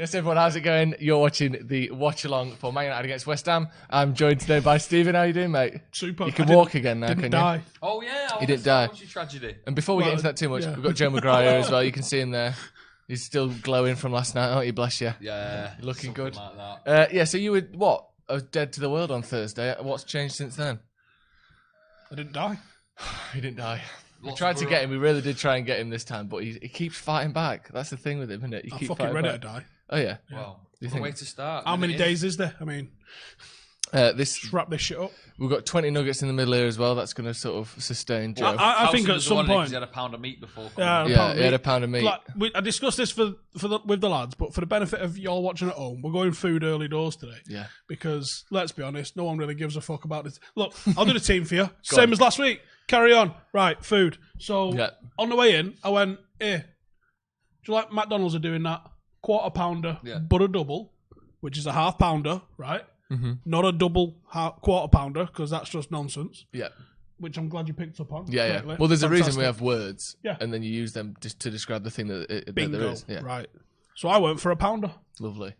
Yes, everyone, how's it going? You're watching the watch-along for Man United against West Ham. I'm joined today by Stephen. How you doing, mate? Super. You can walk again now, can you? Die. Oh, yeah. He didn't die. What's your tragedy? And before we get into that too much, we've got Joe Maguire as well. You can see him there. He's still glowing from last night, aren't you? Bless you. Yeah. You're looking good. Like that. Yeah, so you were, what? I was dead to the world on Thursday. What's changed since then? I didn't die. He didn't die. We tried to get him. We really did try and get him this time, but he keeps fighting back. That's the thing with him, isn't it? I'm fucking ready to die. Oh, yeah. Well, what a way to start. How many days is there? I mean, just wrap this shit up. We've got 20 nuggets in the middle here as well. That's going to sort of sustain Joe. I think at some point... He had a pound of meat before. He had a pound of meat. Like, I discussed this with the lads, but for the benefit of y'all watching at home, we're going food early doors today. Yeah. Because, let's be honest, no one really gives a fuck about this. Look, I'll do the team for you. Same as last week. Carry on. Right, food. So, on the way in, I went, do you like McDonald's are doing that? Quarter pounder, but a double, which is a half pounder, right? Mm-hmm. Not a double quarter pounder, because that's just nonsense. Yeah. Which I'm glad you picked up on. Yeah, correctly. yeah. Well, there's a reason we have words, Yeah. and then you use them just to describe the thing that there is. Yeah. Right. So I went for a pounder. Lovely.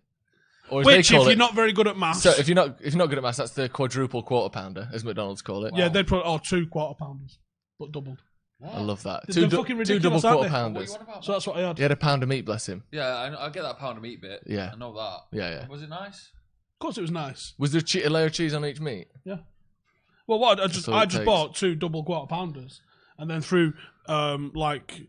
Or as Which, they call if you're it, not very good at maths... So if you're not good at maths, that's the quadruple quarter pounder, as McDonald's call it. Yeah, they'd put 2 quarter pounders, but doubled. What? I love that. They're fucking two ridiculous, double quarter aren't they? pounders. So that's what I had. He had a pound of meat, bless him. Yeah, I get that pound of meat bit. Yeah. I know that. Yeah. Was it nice? Of course it was nice. Was there a layer of cheese on each meat? Yeah. Well, what I just bought 2 double quarter pounders, and then through alchemy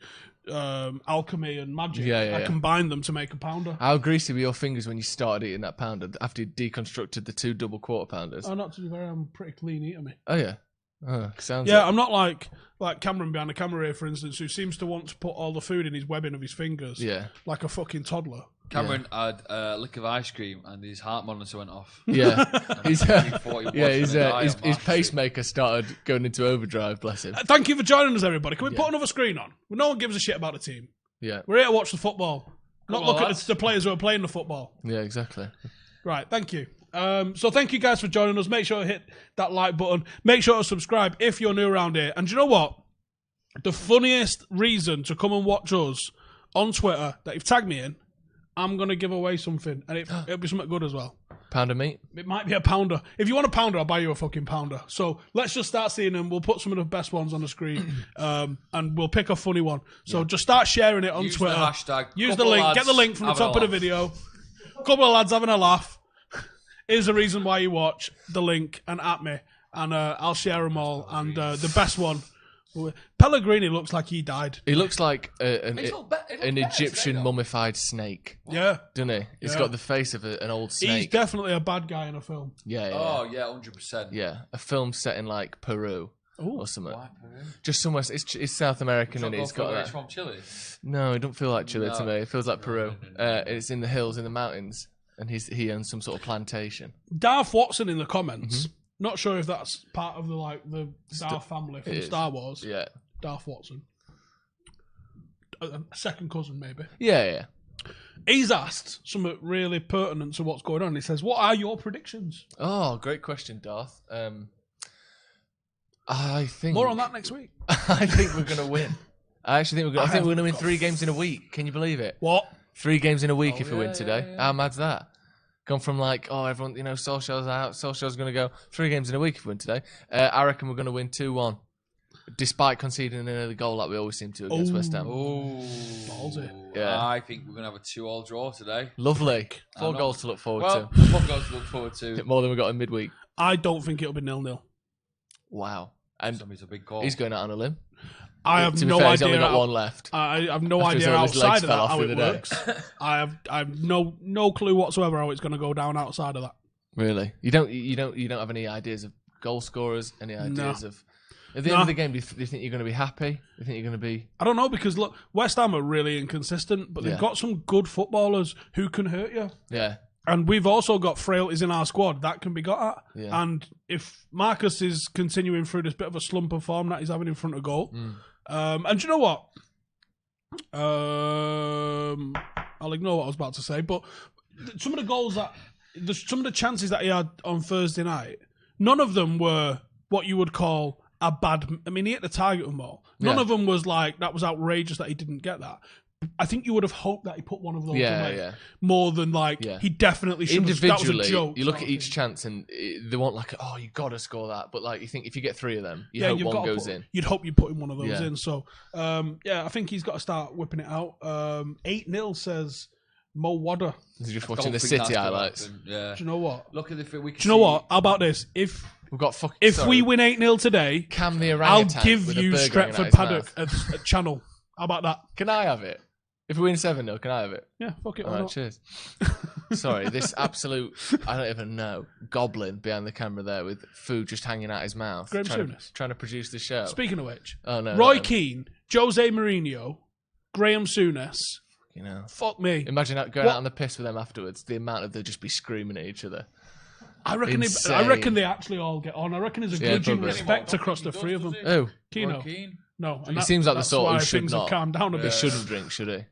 and magic, I combined them to make a pounder. How greasy were your fingers when you started eating that pounder after you deconstructed the 2 double quarter pounders? Oh, not to be fair, I'm pretty clean eater, me. Oh yeah. Sounds. Yeah, I'm not like Cameron behind the camera here, for instance, who seems to want to put all the food in his webbing of his fingers. Yeah. Like a fucking toddler. Cameron had a lick of ice cream and his heart monitor went off. Yeah. His pacemaker started going into overdrive, bless him. Thank you for joining us, everybody. Can we put another screen on? No one gives a shit about the team. Yeah. We're here to watch the football. Not look at the players who are playing the football. Yeah, exactly. Right, thank you. So thank you guys for joining us. Make sure to hit that like button. Make sure to subscribe if you're new around here. And do you know what? The funniest reason to come and watch us on Twitter that you've tagged me in, I'm going to give away something. And it'll be something good as well. Pound of meat? It might be a pounder. If you want a pounder, I'll buy you a fucking pounder. So let's just start seeing them. We'll put some of the best ones on the screen. And we'll pick a funny one. So just start sharing it on Twitter. The hashtag. Use the link. Get the link from the top of the video. A couple of lads having a laugh. Here's the reason why you watch, the link, and at me. And I'll share them all. And the best one, Pellegrini looks like he died. He looks like an Egyptian mummified snake. Yeah. Doesn't he? He's got the face of an old snake. He's definitely a bad guy in a film. Yeah. Oh, yeah, 100%. Yeah, a film set in like Peru. Ooh. Or something. Why Peru? Just somewhere. It's South American and he's got that. It's from Chile? No, it don't feel like Chile to me. It feels like Peru. It's in the hills, in the mountains. And he owns some sort of plantation. Darth Watson in the comments. Not sure if that's part of the Darth family from Star Wars. Yeah. Darth Watson. A second cousin, maybe. Yeah. He's asked something really pertinent to what's going on. He says, "What are your predictions?" Oh, great question, Darth. I think more on that next week. I think we're gonna win. I actually think we're gonna win 3 games in a week. Can you believe it? What? 3 games in a week if we win today. Yeah. How mad's that? Gone from everyone, Solskjaer's out. Solskjaer's going to go 3 games in a week if we win today. I reckon we're going to win 2-1. Despite conceding an early goal like we always seem to against West Ham. Oh, ballsy. Yeah. I think we're going to have a 2-2 draw today. Lovely. 4 goals to look forward to. 4 goals to look forward to. More than we got in midweek. I don't think it'll be 0-0. Wow. And it's a big call. He's going out on a limb. I have no idea. idea. He's only got 1 left. I have no idea outside of that how it works. I have no clue whatsoever how it's going to go down outside of that. Really? You don't have any ideas of goal scorers? Any ideas of? At the end of the game, do you think you're going to be happy? Do you think you're going to be? I don't know because look, West Ham are really inconsistent, but they've got some good footballers who can hurt you. Yeah. And we've also got frailties in our squad that can be got at. Yeah. And if Marcus is continuing through this bit of a slump of form that he's having in front of goal, and do you know what? I'll ignore what I was about to say, but some of the goals some of the chances that he had on Thursday night, none of them were what you would call a bad. I mean, he hit the target and all. None of them was like that was outrageous that he didn't get that. I think you would have hoped that he put one of those away. Yeah. More than he definitely should have. Individually, that was a joke, you look at each chance and they want you got to score that. But you think if you get 3 of them, you hope one goes in. You'd hope you put in one of those in. So, I think he's got to start whipping it out. 8-0 says Mo Wada. You're just watching the City highlights. Yeah. Do you know what? Look at the. Do you know what? How about this? If we win 8-0 today, Cam the I'll orangutan give with you a Stretford Paddock a channel. How about that? Can I have it? If we win 7-0, can I have it? Yeah, fuck it. All right, cheers. Sorry, this absolute, I don't even know, goblin behind the camera there with food just hanging out his mouth. Trying to produce the show. Speaking of which, no, Roy Keane, Jose Mourinho, Graham Souness. Fuck me. Imagine going out on the piss with them afterwards. The amount of they'll just be screaming at each other. I reckon they actually all get on. I reckon there's a grudging respect across the 3 of them. Oh, Keane. No, he seems like the sort who should not. Calm down a bit. He shouldn't drink, should he?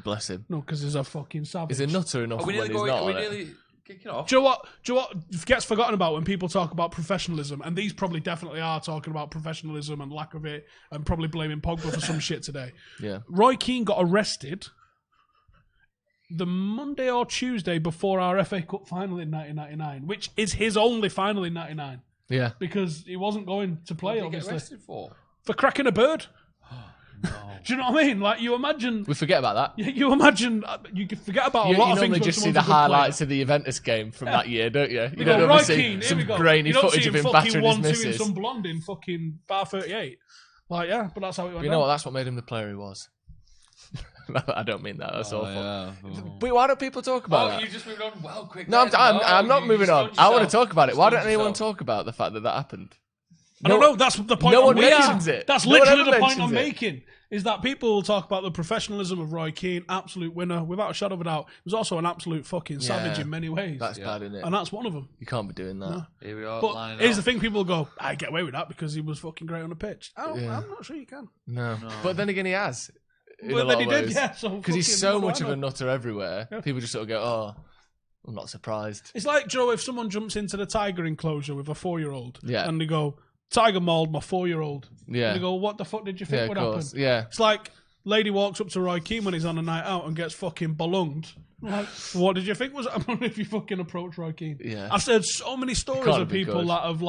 Bless him. No, because he's a fucking savage. He's a nutter enough when he's not. Are we nearly kicking off? Do you know what gets forgotten about when people talk about professionalism? And these probably definitely are talking about professionalism and lack of it, and probably blaming Pogba for some shit today. Yeah. Roy Keane got arrested the Monday or Tuesday before our FA Cup final in 1999, which is his only final in 99. Yeah. Because he wasn't going to play, what did he obviously. get arrested for? For cracking a bird. No. Do you know what I mean? You imagine... We forget about that. You imagine... You could forget about a lot of things. You normally just see the highlights of the Juventus game from that year, don't you? You don't ever see some grainy footage of him battering his missus. Some blonde in fucking bar 38. But that's how it went You know what? That's what made him the player he was. I don't mean that. That's awful. Yeah. But why don't people talk about that? You just moved on well quick. No, I'm not moving on. I want to talk about it. Why don't anyone talk about the fact that happened? I don't know. That's the point. No one mentions it. That's literally the point I'm making. Is that people will talk about the professionalism of Roy Keane, absolute winner, without a shadow of a doubt. He was also an absolute fucking savage in many ways. That's bad, isn't it? And that's one of them. You can't be doing that. No. Here we are. But here's the thing: people go, "I get away with that because he was fucking great on the pitch." I'm not sure you can. No. But then again, he has. Well, then he did, yeah. Because he's so much of a nutter everywhere. Yeah. People just sort of go, "Oh, I'm not surprised." It's like, Joe, if someone jumps into the tiger enclosure with a 4-year-old, and they go, "Tiger mauled my 4-year-old," and they go, "What the fuck did you think would happen?" Yeah. It's like lady walks up to Roy Keane when he's on a night out and gets fucking belunged. Like, what did you think was happening if you fucking approach Roy Keane? Yeah. I've heard so many stories of people that have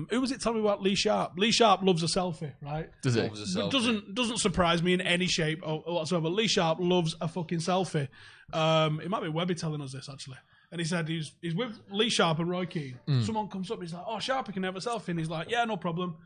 who was it? Tell me about Lee Sharp. Lee Sharp loves a selfie, right? Does he? It doesn't surprise me in any shape or whatsoever. Lee Sharp loves a fucking selfie. It might be Webby telling us this actually. And he said he's with Lee Sharp and Roy Keane. Someone comes up, he's like, "Oh, Sharp, you can have a selfie." And he's like, "Yeah, no problem."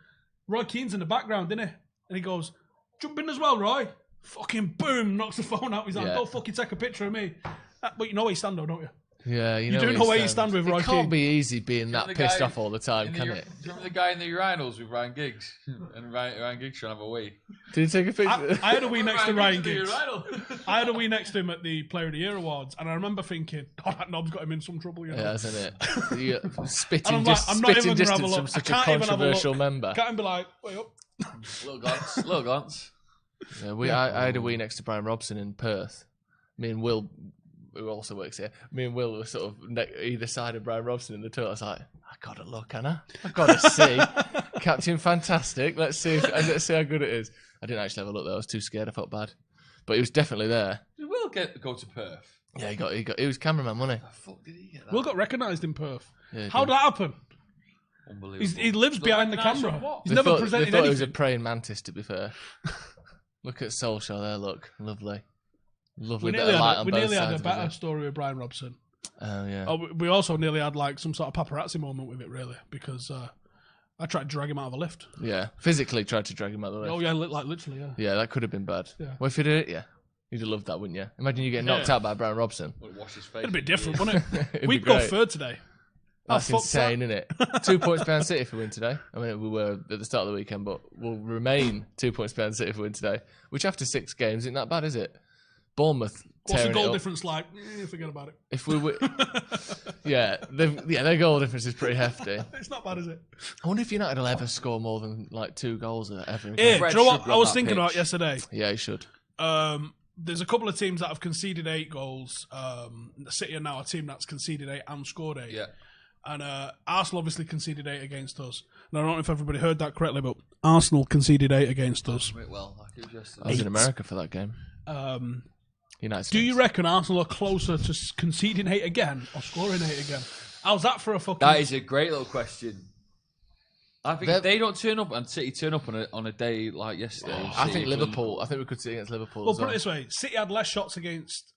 Roy Keane's in the background, isn't he? And he goes, "Jump in as well, Roy." Fucking boom, knocks the phone out. He's like, "Go fucking take a picture of me." But you know where you stand though, don't you? Yeah, you do know where you stand with Roy Keane. It can't be easy being that pissed off all the time, can it? Do you remember the guy in the urinals with Ryan Giggs? And Ryan Giggs trying to have a wee. Did he take a picture? I had a wee next to Ryan Giggs. I had a wee next to him at the Player of the Year Awards, and I remember thinking, "God, that knob's got him in some trouble." You know? Yeah, isn't it? Spitting I'm not even distance from such a controversial member. Can't even be like, "Wait up." Little glance. Yeah, I had a wee next to Brian Robson in Perth. Me and Will, who also works here, me and Will were sort of either side of Brian Robson in the toilet. I was like, "I gotta look, Anna. I gotta see. Captain Fantastic. Let's see how good it is." I didn't actually have a look though. I was too scared. I felt bad, but he was definitely there. Did Will go to Perth? Yeah, he was cameraman, wasn't he? How the fuck did he get that? Will got recognised in Perth. Yeah, how did that happen? Unbelievable. He lives behind the camera. He's never presented anything. They thought he was a praying mantis, to be fair. Look at Solskjaer there. Look, lovely. We nearly had a better story with Brian Robson. Oh yeah. We also nearly had some sort of paparazzi moment with it, really, because I tried to drag him out of a lift. Yeah, physically tried to drag him out of the lift. Oh yeah, literally, yeah. Yeah, that could have been bad. Yeah. Well, if you did it, yeah, you'd have loved that, wouldn't you? Imagine you getting knocked out by Brian Robson. Wash his face. It'd be different, wouldn't it? We'd go third today. That's insane, isn't it? 2 points behind City if we win today. I mean, we were at the start of the weekend, but we'll remain 2 points behind City if we win today. Which after 6 games isn't that bad, is it? Bournemouth. What's the goal difference like? Forget about it. If we were, their goal difference is pretty hefty. It's not bad, is it? I wonder if United will ever score more than 2 goals ever. Yeah, do you know what I was thinking about yesterday? Yeah, he should. There's a couple of teams that have conceded 8 goals. City are now a team that's conceded 8 and scored 8. Yeah. And Arsenal obviously conceded 8 against us. And I don't know if everybody heard that correctly, but Arsenal conceded 8 against us. Well, like it was yesterday. I was in America for that game. United States. Do you reckon Arsenal are closer to conceding 8 again or scoring 8 again? How's that for a fucking... That is a great little question. I think if they don't turn up and City turn up on a day like yesterday. I think Liverpool. I think we could see against Liverpool. Well, as put it this way: City had less shots against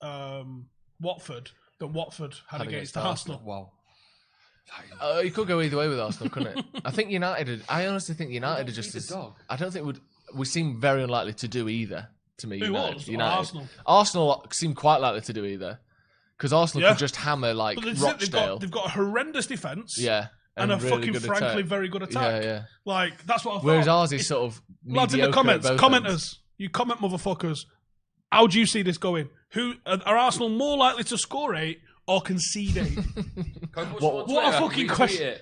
Watford than Watford had against Arsenal. Wow. You could go either way with Arsenal, couldn't it? I think United. I honestly think United are just as. I don't think we seem very unlikely to do either. To me, United. Arsenal. Arsenal seem quite likely to do either because Arsenal could just hammer like Rochdale. They've got a horrendous defence. Yeah. And a really fucking, frankly, very good attack. Yeah. Like, that's what I thought. Whereas ours is sort of lads in the comments, commenters, you comment motherfuckers, how do you see this going? Are Arsenal more likely to score 8 or concede 8? What a fucking question.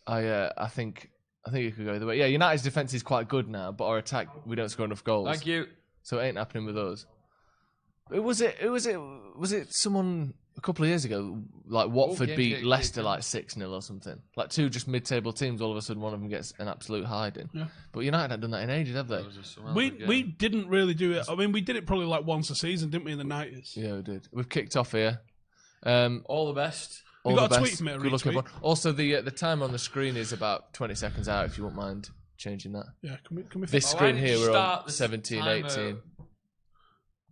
I think it could go either way. Yeah, United's defence is quite good now, but our attack, we don't score enough goals. Thank you. So it ain't happening with us. Was it someone a couple of years ago, like Watford beat Leicester like 6-0 or something? Like 2 just mid-table teams, all of a sudden one of them gets an absolute hiding. Yeah. But United hadn't done that in ages, have they? We didn't really do it. I mean, we did it probably like once a season, didn't we, in the 90s? Yeah, we did. We've kicked off here. All the best. You got a tweet from it, good luck, everyone. Also, the time on the screen is about 20 seconds out, if you won't mind changing that. Yeah, can we this screen here, we're on 17, 18.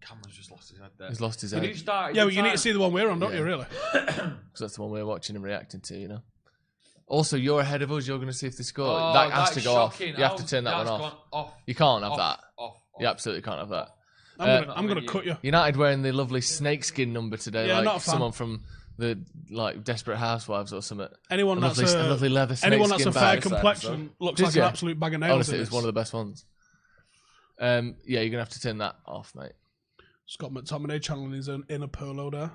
Cameron's just lost his head there. He's lost his head. Yeah, well, you need to see the one we're on, don't you, really? Because that's the one we're watching and reacting to, you know. Also, you're ahead of us. You're going to see if they score. Oh, that has to go shocking. off. You have to turn that one off. You can't have that. You absolutely can't have that. I'm going to cut you. United wearing the lovely snakeskin number today, yeah, like someone from the Desperate Housewives or something. Anyone that's a lovely leather snakeskin anyone that's a fair bag. complexion looks like an absolute bag of nails. Honestly, it was one of the best ones. Yeah, you're going to have to turn that off, mate. Scott McTominay channeling his own inner polo there.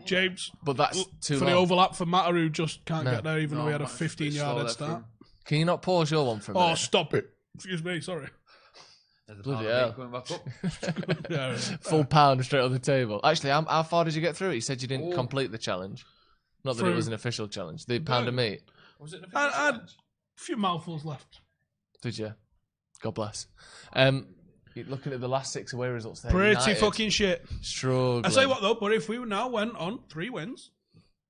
James. But that's too for long. the overlap for Matter, who just can't get there, even though he had a 15-yard head start. Can you not pause your one for a minute? Oh, stop it. Excuse me, sorry. Bloody hell. Going back up. Full pound straight on the table. Actually, how far did you get through it? You said you didn't complete the challenge. Not that it was an official challenge. The pound of meat. Was it an official I had challenge? a few mouthfuls left. Did you? God bless. You're looking at the last 6 away results there. Pretty United, fucking shit. Struggling. I say what though, but if we now went on 3 wins,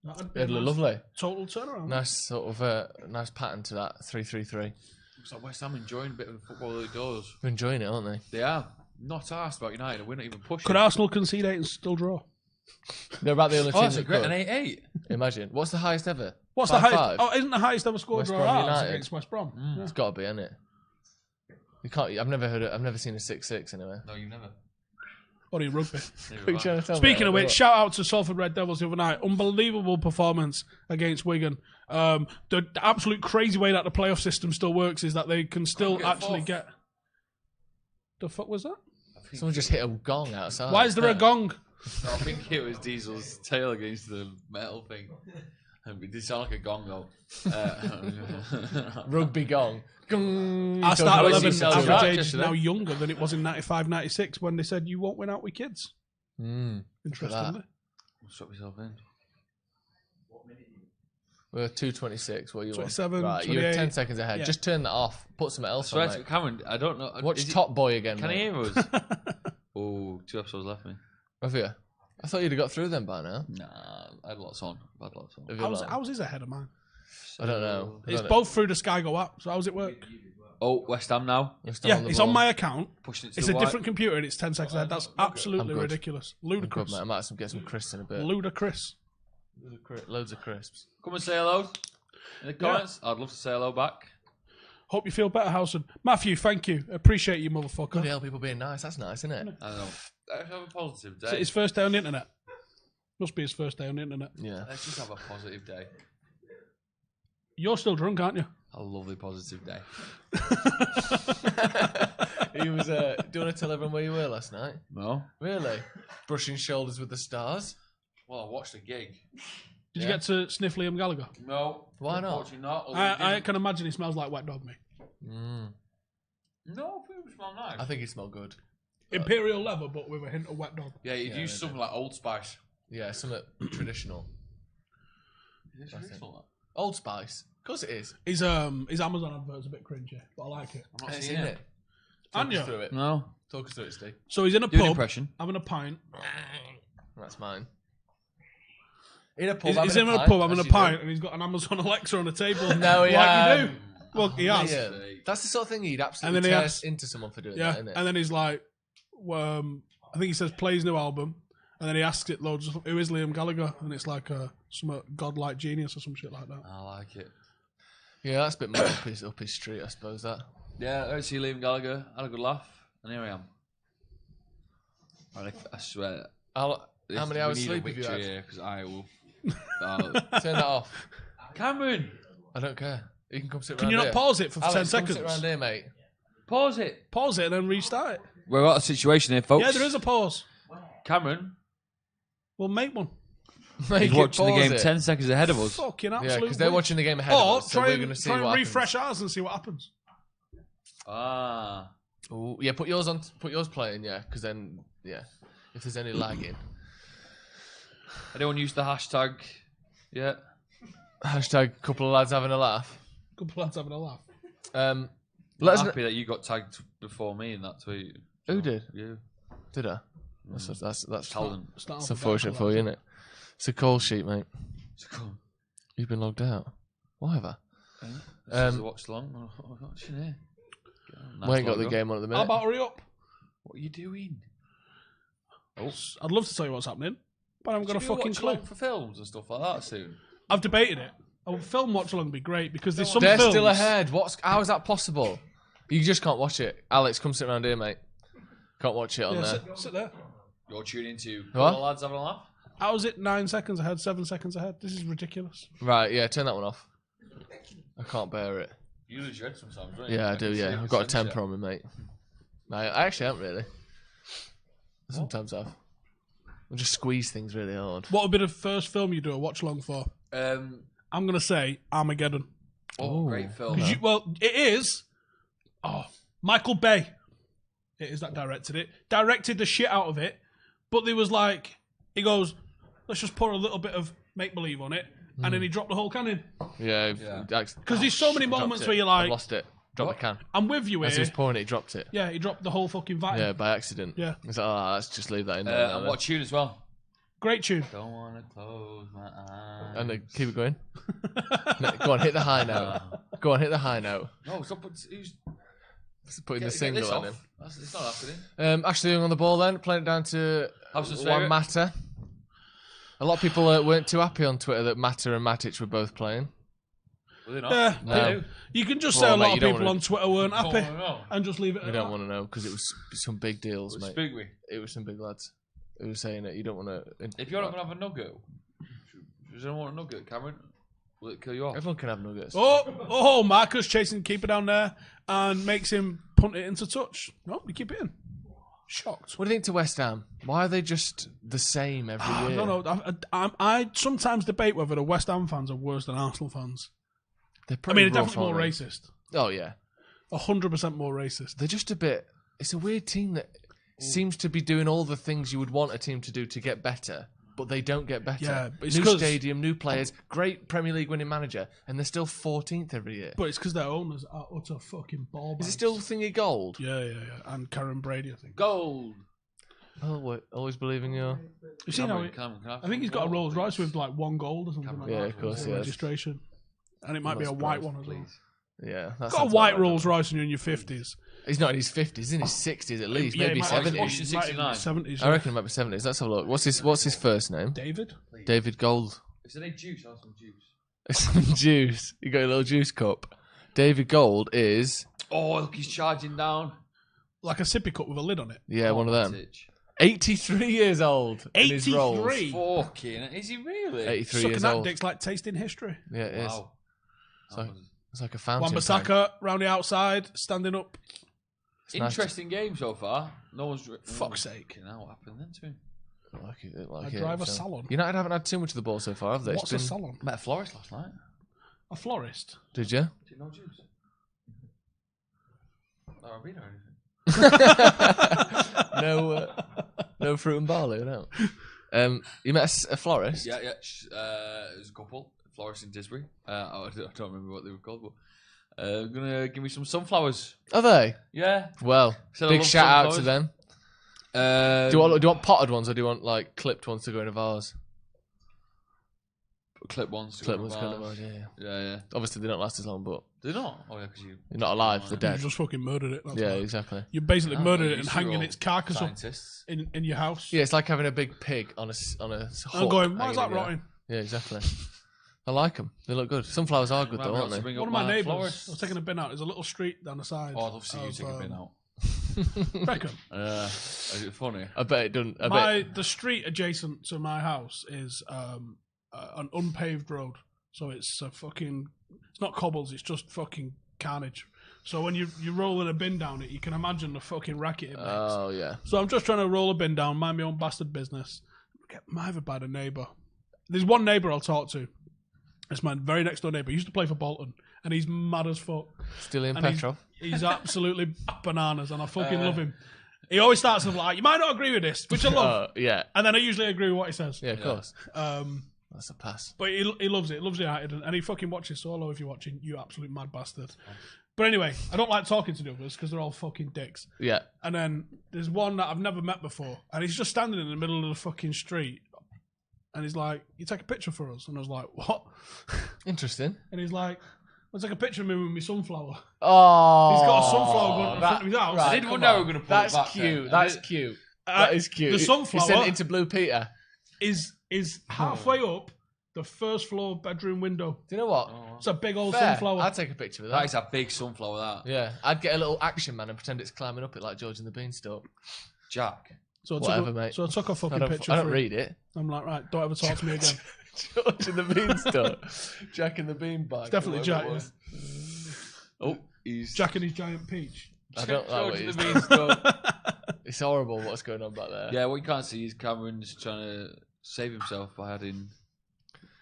that'd be lovely. Total turnaround. Nice sort of nice pattern to that 3-3-3. Looks like West Ham enjoying a bit of the football outdoors. They're enjoying it, aren't they? They are. Not asked about United. We're not even pushing. Could Arsenal concede 8 and still draw? They're about the only team that's that a great could. an 8-8. Imagine. What's the highest ever? What's 5-5? the highest? Oh, isn't the highest ever scored West draw Brom ours United. against West Brom? Yeah. It's got to be, hasn't it? You can't. I've never seen a 6-6 anyway. No, you've never. Or in rugby. Speaking of which, shout out to Salford Red Devils the other night. Unbelievable performance against Wigan. The absolute crazy way that the playoff system still works is that they can still actually get. The fuck was that? Someone just hit a gong outside. Why is there a gong? No, I think it was Diesel's tail against the metal thing. It did sound like a gong though. Rugby gong. Our start 11 average age is now younger than it was in 95, 96 when they said you won't win out with kids. Interestingly. Strap yourself in. We're 2:26. What are you 27, on? Right, 28. you're 10 seconds ahead. Yeah. Just turn that off. Put something else on. Mate. Cameron, I don't know. Watch Top Boy again. Can mate. he hear us? Oh, 2 episodes left me. Have you? I thought you'd have got through them by now. Nah, I had lots on. How's his ahead of mine? I don't know. It's both through the Sky Go app. So how's it work? Oh, West Ham now. It's on my account. Pushing it to it's the a white. different computer and it's 10 seconds ahead. That's absolutely ridiculous. Ludicrous. I might get some crisps in a bit. Ludicrous. Loads of crisps. Come and say hello in the comments. I'd love to say hello back. Hope you feel better, Howson. Matthew, thank you. Appreciate you, motherfucker. Bloody hell, people being nice. That's nice, isn't it? I know. Let's have a positive day. Is it his first day on the internet? Must be his first day on the internet. Yeah. Let's just have a positive day. You're still drunk, aren't you? A lovely positive day. He was. Do you want to tell everyone where you were last night? No. Really? Brushing shoulders with the stars? Well, I watched a gig. Did you get to sniff Liam Gallagher? No. Why not? Unfortunately not. I can imagine he smells like wet dog meat. No, I think it smelled nice. I think it smelled good. Imperial leather, but with a hint of wet dog. Yeah, you'd use something like Old Spice. Yeah, something traditional. Old Spice. Of course it is. His Amazon advert's a bit cringy, but I like it. I'm not It's seeing in it. Talk us through it. No. Talk us through it, Steve. So he's in a Do an pub, impression. having a pint. That's mine. In a pub, He's in a pub having a pint, and he's got an Amazon Alexa on the table. No, he like you do. Well, he has. Yeah. That's the sort of thing he'd absolutely And then he tear has- into someone for doing Yeah, that, isn't it? and then he's like, I think he says play his new album, and then he asks it loads of who is Liam Gallagher, and it's like some godlike genius or some shit like that. I like it. Yeah, that's a bit more up his street, I suppose, that. Yeah, I see Liam Gallagher. Had a good laugh, and here I am. I swear. How many hours sleep have you had? Because I will. Turn that off. Cameron, I don't care. You can come sit around Can you not here. pause it for Alex, 10 come seconds? sit around here, mate. pause it. Pause it and then restart it. We're out of situation here, folks. Yeah, there is a pause. Cameron, We'll make one. Make he's watching the pause game it. 10 seconds ahead of us. Fucking Yeah, absolute. because they're watching the game ahead Or of us, so try we're and, going to see try and what refresh happens. ours and see what happens. Ah. Ooh, yeah, put yours on. Put yours playing, yeah, because then, yeah, if there's any lagging. Anyone use the hashtag? Yeah. Hashtag couple of lads having a laugh. Good lads having a laugh. I'm Let us happy that you got tagged before me in that tweet. Who did? You. Did I? That's Talent. It's not It's unfortunate for you, isn't it? It's a call sheet, mate. You've been logged out. Why have I? Watch long. What's in here? We ain't got the game on at the How minute. about hurry up? What are you doing? I'd love to tell you what's happening, but I haven't got a fucking clue. For films and stuff like that soon. I've debated it. A film watch along would be great because there's some They're films. still ahead. How is that possible? You just can't watch it. Alex, come sit around here, mate. Can't watch it on Yeah, there. sit there. You're tuning to What? the lads having a laugh. How is it 9 seconds ahead, 7 seconds ahead? This is ridiculous. Right, yeah, turn that one off. I can't bear it. You lose your head sometimes, don't you? Yeah, I do, yeah. I've got a temper on me, mate. No, I actually haven't really. Sometimes I've. I just squeeze things really hard. What would be the first film you do a watch along for? I'm going to say Armageddon. Great film. Well, it is. Oh, Michael Bay. It is that directed it. Directed the shit out of it. But there was like, he goes, let's just put a little bit of make-believe on it. And then he dropped the whole can in. Yeah. Because there's so many moments where you're I like, lost it. Dropped the can. I'm with you As he was here. pouring it, he dropped it. Yeah, he dropped the whole fucking vat in. Yeah, by accident. Yeah. He's like, oh, let's just leave that in there. And what tune as well? Great tune. Don't want to close my eyes. And then keep it going. No, go on, hit the high note. Go on, hit the high note. No, stop. Putting the Get single this on off. him. It's not happening. Ashley Young on the ball then, playing it down to Howson's one favourite? Matter. A lot of people weren't too happy on Twitter that Matter and Matic were both playing. Were they not? Yeah. No. You can just Well, say a mate, lot you of don't people wanna- on Twitter weren't happy. Don't wanna know. And just leave it We at don't that. want to know because it was some big deals, mate. Speak me. It was some big lads who were saying it. You don't want to. If you're not going to have a nugget, does anyone want a nugget, Cameron? Will it kill you off? Everyone can have nuggets. Oh, Marcus chasing the keeper down there and makes him punt it into touch. No, you keep it in. Shocked. What do you think to West Ham? Why are they just the same every year? I don't know. I sometimes debate whether the West Ham fans are worse than Arsenal fans. They're I mean, pretty they're rough, definitely more aren't they? racist. Oh yeah, 100% more racist. they're just a bit. It's a weird team that seems to be doing all the things you would want a team to do to get better, but they don't get better. Yeah, but it's new 'cause- stadium, new players, great Premier League winning manager, and they're still 14th every year. But it's because their owners are utter fucking ball Is it bags. still thingy gold? Yeah. And Karen Brady, I think. Gold. Oh, always believing you. You see how Cameron, can I think he's got a Rolls Royce with like one gold or something like Yeah, that. of course, for yeah. registration. And it might be a That's white great, one as well. Yeah, Got a white Rolls Royce and you're in your 50s. He's not in his 50s, he's in his 60s at least, maybe he might be 70s. 69. 70s. I reckon it might be 70s. Let's have a look. What's his first name? David? David Gold. Is it a juice? I'll have some juice. Some juice. You got a little juice cup. David Gold is Oh, look, he's charging down. Like a sippy cup with a lid on it. one of them. Titch. 83 years old. in his Rolls. 83? Fucking, is he really? 83 Sucking years that old. dick's like tasting history. Yeah, it is. Wow. It's like a fountain. pen. Wan-Bissaka round the outside, standing up. nice. Interesting game so far. No one's... Fuck's sake. You know what happened then to him? Like I drive a salon. United haven't had too much of the ball so far, have they? What's a salon? Met a florist last night. A florist. Did you? Did no juice? No Ribena or anything? No fruit and barley, no. You met a florist? Yeah. It was a couple. florist in Tisbury. I don't remember what they were called, but gonna give me some sunflowers. Are they? Yeah. Well, big shout out to them. Do you want potted ones or do you want like clipped ones to go in a vase? Clip ones. Clip ones kind of vase, yeah. Yeah. Obviously, they don't last as long, but They're not. Oh yeah, because you're not alive. They're dead. You just fucking murdered it. Yeah, exactly. You basically murdered it and hanging its carcass scientists. up in your house. Yeah, it's like having a big pig on a hook. I'm going, why is that rotting? Yeah, exactly. I like them. They look good. Sunflowers are good though, aren't they? One of my neighbours, I was taking a bin out. There's a little street down the side. Oh, I'd love to see you take a bin out. Reckon? Is it funny? I bet it doesn't. The street adjacent to my house is an unpaved road. So it's it's not cobbles, it's just fucking carnage. So when you're rolling a bin down it, you can imagine the fucking racket it makes. Oh, yeah. So I'm just trying to roll a bin down, mind my own bastard business. Get mithered by the neighbour. There's one neighbour I'll talk to. It's my very next door neighbour. He used to play for Bolton, and he's mad as fuck. Still in petrol? He's absolutely bananas, and I fucking love him. He always starts with like, you might not agree with this, which I love. Yeah. And then I usually agree with what he says. Yeah, of course. That's a pass. But he loves it. He loves United, and he fucking watches Solo if you're watching, you absolute mad bastard. But anyway, I don't like talking to the others because they're all fucking dicks. Yeah. And then there's one that I've never met before, and he's just standing in the middle of the fucking street, and he's like, "You take a picture for us?" And I was like, "What?" Interesting. And he's like, "I'll take a picture of me with my sunflower." Oh. He's got a sunflower going in front of his house. I did wonder how we were going to pull it back. That's cute. That's cute. That is cute. The sunflower He sent it to Blue Peter. is halfway up the first floor bedroom window. Do you know what? It's a big old Fair. sunflower. I'd take a picture of that. That is a big sunflower, that. Yeah. I'd get a little action man and pretend it's climbing up it like George and the Beanstalk. Jack. So Mate. So I took a fucking picture. I don't read it. I'm like, right, don't ever talk to me again. George and the Beanstalk. Jack and the Beanbag. It's definitely Jack. Yeah. Oh, he's Jack and his giant peach. I don't like what George he's the Beanstalk. It's horrible what's going on back there. Yeah, what you can't see is Cameron's trying to save himself by adding.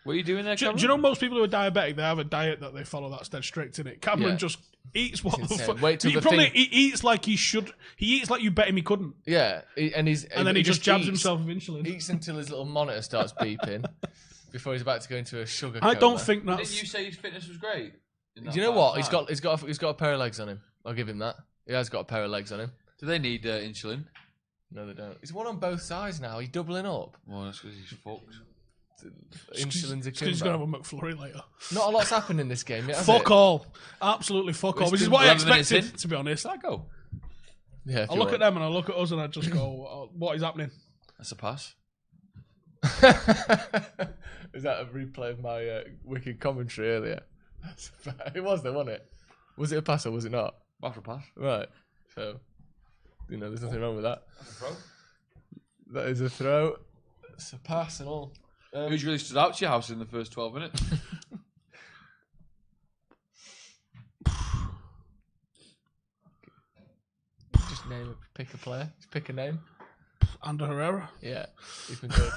What are you doing there, Cameron? Do you know most people who are diabetic, they have a diet that they follow that's dead strict in it? Cameron just eats what the fuck. Wait till he eats like he should. He eats like you bet him he couldn't. Yeah, and then he just jabs himself with insulin. Eats until his little monitor starts beeping before he's about to go into a sugar I coma. don't think that's... Didn't you say his fitness was great? Do you know what? He's got a pair of legs on him. I'll give him that. He has got a pair of legs on him. Do they need insulin? No, they don't. He's one on both sides now. He's doubling up. Well, that's because he's fucked. Insulin's a He's going to have a McFlurry later. Not a lot's happened in this game yet, has Fuck it? all. Absolutely fuck all. Which is what I expected, to be honest. I go. Yeah, I look at them and I look at us and I just go, oh, what is happening? That's a pass. Is that a replay of my wicked commentary earlier? It was though, wasn't it? Was it a pass or was it not? After a pass. Right. So, there's nothing wrong with that. That's a throw. That is a throw. It's a pass and all. Who's really stood out to your house in the first 12 minutes? Just pick a player. Just pick a name. Ander Herrera. Yeah, he's been good.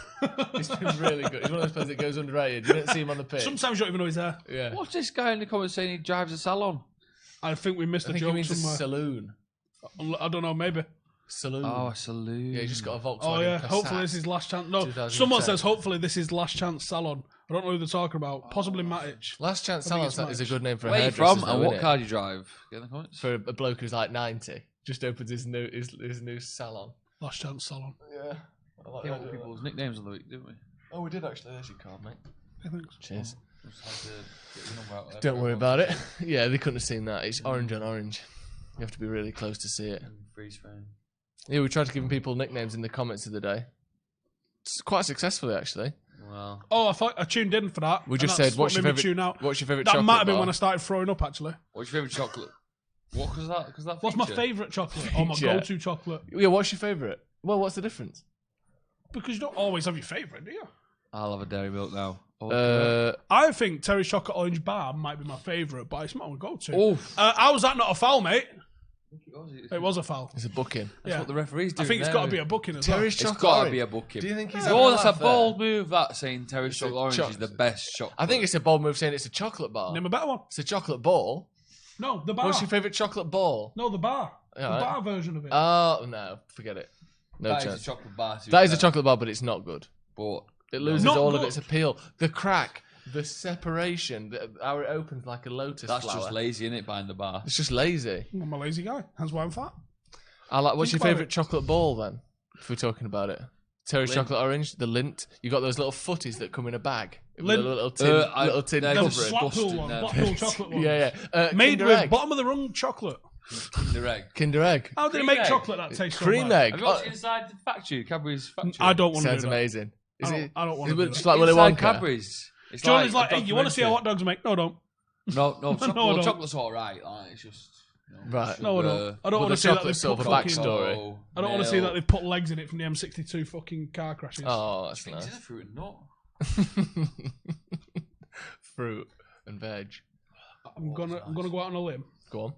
He's been really good. He's one of those players that goes underrated. You don't see him on the pitch. Sometimes you don't even know he's there. Yeah. What's this guy in the comments saying he drives a salon? I think we missed I a think joke he means somewhere. a saloon. I don't know, maybe. Saloon. Oh, a saloon. Yeah, he just got a Volkswagen. Oh yeah, Passat. hopefully this is last chance. No, 2010. someone says hopefully this is last chance salon. I don't know who they're talking about. Possibly Matic. Last Chance I think Salon it's is a good name for a Where are you hairdresser. from and what car do you drive? Get in the comments. For a bloke who's like 90. Just opens his new salon. Last chance salon. Yeah. I like Yeah, that. what people's nicknames on the week, didn't we? Oh, we did actually. There's your card, mate. Thanks. Cheers. Just had to get your number out there. Don't worry about it. Yeah, they couldn't have seen that. It's orange on orange. You have to be really close to see it. Freeze frame. Yeah, we tried to give people nicknames in the comments of the day. It's quite successfly, actually. Well, Oh, I thought I tuned in for that. We and just that's said, what's your what made me favourite tune out. What's your favourite That chocolate might have been bar? when I started throwing up. Actually, what's your favourite chocolate? What was that? Because that. what's my feature? favourite chocolate? Or my Feature. go-to chocolate? Yeah, what's your favourite? Well, what's the difference? Because you don't always have your favourite, do you? I'll have a dairy milk now. Oh, I think Terry's chocolate orange bar might be my favourite, but it's not my go-to. Oof. How was that not a foul, mate? That's It was a foul. It's a booking. Yeah. what the referee's doing. I think it's got to be a booking as Terry's well. It's chocolate got to orange. be a booking. Do you think he's Oh, having that's laugh a bold there? move. That saying Terry's chocolate orange choc- is the best chocolate. I think it's a bold move saying it's a chocolate bar. Name a better one. It's a chocolate ball. No, the bar. What's your favourite chocolate ball? No, the bar. Yeah, the right. bar version of it. Oh, no. Forget it. No That is chance. a chocolate bar. That is a chocolate bar, but it's not good. But It loses Not all of good. its appeal. The crack, The separation, how it opens like a lotus That's flower. just lazy, innit, behind the bar? It's just lazy. I'm a lazy guy. That's why I'm fat. What's your favourite chocolate ball then? If we're talking about it, Terry chocolate orange, the Lindt. You got those little footies that come in a bag. Lindt. Little tin There's a covering. Blackpool one. Blackpool chocolate one. Yeah. Made Kinder with Egg. bottom of the rung chocolate. Kinder Egg. Kinder Egg. How did Cream it make egg. chocolate that tastes so Cream bad? egg. Have you watched inside the factory, Cadbury's factory? I don't want to Sounds do that. amazing. I don't want to do Just that. like Willy Inside Wonka. Cadbury's. It's Johnny's like, a hey, you want to see how hot documentary. dogs make? No, don't. No, I don't. chocolate's all right. Like, it's just Right. No, I don't. I don't But want the to see that chocolate's they've sort put of a fucking... backstory. I don't want to see that they've put legs in it from the M62 fucking car crashes. Oh, that's It's nice. a fruit and nut. Fruit and veg. I'm gonna go out on a limb Go on.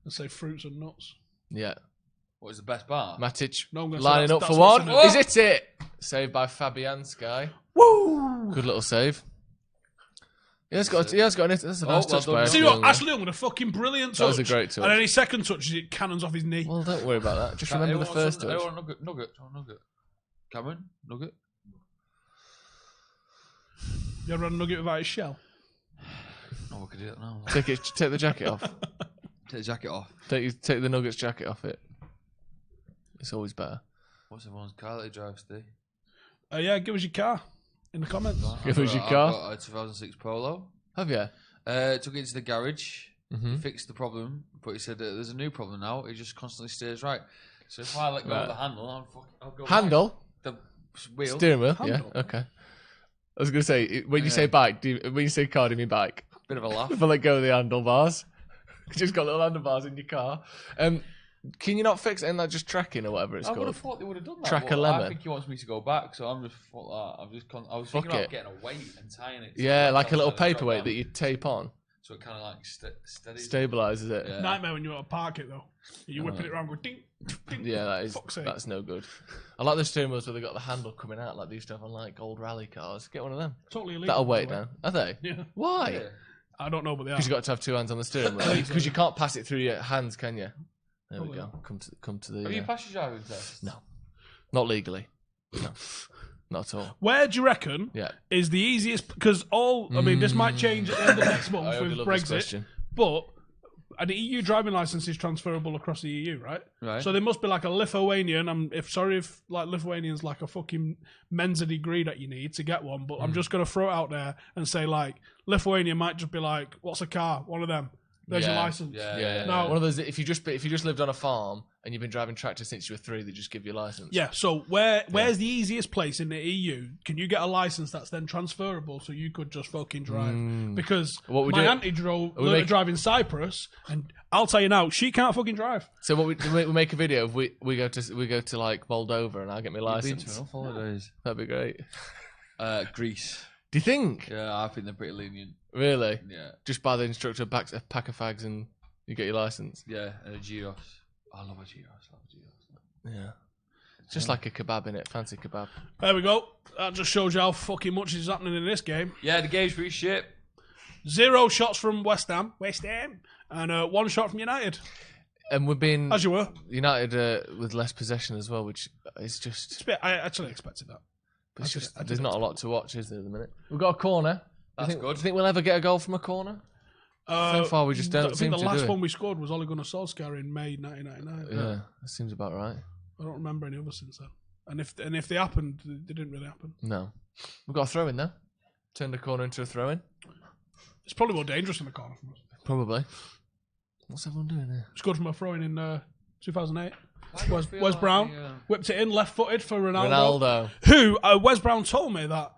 and say fruits and nuts. Yeah. What is the best bar? Matic No, I'm gonna say lining up that's for what's one. in it. Is it? Saved by Fabianski. Woo! Good little save. He has got an. That's a nice well touch done. by See Ashley what? Young. Ashley Young with a fucking brilliant touch. That was a great touch. And any second touch, it cannons off his knee. Well, don't worry about that. Just remember the first touch. Nugget. Cameron, nugget. You ever had a nugget without his shell? No, we could do that now. Take the jacket off. Take the jacket off. Take the Nuggets jacket off it. It's always better. What's everyone's car that he drives, Steve? Yeah, give us your car in the comments. Give us your I've car. got a 2006 Polo. Have you? Took it to the garage. Mm-hmm. Fixed the problem, but he said there's a new problem now. It just constantly steers right. So if I let go of the handle, I'll go Handle? back. The wheel. Steering wheel? Handle. Yeah, okay. I was going to say, when you say bike, when you say car, do you mean bike? Bit of a laugh. If I let go of the handlebars. You just got little handlebars in your car. Can you not fix it in like just tracking or whatever it's I would called? have thought they would have done that. Track but a lemon. I think he wants me to go back, so I'm just thought that. I was Fuck thinking about it. getting a weight and tying it. Yeah, like a little outside the paperweight truck that you tape on. So it kind of like steadies. Stabilises it. Yeah. Nightmare when you want to park it though. You're whipping it around, going ding, ding. Yeah, Fuck's sake. that's no good. I like the steering wheels where they got the handle coming out like they used to have on like old rally cars. Get one of them. Totally illegal. That'll by the weight way. down. Are they? Yeah. Why? Yeah. I don't know, but they are. Because you got to have two hands on the steering wheel. Because you can't pass it through your hands, can you? There we Oh, go. Come to the. Have you passed your driving test? No, not legally. No, not at all. Where do you reckon Yeah. is the easiest? Because I mean, this might change at the end of next month I with overlove this Brexit, question. but an EU driving license is transferable across the EU, right? Right. So there must be like a Lithuanian. If like Lithuanian's like a fucking Mensa degree that you need to get one, but I'm just gonna throw it out there and say like Lithuania might just be like, what's a car? One of them. There's your license. Yeah. Now- One of those. If you just lived on a farm and you've been driving tractor since you were 3, they just give you a license. Yeah, so where's the easiest place in the EU? Can you get a license that's then transferable so you could just fucking drive? Because What we my do- auntie learned to make- drive in Cyprus, and I'll tell you now, she can't fucking drive. So what we make a video of we go to like Moldova and I'll get my Been license. to enough holidays. That'd be great. Greece. Do you think? Yeah, I think they're pretty lenient. Really? Yeah. Just buy the instructor a pack of fags and you get your license. Yeah, and a gyros. I love a gyros. Yeah. It's just like a kebab in it, fancy kebab. There we go. That just shows you how fucking much is happening in this game. Yeah, the game's pretty shit. 0 shots from West Ham, and 1 shot from United, And we've been as you were. United with less possession as well, which is just. I actually expected that. It's just I did there's not a lot to watch, is there, at the minute? We've got a corner. That's good. Do you think we'll ever get a goal from a corner? So far, we just don't I seem think to the last do it. one we scored was Ole Gunnar Solskjaer in May 1999. Yeah, that seems about right. I don't remember any others since then. And if they happened, they didn't really happen. No. We've got a throw in there. Turned the corner into a throw in. It's probably more dangerous in the corner from us. Probably. What's everyone doing there? Scored from a throw in 2008. I feel Wes like, Brown whipped it in left-footed for Ronaldo. Who Wes Brown told me that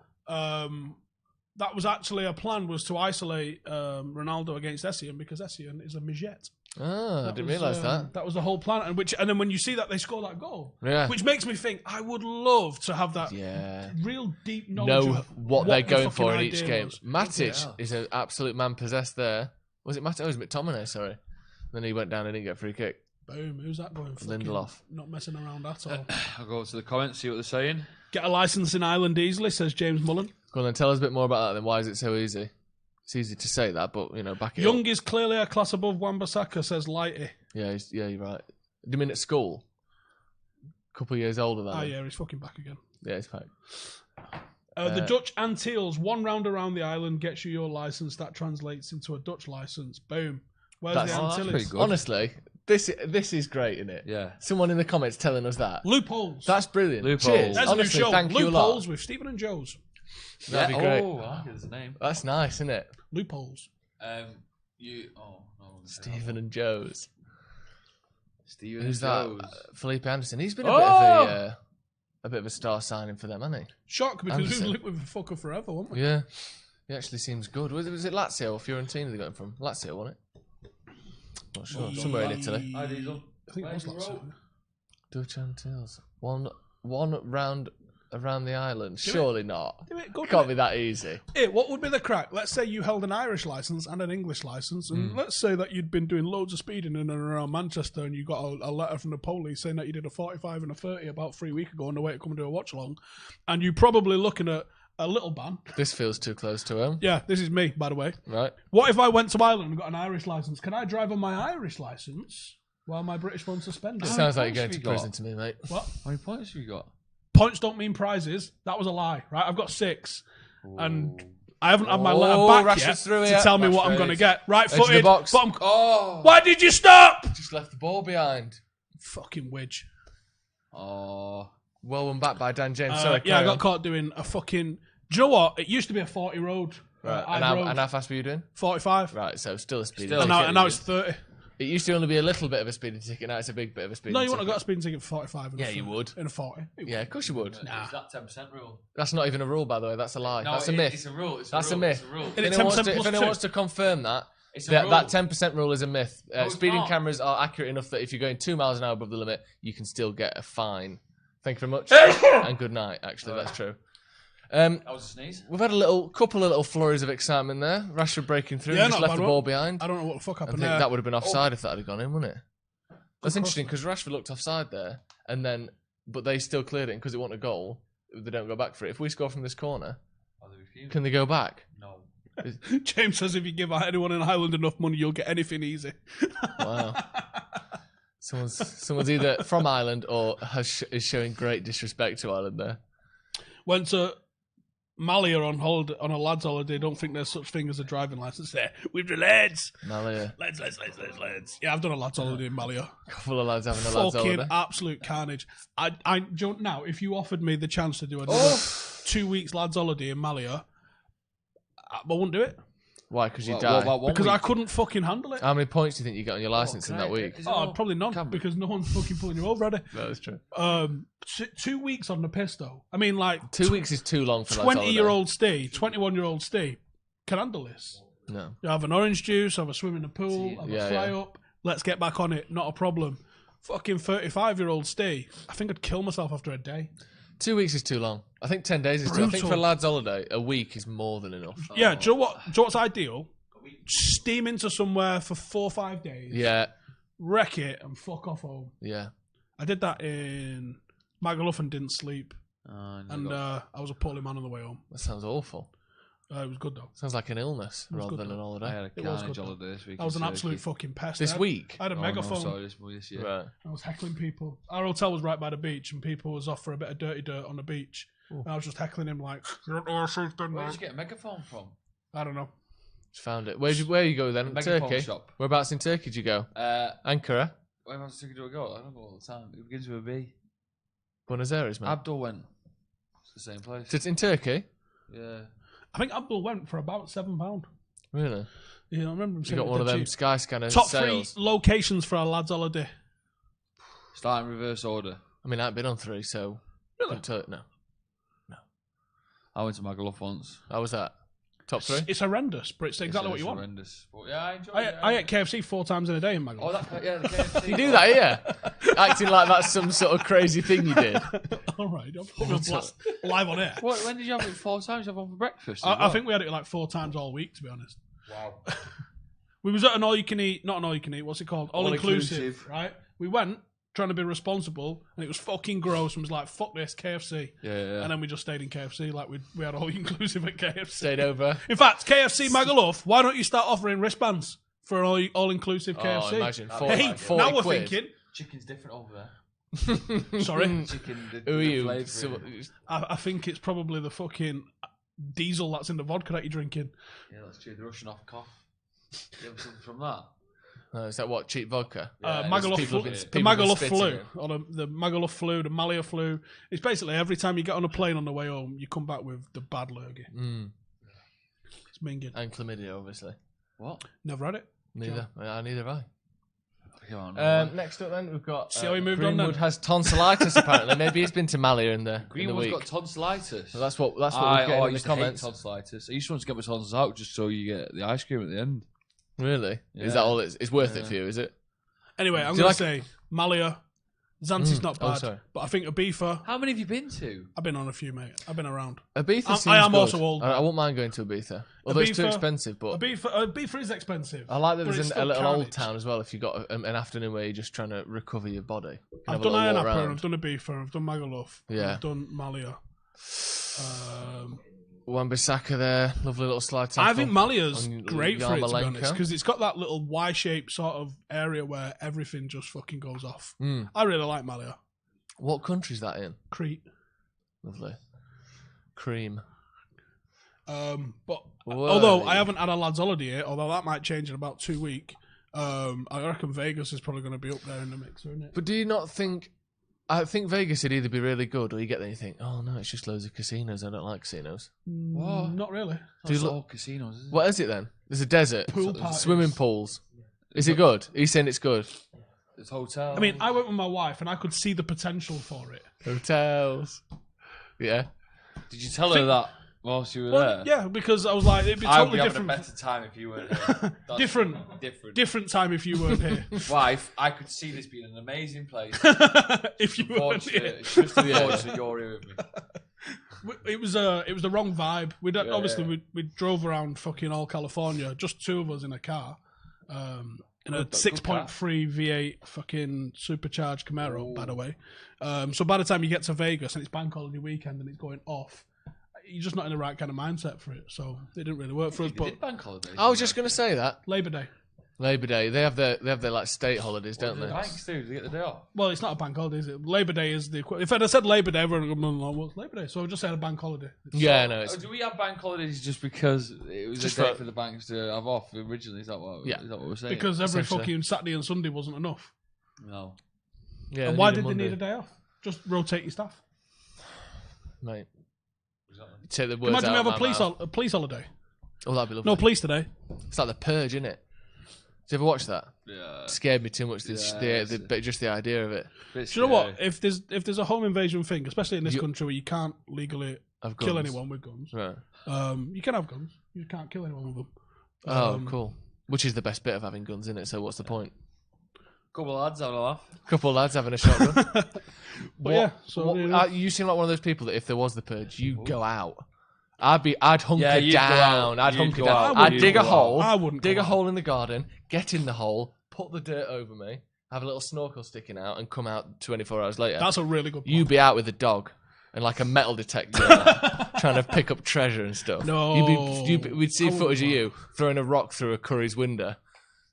that was actually a plan, was to isolate Ronaldo against Essien because Essien is a midget. Oh, I didn't realise that. That was the whole plan, and then when you see that they score that goal, Yeah. which makes me think I would love to have that Yeah. real deep knowledge Know of what they're the going fucking for in each idea game. was. Matic is an absolute man possessed there. Was it Matic? Oh, it was McTominay, sorry. Then he went down and didn't get a free kick. Boom! Who's that going for? Lindelof. Not messing around at all. I'll go to the comments, see what they're saying. Get a license in Ireland easily, says James Mullen. Go on then, tell us a bit more about that then. Why is it so easy? It's easy to say that, but, back it Young up. is clearly a class above Wan-Bissaka, says Lighty. Yeah, you're right. Do you mean at school? A couple of years older than him? Yeah, he's fucking back again. Yeah, it's fine. The Dutch Antilles, 1 round around the island gets you your license. That translates into a Dutch license. Boom. Where's the that's Antilles? pretty good. Honestly, this is great, isn't it? Yeah. Someone in the comments telling us that. Loopholes. That's brilliant. Loopholes. Cheers. There's Honestly, a new show. thank you a lot. Loopholes with Stephen and Joe's. That'd be great. Oh, I like his name. That's nice, isn't it? Loopholes. Stephen and Joe's. Steven Who's and that? Joe's. Felipe Anderson. He's been a bit of a star signing for them, hasn't Shock, because Anderson. we've lived with a fucker forever, won't we? he? Yeah. He actually seems good. Was it Lazio or Fiorentina they got him from? Lazio, wasn't it? Not sure. Somewhere in Italy. Hi, Diesel. I think it was last year. Dutch Antilles. One round around the island. Surely not. Do it, go Can't do be it. that easy. Hey, what would be the crack? Let's say you held an Irish license and an English license, and let's say that you'd been doing loads of speeding in and around Manchester, and you got a letter from the police saying that you did a 45 and a 30 about 3 weeks ago on the way to come and do a watch along, and you're probably looking at a little ban. This feels too close to home. Yeah, this is me, by the way. Right. What if I went to Ireland and got an Irish license? Can I drive on my Irish license while my British one's suspended? Sounds like you're points going to have you prison got? to me, mate. What? How many points have you got? Points don't mean prizes. That was a lie, right? I've got 6. And I haven't had my letter back yet Rashford's through to here. tell me what I'm Rashford. going to get. Right Edge of the footed. box. Bottom. Oh. Why did you stop? Just left the ball behind. Fucking widge. Oh. Well won back by Dan James. Sorry, Yeah, I carry got on. caught doing a fucking... Do you know what? It used to be a 40 road. Right. I've road. And how fast were you doing? 45. Right, so still a speeding Still. And ticket. now it's 30. It used to only be a little bit of a speeding ticket. Now it's a big bit of a speeding No, you ticket. wouldn't have got a speeding ticket for 45. Yeah, you would. In a 40. Yeah, of course you would. Nah. Is that 10% rule? That's not even a rule, by the way. That's a lie. That's a myth. It's a rule. That's a myth. It's a rule. And If it's anyone 10% wants to- if plus anyone 2. wants to confirm that, It's a that rule. 10% rule is a myth. it's Speeding not. cameras are accurate enough that if you're going 2 miles an hour above the limit, you can still get a fine. Thank you very much. And good night, actually. That's true. That was a sneeze. We've had couple of little flurries of excitement there. Rashford breaking through, Yeah, just not left bad the one. ball behind. I don't know what the fuck I happened think there. that would have been offside if that had gone in, wouldn't it? That's Good interesting because Rashford looked offside there, but they still cleared it because it wasn't a goal. They don't go back for it. If we score from this corner, can they go back? No. James says if you give anyone in Ireland enough money, you'll get anything easy. Wow. Someone's either from Ireland or is showing great disrespect to Ireland there. Went to Malia on a lads' holiday. Don't think there's such thing as a driving license there. With the lads. Malia. Lads. Yeah, I've done a lads' holiday in Malia. Couple of lads having a lads Fucking holiday. absolute carnage. Now, if you offered me the chance to do another 2 weeks lads' holiday in Malia, I wouldn't do it. Why? Because you What died. about 1 Because week? I couldn't fucking handle it. How many points do you think you got on your license in that week? Probably none, because no one's fucking pulling you over, ready. No, that's true. 2 weeks on the piss, though. I mean, like... 2 weeks is too long for lads' holiday. 20-year-old Steve, 21-year-old Steve can handle this. No. You have an orange juice, have a swim in the pool, have Yeah, a fly yeah. up. Let's get back on it. Not a problem. Fucking 35-year-old Steve. I think I'd kill myself after a day. 2 weeks is too long. I think 10 days is too. I think Brutal. for a lads' holiday, a week is more than enough. Yeah, do you know what's ideal? Steam into somewhere for 4 or 5 days. Yeah, Wreck it and fuck off home. yeah. I did that in Magaluf and didn't sleep. And I was a poorly man on the way home. That sounds awful. It was good, though. Sounds like an illness rather good than an I holiday. had a It was carnage good, holiday this week. I was in an absolute Turkey. fucking pest. This week? I had a megaphone. No, sorry, this year. Right. I was heckling people. Our hotel was right by the beach, and people was off for a bit of dirty dirt on the beach. And I was just heckling him like, Where did you get a megaphone from? I don't know. Just found it. Where you go then? Megaphone Turkey? shop. Whereabouts in Turkey did you go? Ankara? Where else did you go? I don't go all the time. It begins with a B. Buenos Aires, man. Abdul went. It's the same place. So it's in Turkey? Yeah. I think Abdul went for about £7. Really? Yeah, I remember him You saying got it one of dead them cheap. Sky Scanner Top sales. 3 locations for a lads' holiday. Start in reverse order. I mean, I've been on 3, so... Really? No. I went to Magaluf once. How was that? Top 3? It's horrendous, but it's exactly what you want. Horrendous. But yeah, I enjoyed it. I ate KFC 4 times in a day in Magaluf. Oh, that, yeah, the KFC. You do that, yeah? Acting like that's some sort of crazy thing you did. All right, I'm putting a blast live on air. What, when did you have it 4 times? You have one for breakfast? I think we had it like 4 times all week, to be honest. Wow. We was at an all-you-can-eat, not an all-you-can-eat, what's it called? All-inclusive, All-inclusive. right? We went, trying to be responsible, and it was fucking gross, and was like, fuck this, KFC. Yeah. And then we just stayed in KFC, like we had all-inclusive at KFC. Stayed over. In fact, KFC Magaluf, why don't you start offering wristbands for an all-inclusive KFC? Oh, imagine. Hey, 40 now we're quid. thinking, Chicken's different over there. Sorry? Chicken. Who are you? I think it's probably the fucking diesel that's in the vodka that you're drinking. Yeah, that's true. The Russian off cough. You have something from that? Is that what, cheap vodka? Magaluf flu, the Magaluf flu, or the Magaluf flu, the Malia flu. It's basically every time you get on a plane on the way home, you come back with the bad lurgy. It's minging. And chlamydia, obviously. What? Never had it. Neither. Neither have I. Next up, then we've got. See how he moved Greenwood on then? has tonsillitis. Apparently, maybe he's been to Malia in the Greenwood's week. got tonsillitis. Well, that's what we're getting in the comments. Tonsillitis. I used to want to get my tonsils out just so you get the ice cream at the end. Really? Yeah. Is that all? It's worth it for you, is it? Anyway, I'm going to say Malia. Zanzi's not bad, sorry. but I think Ibiza. How many have you been to? I've been on a few, mate. I've been around. Ibiza seems I am good. also old. I won't mind going to Ibiza. Although it's too expensive, but Ibiza is expensive. I like that but there's it's a little still old town as well. If you got an afternoon where you're just trying to recover your body, I've done Ayia Napa, I've done Ibiza, I've done Magaluf, Yeah. I've done Malia. Wan-Bissaka there, lovely little slide tackle. I think Malia's on great for it, to be honest, Yarmolenko. because it's got that little Y-shaped sort of area where everything just fucking goes off. I really like Malia. What country's that in? Crete. Lovely. Cream. But Whoa. although I haven't had a lad's holiday yet, although that might change in about 2 weeks, I reckon Vegas is probably going to be up there in the mix, isn't it? But do you not think... I think Vegas would either be really good or you get there and you think, oh no, it's just loads of casinos. I don't like casinos. Not really. It's all casinos, isn't it? What is it then? There's a desert. Pool parties. Swimming pools. Is it good? He's saying it's good. It's hotel. I mean, I went with my wife and I could see the potential for it. Hotels. Yeah. Did you tell her that whilst you were Well, there? yeah, because I was like, it'd be I'd totally be having different. a better time if you weren't here. That's Different. Different. Time if you weren't here. Wife, I could see this being an amazing place. If you weren't here. It's just unfortunate you're here with me. It was the wrong vibe. We drove around fucking all California, just two of us in a car, in a 6.3 V8 fucking supercharged Camaro, by the way. So by the time you get to Vegas and it's bank holiday weekend and it's going off, you're just not in the right kind of mindset for it. So it didn't really work for us. But bank holidays. I was just going to say that. Labor Day. Labor Day. They have their like state holidays, don't they? The banks do. They get the day off. Well, it's not a bank holiday, is it? Labor Day is the equivalent. If I'd have said Labor Day, everyone would have gone, what's Labor Day? So I just said a bank holiday. Yeah, no. Do we have bank holidays just because it was Just a day for- for the banks to have off originally? Is that what we're saying? Because every essentially. fucking Saturday and Sunday wasn't enough. No. Yeah, And why did they need a day off? Just rotate your staff. Mate. Exactly. Take the words Imagine we out have of my mouth. a police holiday. Oh, that'd be lovely. No police today. It's like The Purge, isn't it? Did you ever watch that? Yeah. Scared me too much. Just the idea of it. Do you know what? If there's a home invasion thing, especially in this country where you can't legally I've kill guns. anyone with guns, Right. you can have guns. You can't kill anyone with them. Oh, cool. Which is the best bit of having guns, isn't it? So what's the point? Couple of lads having a laugh. Couple of lads having a shotgun. You seem like one of those people that if there was the purge, you go out. I'd hunker you'd go down. out. I'd You'd hunker go down. out. I'd You'd dig a go out. hole. I wouldn't dig go a out. hole in the garden. Get in the hole. Put the dirt over me. Have a little snorkel sticking out, and come out 24 hours later. That's a really good point. You'd be out with a dog and like a metal detector, trying to pick up treasure and stuff. No. We'd see I wouldn't footage of go you throwing a rock through a curry's window,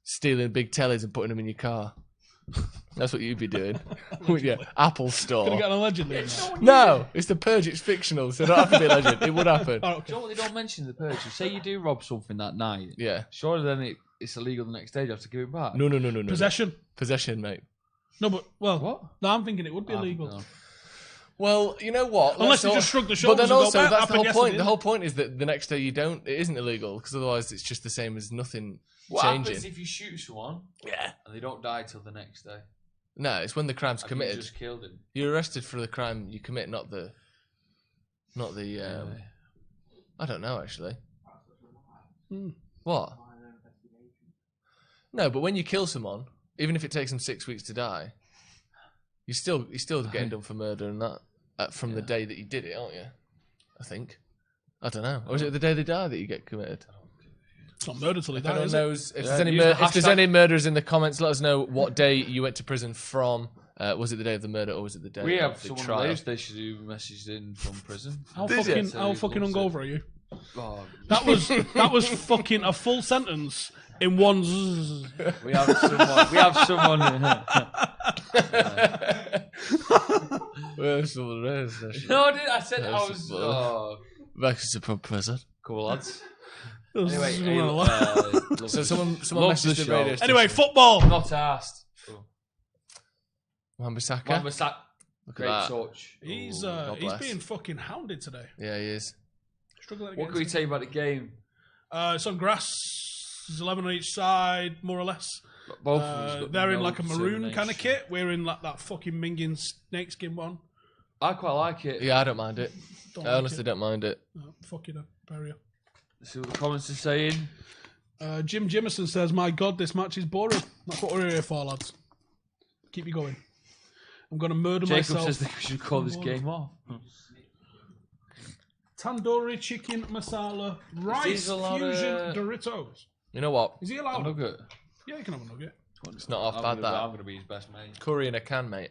stealing big tellies and putting them in your car. That's what you'd be doing. Yeah, Apple Store. Gonna get an allegedly in there. No, it's The Purge. It's fictional, so it don't have to be a legend. It would happen. Oh, okay. Do you know what they don't mention in the purge? You say you do rob something that night. Yeah. Surely then it's illegal the next day. You have to give it back. No. Possession. Possession, mate. No, but What? No, I'm thinking it would be illegal. No. Well, you know what? Unless you just shrug the shoulders. But then also, and go, that's the whole point. yesterday. The whole point is that the next day it isn't illegal, because otherwise it's just the same as nothing What changing. happens if you shoot someone? Yeah. And they don't die till the next day? No, it's when the crime's Have committed. You just killed him. You're arrested for the crime you commit, not the. I don't know actually. What? No, but when you kill someone, even if it takes them 6 weeks to die, you're still getting done for murder and that from the day that you did it, aren't you? I think. I don't know. Or is it the day they die that you get committed? It's not murder till he If anyone dies. knows, if Yeah, there's use the any hashtag. murderers in the comments, let us know what day you went to prison from. Was it the day of the murder or was it the day We have of the someone trial? on the station who messaged in from prison. How Did you? fucking hungover are you? Oh, That was fucking a full sentence in one. we have someone. Where's the rest? No, I didn't. I said I was. Back to the present. Cool, lads. Anyway, So someone messaged the radio station. anyway, football. Not asked. Wan-Bissaka. Look at Great that. touch. He's being fucking hounded today. Yeah, he is. Struggling What can we tell you about the game? It's on grass. There's 11 on each side, more or less. Both of us got They're in no like a maroon kind of determination. kit. We're in like that fucking minging snakeskin one. I quite like it. Yeah, I don't mind it. Don't I like honestly it. don't mind it. Fucking barrier. See what the comments are saying. Jim Jimmerson says, "My God, this match is boring." That's what we're here for, lads. Keep you going. I'm gonna murder Jacob myself. says that we should call this game off. Tandoori chicken masala rice he allowed fusion Doritos. You know what? Is he A allowed? nugget. Yeah, you can have a nugget. It's not half I'm bad, gonna that. be his best mate. Curry in a can, mate.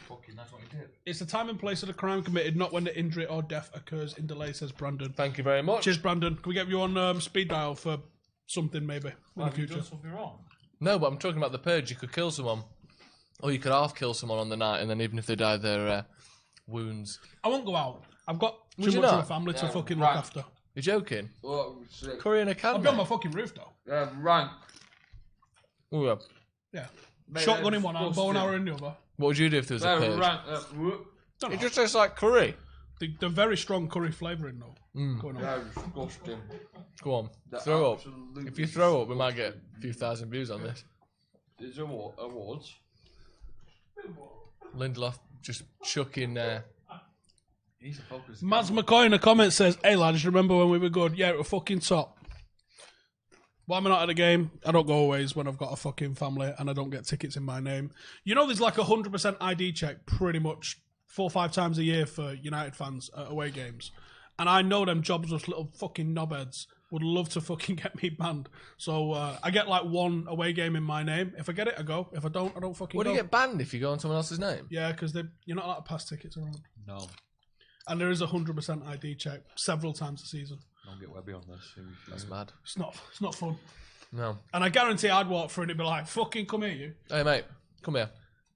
Fucking, that's what he did. It's the time and place of the crime committed, not when the injury or death occurs in delay, says Brandon. Thank you very much. Cheers, Brandon. Can we get you on speed dial for something, maybe, in the future? something wrong? No, but I'm talking about the purge. You could kill someone. Or you could half kill someone on the night, and then even if they die, their wounds. I won't go out. I've got Would too you much not? of a family to Yeah, fucking right. look after. You're joking? Well, Curry in a can, I'll be on mate. my fucking roof, though. rank. Ooh, yeah. Yeah. Mate, Shotgun they're in one hand, bow and disgusting. arrow in the other. What would you do if there was a purge? Rank. Don't It know. just tastes like curry. The very strong curry flavouring, though. Going on. They're disgusting. Go on, They're throw up. absolutely If you throw up, we might get a few thousand views on this. Is there awards? Lindelof just chucking. He's a focus. Mads McCoy in the comments says, "Hey lads, remember when we were good? Yeah, it was fucking top. Why am I not at a game? I don't go always when I've got a fucking family and I don't get tickets in my name. You know, there's like 100% ID check pretty much 4 or 5 times a year for United fans at away games. And I know them jobless little fucking knobheads would love to fucking get me banned. So I get like 1 away game in my name. If I get it, I go. If I don't fucking What go. do you get banned if you go on someone else's name? Yeah, because you're not allowed to pass tickets around. No. And there is a 100% ID check several times a season. Don't get Webby on this. That's mad. It's not fun. No. And I guarantee I'd walk through and it'd be like, fucking come here, you. Hey mate, come here.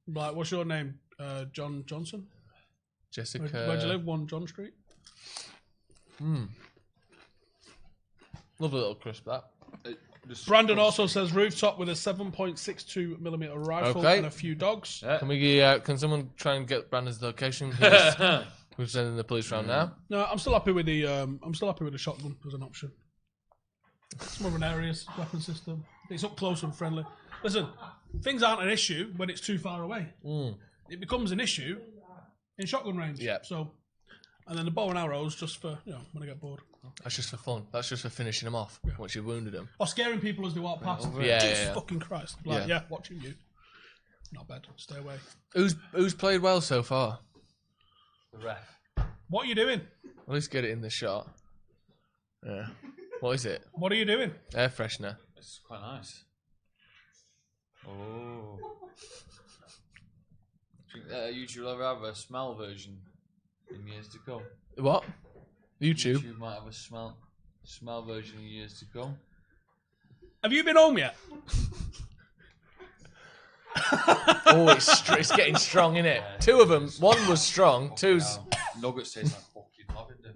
I'd be like, what's your name? John Johnson? Jessica. Where do you live? 1 John Street? Lovely little crisp that. Brandon also says rooftop with a 7.62mm rifle Okay. and a few dogs. Can we? Can someone try and get Brandon's location? We're sending the police round now. No, I'm still happy with the shotgun as an option. It's more of an areas weapon system. It's up close and friendly. Listen, things aren't an issue when it's too far away. It becomes an issue in shotgun range. Yeah. So, and then the bow and arrows just for when I get bored. That's just for fun. That's just for finishing them off once you've wounded them. Or scaring people as they walk past. Yeah, Jesus yeah. fucking Christ. Like, yeah, watching you. Not bad. Stay away. Who's played well so far? The ref. What are you doing? At least get it in the shot. Yeah. What is it? What are you doing? Air freshener. It's quite nice. Oh. Do you think YouTube will ever have a smell version in years to come? What? YouTube. YouTube might have a smell version in years to come. Have you been home yet? Oh, it's getting strong, isn't it? 2 of them. 1 was strong. 2's Nuggets taste like fucking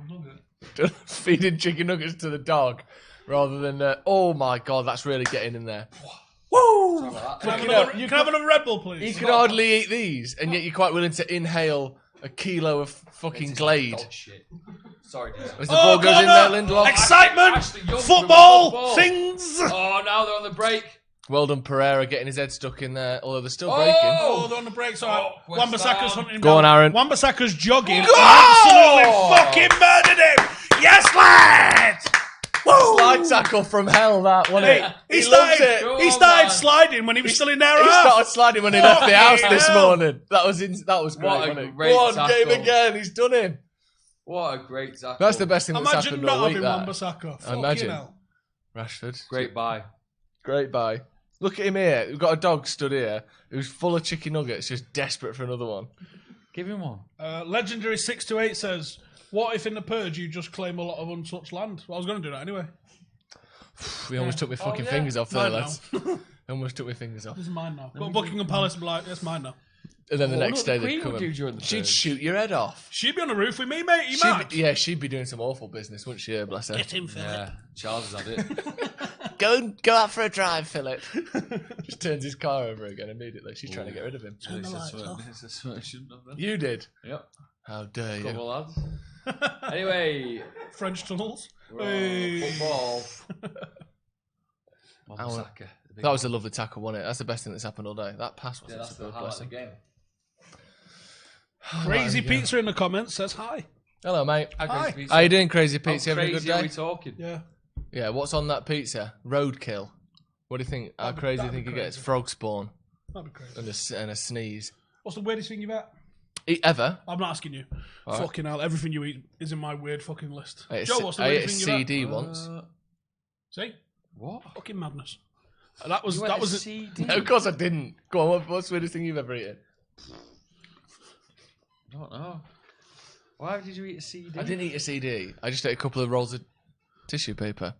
lavender. feeding chicken nuggets to the dog, rather than. Oh my god, that's really getting in there. Woo! Like Can I that. have another Red Bull, please? You can hardly eat these, and yet you're quite willing to inhale a kilo of fucking Glade. Dog shit. Sorry, Diesel. As the ball goes in there, Lindelof. Excitement! Actually, young Football! football. Things! Oh, now they're on the break. Well done, Pereira, getting his head stuck in there, although they're still Oh, breaking. they're on the break. So West Wan-Bissaka's Ham. hunting him Go down. on, Aaron. Wan-Bissaka's jogging. Go! Absolutely fucking murdered him! Yes, lads! Woo! Slide tackle from hell, that, wasn't Hey, it? he loves started, it. Go he on, started man. sliding when he was still in there. He started sliding when he left the house this hell. morning. That was great, What a wasn't it? great Go on, tackle. game again. He's done him. What a great tackle. That's the best thing that's Imagine happened not all week, having that. Wan-Bissaka. Fucking Imagine. hell. Rashford. Great buy. Great buy. Look at him here. We've got a dog stood here who's full of chicken nuggets, just desperate for another one. Give him one. Legendary 628 says, what if in the purge you just claim a lot of untouched land? Well, I was going to do that anyway. We almost took my fucking yeah. fingers off there, Mine lads. Almost took my fingers off. This is mine now. Go to Buckingham Palace and be like, that's mine now. And then the next what day the they'd Queen come would do in. during the She'd purge. shoot your head off. She'd be on the roof with me, mate. You mad? She'd be doing some awful business, wouldn't she? Bless her. Get him, Philip. Yeah, Charles has had it. Go out for a drive, Philip. Just turns his car over again immediately. She's trying to get rid of him. Turn the lights off. You did. Yep. How dare you? Couple lads. Anyway, French tunnels. football. That was a lovely tackle, wasn't it? That's the best thing that's happened all day. That pass was Yeah, that's a the good highlight of the blessing. game. Crazy Pizza in the comments says hi. Hello, mate. Hi. How you doing, Crazy How Pizza? You having a good crazy are day? we talking? Yeah. Yeah, what's on that pizza? Roadkill. What do you think? How crazy do you think it gets? Frog spawn That'd be crazy. and a sneeze. What's the weirdest thing you've had? Ever? I'm not asking you. All right. Fucking hell, everything you eat is in my weird fucking list. I ate Joe, what's the I ate a weirdest thing you've CD once. See? What? Fucking madness. That was You that ate a was CD? No, of course I didn't. Go on, what's the weirdest thing you've ever eaten? I don't know. Why did you eat a CD? I didn't eat a CD. I just ate a couple of rolls of tissue paper.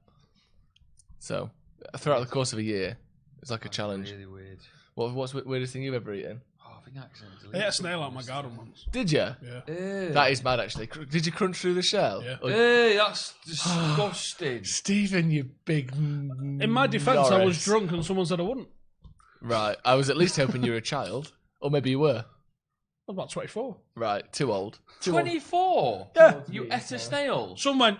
So, throughout the course of a year, it's like a challenge. Really weird. What's the weirdest thing you've ever eaten? Oh, I think I accidentally. I ate a snail out of my garden once. Did you? Yeah. That is mad, actually. Did you crunch through the shell? Yeah. Hey, that's disgusting. Stephen, you big. In my defence, I was drunk and someone said I wouldn't. Right. I was at least hoping you were a child. Or maybe you were. I was about 24. Right. Too old. 24? Yeah. You ate a snail? Someone,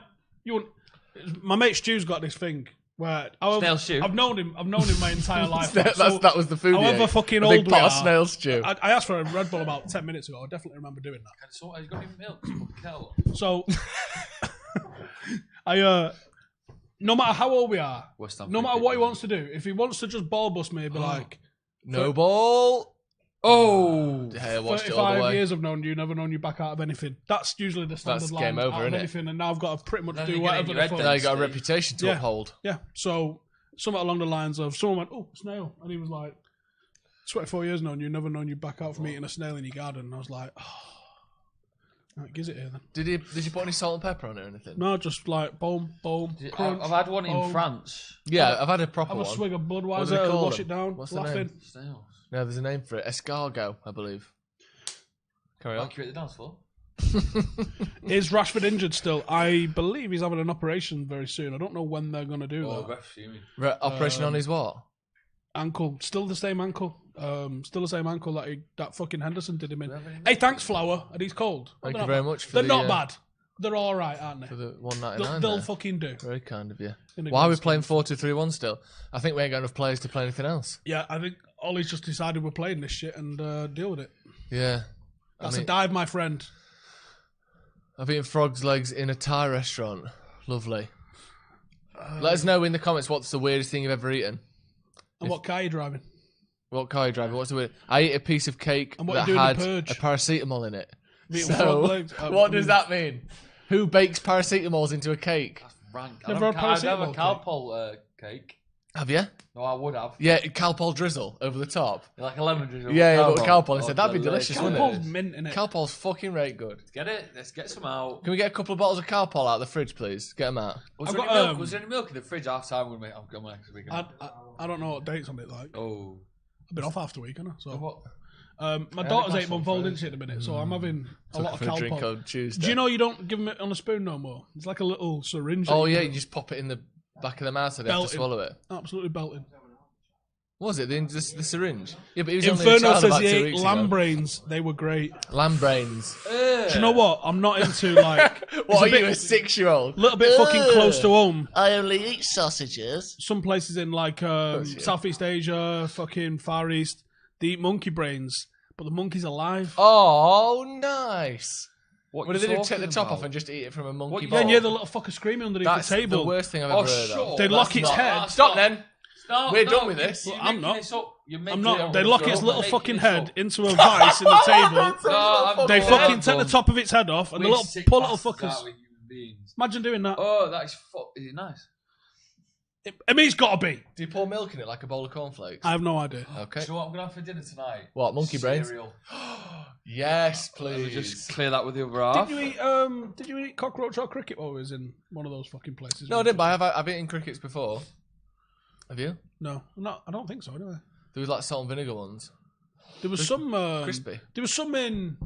my mate Stu's got this thing where Snail stew? I've known him my entire life. That was the food. However he ate. fucking a big old we pot are, of snail stew. I asked for a Red Bull about 10 minutes ago. I definitely remember doing that. So, he's got any milk? Kettle. So, no matter how old we are, no matter what he wants to do, if he wants to just ball bust me, be like, No ball. Oh! Hey, I watched it all the 35 way. years I've known you, never known you back out of anything. That's usually the standard That's line game over, out of innit? anything, and now I've got to pretty much Then do you get whatever in the your fuck. head Now you got a Steve. reputation to Yeah. uphold. Yeah, so something along the lines of someone went, "Oh, snail," and he was like, "24 years known you, never known you back out from eating a snail in your garden." And I was like, "Oh, gives it here then." Did you put any salt and pepper on it or anything? No, just like boom, crunch. I've had one in boom. France. Yeah, I've had a proper Have a one. swig of What do they Budweiser, call wash them? it down, What's the laughing. name? Snails. No, there's a name for it. Escargot, I believe. Carry on. Like you at the dance floor? Is Rashford injured still? I believe he's having an operation very soon. I don't know when they're going to do that. Ref fuming. Operation on his what? Ankle, still the same ankle. Still the same ankle that fucking Henderson did him in. Hey, thanks, Flower. And he's cold. Thank They're you not very bad. much for They're the, not bad. They're all right, aren't they? For the 199. They'll there. fucking do. Very kind of you. In a Why are we good playing scheme. 4-2-3-1 still? I think we ain't got enough players to play anything else. Yeah, I think Ollie's just decided we're playing this shit and deal with it. Yeah. That's a dive, my friend. I've eaten frog's legs in a Thai restaurant. Lovely. Let us know in the comments what's the weirdest thing you've ever eaten. And what car are you driving? What car are you driving? What's the weird? I ate a piece of cake And what that you doing in had the a purge? paracetamol in it. Eating frog legs? What does that mean? Who bakes paracetamols into a cake? Rank. Never had I'd have a paracetamol Calpol cake. Have you? No, I would have. Yeah, Calpol drizzle over the top. Like a lemon drizzle. Yeah, but Calpol Oh, instead. That'd be delicious, wouldn't Calpol's it? mint in it. Calpol's fucking right good. Get it? Let's get some out. Can we get a couple of bottles of Calpol out of the fridge, please? Get them out. Was I've there, got, any milk? Was there any milk in the fridge half time when I'm going next week? I don't know what dates on it like. Oh. I've been off half the week, haven't I? So What? my had daughter's a 8 month old, isn't she, at the minute? So I'm having a lot of For a drink Calpol. on Tuesday. Do you know you don't give them it on a spoon no more? It's like a little syringe. that Oh you yeah, put- you just pop it in the back of the mouth so they have to Belting. swallow it. Absolutely belting. What was it the syringe? Yeah, but he was only a Inferno child says about he 2 ate weeks lamb ago. brains. They were great. Lamb brains. Do you know what? I'm not into like. What it's are you, a 6-year-old? little bit fucking close to home. I only eat sausages. Some places in like Southeast Asia, fucking Far East, they eat monkey brains, but the monkey's alive. Oh, nice. What What do you they do? Take talking the top about? off and just eat it from a monkey What you- bowl? Yeah, and yeah, the little fucker screaming underneath That's the table. the worst thing I've Oh, ever heard shut of. up. They lock its That's head. not- Stop then. Stop, We're no, done with this. You're I'm making not. this up. You're I'm making not. it They up. lock You're its little making fucking this head up. into a vice in the table. No, They I'm fucking not. take the top of its head off, and We're the little sick poor little bastards, fuckers. aren't we, human beings? Imagine doing that. Oh, that is Is it nice? I mean, it's got to be. Do you pour milk in it like a bowl of cornflakes? I have no idea. Okay. So what I'm gonna have for dinner tonight? What, monkey brains? Cereal. Yes, Let me please. just clear that with the other half. Did you eat cockroach or cricket while we was in one of those fucking places? No, I didn't, but I've eaten crickets before. Have you? No, I don't think so. Anyway, There was like salt and vinegar ones. there was some crispy. There was some in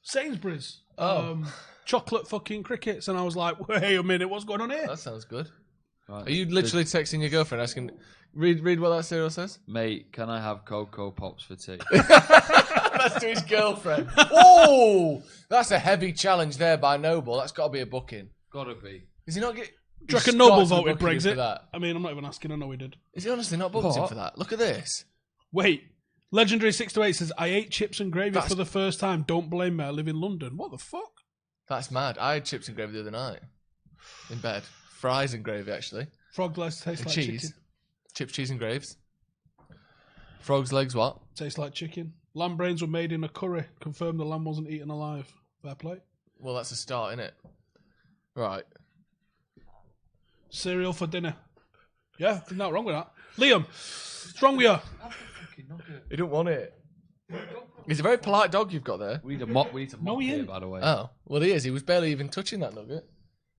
Sainsbury's. Oh. Chocolate fucking crickets, and I was like, wait a minute, what's going on here? That sounds good. Right. Are you literally texting your girlfriend asking, read what that cereal says? Mate, can I have Cocoa Pops for tea? That's to his girlfriend. Oh, that's a heavy challenge there by Noble. That's got to be a booking. Gotta be. Is he not getting... Do you reckon Noble voted Brexit? I mean, I'm not even asking. I know he did. Is he honestly not booked him for that? Look at this. Wait. Legendary 628 says, I ate chips and gravy for the first time. Don't blame me. I live in London. What the fuck? That's mad. I had chips and gravy the other night. In bed. Fries and gravy, actually. Frog legs taste like cheese. chicken. Chips, cheese and graves. Frog's legs, what? Tastes like chicken. Lamb brains were made in a curry. Confirmed the lamb wasn't eaten alive. Fair play. Well, that's a start, innit? Right. Cereal for dinner. Yeah, there's nothing wrong with that. Liam, what's wrong with you? You don't want it. He's a very polite dog you've got there. We need a mop he here, ain't. by the way. Oh, well, he is. He was barely even touching that nugget.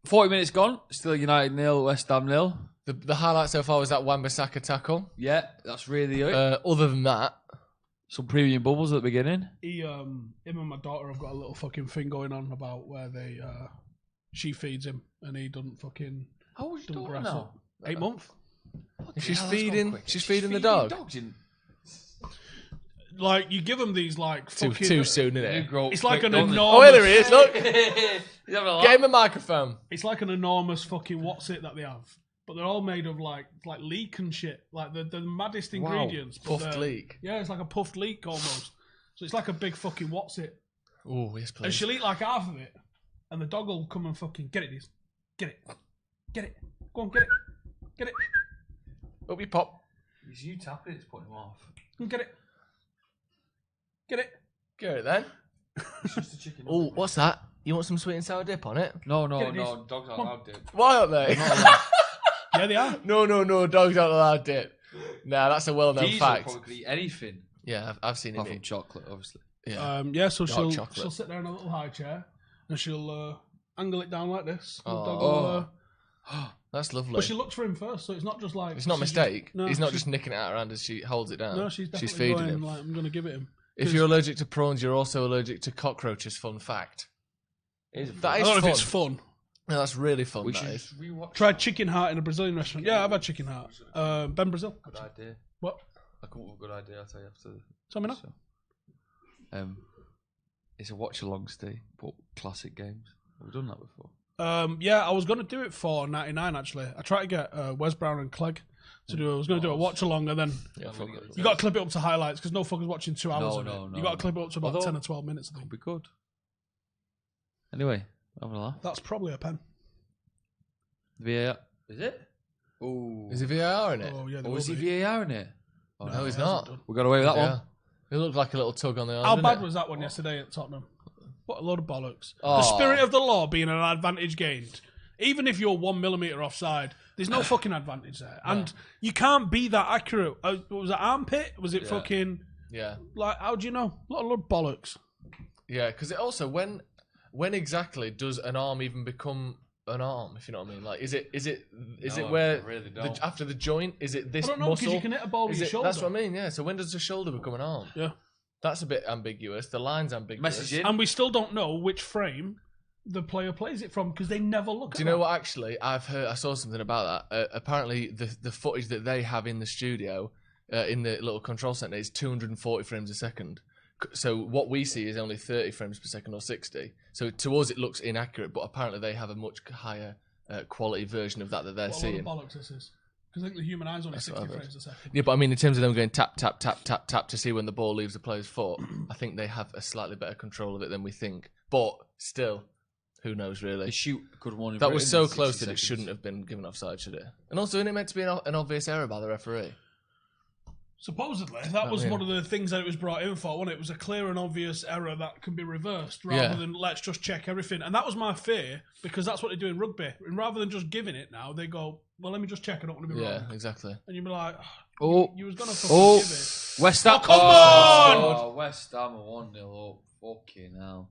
40 minutes gone. Still United 0, West Ham 0. The highlight so far was that Wan-Bissaka tackle. Yeah, that's really it. Other than that, Some premium bubbles at the beginning. Him and my daughter have got a little fucking thing going on about where they she feeds him and he doesn't fucking How old is your daughter grass now? up. 8 months. she's feeding the dog. Dogs in... Like you give them these like Too fucking. soon, innit? It's like an Oh, enormous. there he is. Look, get him a microphone. It's like an enormous fucking what's it that they have, but they're all made of like leek and shit, like the maddest ingredients. But Puffed leek. Yeah, it's like a puffed leek almost. So it's like a big fucking what's it, Oh, yes, please. and she'll eat like half of it, and the dog will come and fucking get it. Get it. Go on, get it. Hope you pop. It's you tapping, it's putting him off. Go on, get it. Get it then. It's just a chicken. Oh, what's that? You want some sweet and sour dip on it? No, Get it, dogs aren't allowed dip. Why aren't they? Yeah, they are. No, dogs aren't allowed dip. Nah, that's a well-known These fact. will probably eat anything. Yeah, I've seen him Apart from eat. chocolate, obviously. Yeah. So Dark she'll chocolate. sit there in a little high chair and she'll angle it down like this. And the Oh. dog will, That's lovely. but she looks for him first, so it's not just like It's not a she's mistake. no, He's not she's- just nicking it out around as she holds it down. No, she's definitely feeding going him. like I'm going to give it him. If you're allergic to prawns, you're also allergic to cockroaches. Fun fact. That I is don't know if fun. it's fun. No, that's really fun. We that should is. rewatch. Tried chicken heart in a Brazilian restaurant. Yeah, I've had chicken heart. Ben Brazil. Good idea. What? I come up with a good idea. I'll tell you after. Tell me now. It's a watch along, Steve, but classic games. Have we done that before? Yeah, I was going to do it for 99 actually. I tried to get Wes Brown and Clegg to do it. I was going to do a watch along and then Yeah, fuck it. you got to clip it up to highlights because no fucker's watching 2 hours of it. No, You got to clip it up to about Although- 10 or 12 minutes, I think. Could be good. Anyway, have a laugh. That's probably a pen. VAR. Is it? Oh. Is it VAR in it? Oh, yeah, Oh, is he VAR in it? Oh, No, he's it hasn't not. done. We got away with that Yeah. one. It looked like a little tug on the arm. How didn't bad it? was that one yesterday at Tottenham? What a load of bollocks. Oh. The spirit of the law being an advantage gained. Even if you're 1 millimetre offside, there's no fucking advantage there. And you can't be that accurate. Was it armpit? Was it fucking... Yeah. Like, how do you know? A lot of bollocks. Yeah, because it also when exactly does an arm even become an arm? If you know what I mean, like is it No, where I really don't. after the joint is it this I don't know, because muscle? you can hit a ball with Is your it- shoulder. That's what I mean. Yeah. So when does the shoulder become an arm? Yeah. That's a bit ambiguous. The line's ambiguous. Message in. And we still don't know which frame the player plays it from because they never look at Do you know what? Actually, I saw something about that. Apparently, the footage that they have in the studio, in the little control center, is 240 frames a second. So what we see is only 30 frames per second or 60. So to us, it looks inaccurate. But apparently, they have a much higher quality version of that they're What a load seeing. of bollocks this is. Because I think the human eye's only 60 what I've heard. frames a second. Yeah, but I mean, in terms of them going tap, tap, tap, tap, tap to see when the ball leaves the player's foot, I think they have a slightly better control of it than we think. But still, who knows really? They shoot good one. That was so close that it shouldn't have been given offside, should it? And also, isn't it meant to be an obvious error by the referee? Supposedly, that was one of the things that it was brought in for, wasn't it? It was a clear and obvious error that can be reversed rather than let's just check everything. And that was my fear because that's what they do in rugby. And rather than just giving it now, they go, well, let me just check. I don't want to be wrong. Yeah, exactly. And you'd be like, you was going to fucking Oh, give it. West Ham. Oh, come on! Oh, West Ham are 1-0 up. Fucking hell.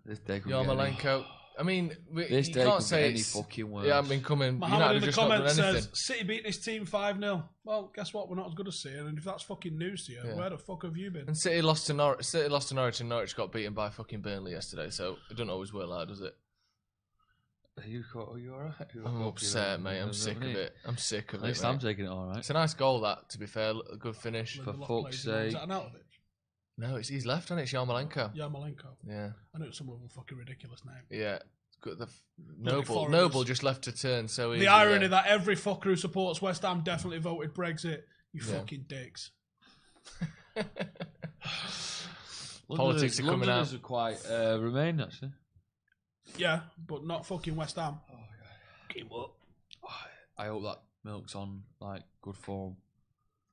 This day could get Yarmolenko. I mean, This you day can't could say be any it's... fucking worse. Yeah, I've been coming. Mohammed United in the just not done comments anything. says, City beat this team 5-0. Well, guess what? We're not as good as City. And if that's fucking news to you, where the fuck have you been? And City lost to Norwich. City lost to Norwich, and Norwich got beaten by fucking Burnley yesterday. So it don't always work like, does it? Are you alright? I'm upset, mate. I'm sick of it. I'm sick of At least it. I'm Mate. taking it alright. It's a nice goal, that. To be fair, a good finish. For Lindelof fuck's plays him on. Is sake. that an Arnautovic? No, he's left, and it's Yarmolenko. Yarmolenko. Yeah, I know it's some other fucking ridiculous name. yeah. Got the Bloody foreigners. Noble just left to turn. So The irony that every fucker who supports West Ham definitely voted Brexit. You fucking dicks. Politics are coming out. Londoners are quite Remain actually. Yeah, but not fucking West Ham. Oh, God. Keep up. I hope that milk's on like good form.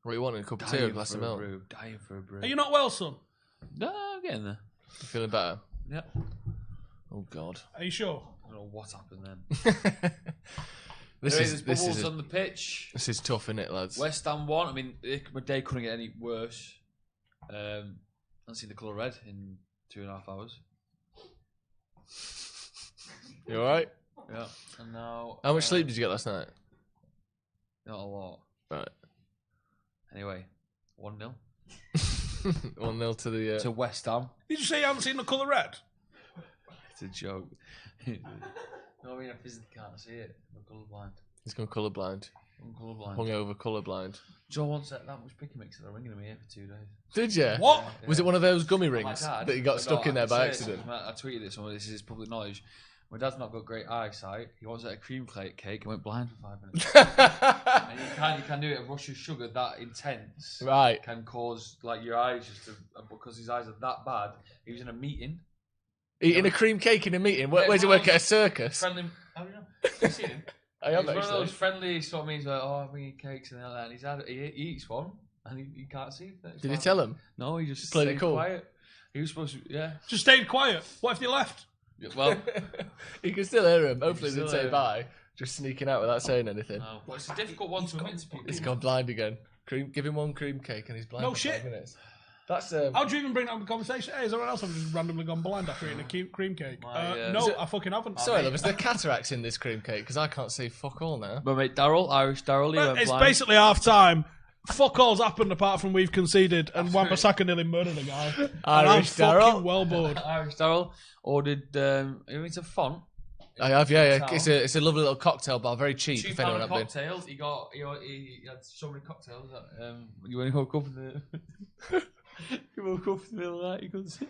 What you want, a cup of tea or a glass of milk? Dying for a brew. Are you not well, son? No, I'm getting there. You feeling better? Yeah. Oh God. Are you sure? I don't know what happened then. There's bubbles on the pitch. This is tough, isn't it, lads? West Ham won. I mean, my day couldn't get any worse. I haven't seen the colour red in 2.5 hours. You alright? Yeah. And now. How much sleep did you get last night? Not a lot. Right. Anyway, 1-0 1-0 to the. to West Ham. Did you say you haven't seen the colour red? It's a joke. No, I mean, I physically can't see it. I'm colourblind. He's gone colourblind. I'm colourblind. Hungover, colourblind. Joe once said that much picky mix that I'm ringing him here for 2 days. Did you? What? Was it one of those gummy My rings dad, that you got stuck in there by I accident? I tweeted it somewhere. This is public knowledge. My dad's not got great eyesight. He wants a cream cake and went blind for 5 minutes. And you can do it. A rush of sugar that intense, Right. can cause like your eyes just to, because his eyes are that bad. He was in a meeting. Eating a cream cake in a meeting? Where's he work at a circus? Friendly. How do you know? You seen him? I am He's one of actually. those friendly sort of means like, oh, I'm bringing cakes and all that. And he eats one and he can't see. Did he tell him? No, he just Played it stayed cool. quiet. He was supposed to, yeah. Just stayed quiet. What if they left? Well, You can still hear him. Hopefully he can didn't still say hear bye. Just sneaking out without saying anything. no. Well, it's a difficult one to admit to people. He's gone blind again. Give him one cream cake and he's blind No for shit. 5 minutes. That's How'd you even bring that up in the conversation? Hey, is anyone else have just randomly gone blind after eating a cream cake? My, No, I fucking haven't. Sorry, love, is there cataracts in this cream cake? Because I can't see fuck all now. My mate Daryl, Irish Daryl, he went It's blind. basically half time. Fuck all's happened apart from we've conceded and Wan-Bissaka nearly murdered a guy. And I'm Irish Daryl. fucking well bored. Irish Daryl ordered, it's a font. I have, yeah. Cocktail. It's a lovely little cocktail bar, very cheap. If anyone £2 had been. cocktails. He had so many cocktails that you when he woke up in the he woke up in the middle of the night, he couldn't see.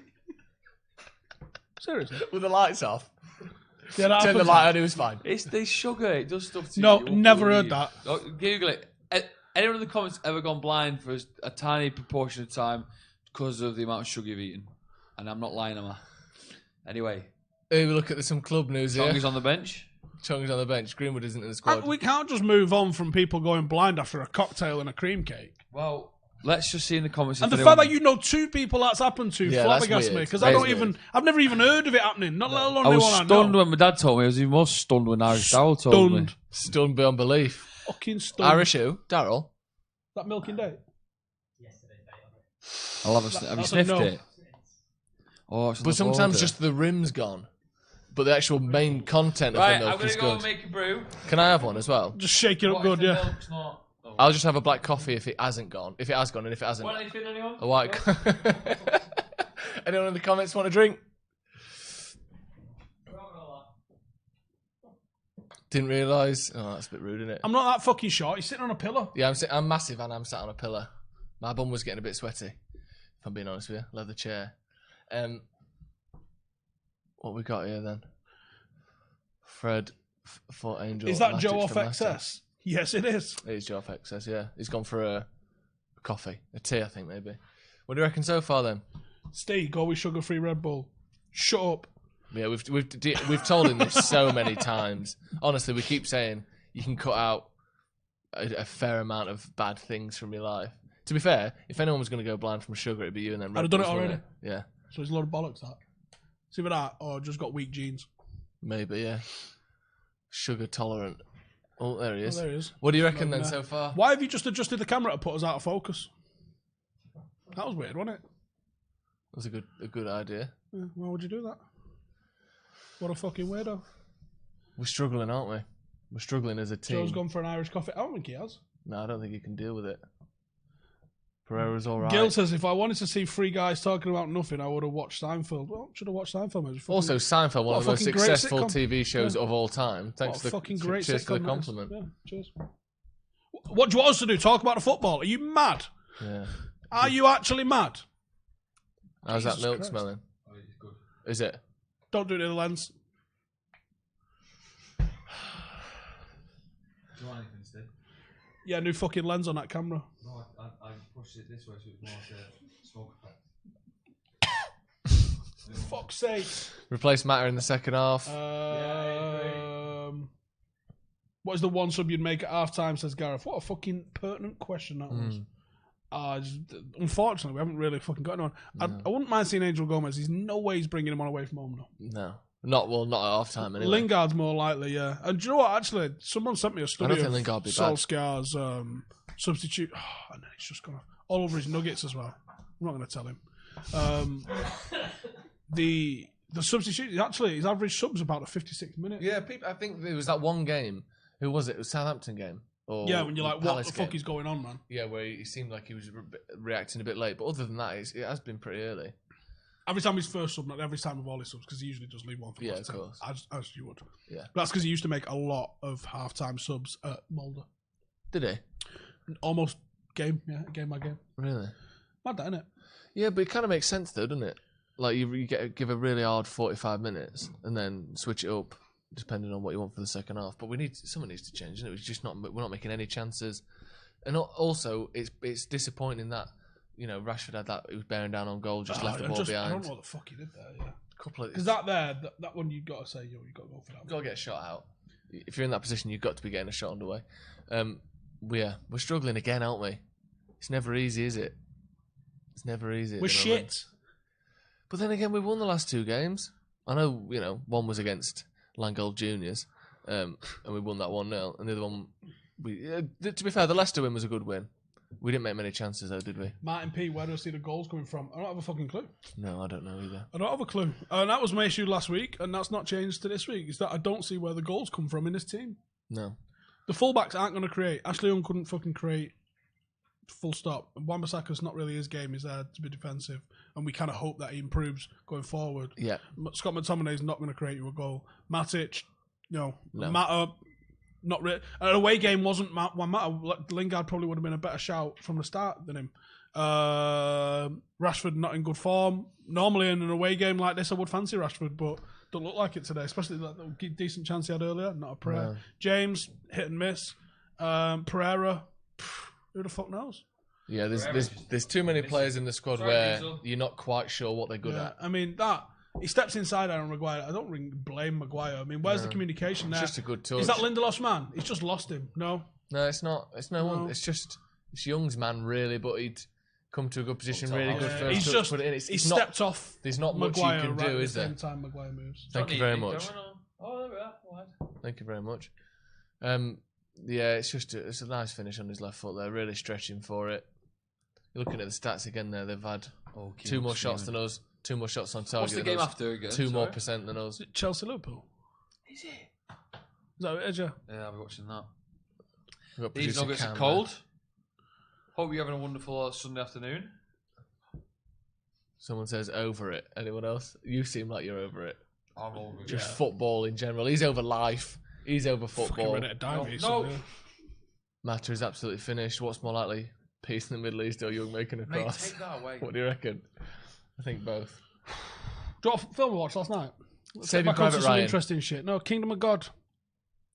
Seriously? With the lights off. Yeah, that Turn the happens. light on, it was fine. It's the sugar, it does stuff to No, you. won't never heard believe. that. Oh, Google it. Anyone in the comments ever gone blind for a tiny proportion of time because of the amount of sugar you've eaten? And I'm not lying, am I? Anyway, Here we look at some club news Chong here. is on the bench. Chong is on the bench. Greenwood isn't in the squad. We can't just move on from people going blind after a cocktail and a cream cake. Well, let's just see in the comments. And if the anyone- fact that you know 2 people that's happened to Yeah, flabbergasted that's me weird. because That I is don't even, weird. I've never even heard of it happening. Not let alone I was anyone I stunned know. when my dad told me. I was even more stunned when Irish Daryl told me. Stunned. Stunned beyond belief. Fucking stunned. Irish who? Daryl? That milking date? I'll have a sniff. Have you That's a sniffed no. it? Oh, it's on But the sometimes border. just the rim's gone. But the actual main content of Right, the I'm milk going is to go good. and make a brew. Can I have one as well? Just shake it up What if good, the yeah. milk's not... Oh. I'll just have a black coffee if it hasn't gone. If it has gone and if it hasn't. Want anything, anyone? A white. Anyone in the comments want a drink? Didn't realise. Oh, that's a bit rude, isn't it? I'm not that fucking short. He's sitting on a pillow. Yeah, I'm massive and I'm sat on a pillar. My bum was getting a bit sweaty, if I'm being honest with you. Leather chair. What we got here then? Fred for Angel. Is that Matic Joe off from Leicester. XS? Yes, it is. It is Joe off XS, yeah. He's gone for a coffee. A tea, I think, maybe. What do you reckon so far then? Steve, go with sugar-free Red Bull. Shut up. Yeah, we've told him this so many times. Honestly, we keep saying you can cut out a fair amount of bad things from your life. To be fair, if anyone was going to go blind from sugar, it'd be you and then Red I'd have done it Bulls, wouldn't already. Yeah, So it's a lot of bollocks, that. See with that, or just got weak genes. maybe, yeah. Sugar tolerant. Oh, there he is. Oh, there he is. What do you reckon then Yeah. so far? Why have you just adjusted the camera to put us out of focus? That was weird, wasn't it? That was a good idea. Yeah, why would you do that? What a fucking weirdo. We're struggling, aren't we? We're struggling as a team. Joe's gone for an Irish coffee. I don't think he has. No, I don't think he can deal with it. Pereira's all right. Gil says, if I wanted to see three guys talking about nothing, I would have watched Seinfeld. Well, should have watched Seinfeld. Also, Seinfeld, one of the most successful TV shows Yeah. of all time. Thanks for fucking great cheers for the sitcom. compliment. Yeah, cheers. What do you want us to do? Talk about the football? Are you mad? Yeah. Are you actually mad? How's that milk Christ. smelling? Oh, it's good. Is it? Don't do it in the lens. Do you want anything, Steve? Yeah, new fucking lens on that camera. No, I pushed it this way so it's more like a smoke effect. Fuck's sake. Replace Matter in the second half. What is the one sub you'd make at half time, says Gareth. What a fucking pertinent question that was. Unfortunately, we haven't really fucking got anyone. No. I wouldn't mind seeing Angel Gomez. There's no way he's bringing him on away from home, though. No. Not at half time anyway. Lingard's more likely, yeah. And do you know what? Actually, someone sent me a study I don't think of Lingard be bad. Solskjaer's substitute. Oh, and then he's just gone off. All over his nuggets as well. I'm not going to tell him. The substitute, actually, his average sub's about a 56 minutes. Yeah, I think there was that one game. Who was it? It was Southampton game. Or Yeah, when you're like, what Palace the fuck game. is going on, man? Yeah, where he seemed like he was reacting a bit late. But other than that, it has been pretty early. Every time he's first sub, not every time of all his subs, because he usually does leave one for Yeah, last of time, course. as you would. Yeah. But that's because he used to make a lot of half-time subs at Mulder. Did he? Almost game by game. Really? Mad that, innit? Yeah, but it kind of makes sense though, doesn't it? Like you give a really hard 45 minutes and then switch it up depending on what you want for the second half. But someone needs to change, isn't it? We're not making any chances, and also it's disappointing that Rashford had that. He was bearing down on goal, just left the ball behind. I don't know what the fuck he did there. Yeah, Couple of because that one you got to say, you got to go for that. You've got to get a shot out. If you're in that position, you've got to be getting a shot underway. We're struggling again, aren't we? It's never easy, is it? It's never easy. We're shit. But then again, we won the last two games. I know, one was against Langold Juniors, and we won that 1-0. And the other one, to be fair, the Leicester win was a good win. We didn't make many chances, though, did we? Martin P, where do I see the goals coming from? I don't have a fucking clue. No, I don't know either. I don't have a clue. And that was my issue last week, and that's not changed to this week, is that I don't see where the goals come from in this team. No. The fullbacks aren't going to create. Ashley Young couldn't fucking create, full stop. And Wan-Bissaka's not really his game. He's there to be defensive. And we kind of hope that he improves going forward. Yeah. Scott McTominay's not going to create you a goal. Matic, No. Mata, not really. An away game wasn't one Mata. Lingard probably would have been a better shout from the start than him. Rashford not in good form. Normally in an away game like this, I would fancy Rashford, but don't look like it today. Especially that decent chance he had earlier. Not a prayer. No. James hit and miss. Pereira, who the fuck knows? Yeah, there's too many players in the squad where you're not quite sure what they're good at. I mean he steps inside Aaron Maguire. I don't blame Maguire. I mean, where's the communication there? It's just a good touch. Is that Lindelof's man? He's just lost him. No. No, it's not. It's no one. It's Young's man, really, but he'd come to a good position, really good first He's touch, just put it in. he stepped off. There's not Maguire much you can right do, at is the there? same time Maguire moves. Thank you very much. Oh, there we are. All right. Thank you very much. Yeah, it's a nice finish on his left foot there. Really stretching for it. You're looking at the stats again there. They've had two more shots than us. 2 more shots on target. What's the game after again? 2 more % than us. Is it Chelsea Liverpool? Is it? Is that it, yeah? Yeah, I'll be watching that. We've got These producer nuggets are Cam cold. there. Hope you're having a wonderful Sunday afternoon. Someone says over it. Anyone else? You seem like you're over it. I'm over it. Just football in general. He's over life. He's over Fucking football. ready to die No. recently. Matter is absolutely finished. What's more likely? Peace in the Middle East or Young making a Mate, cross? take that away. What do you reckon? I think both. Do you know what film we watched last night? Saving Back onto Private some Ryan. interesting shit. No, Kingdom of God.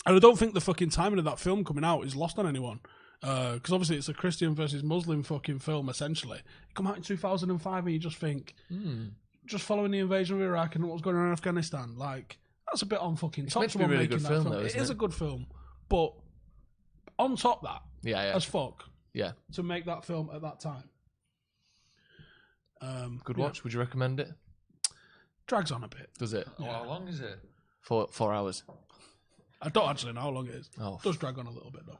And I don't think the fucking timing of that film coming out is lost on anyone. Because obviously it's a Christian versus Muslim fucking film, essentially. It come out in 2005 and you just think, just following the invasion of Iraq and what was going on in Afghanistan, like, that's a bit on fucking top. meant to be a really making good that film, though, It isn't is it? a good film. But on top of that, Yeah. as fuck, Yeah. to make that film at that time. Good yeah. watch. Would you recommend it? Drags on a bit. Does it? Oh, how long is it? 4 hours. I don't actually know how long it is. Oh. It does drag on a little bit, though.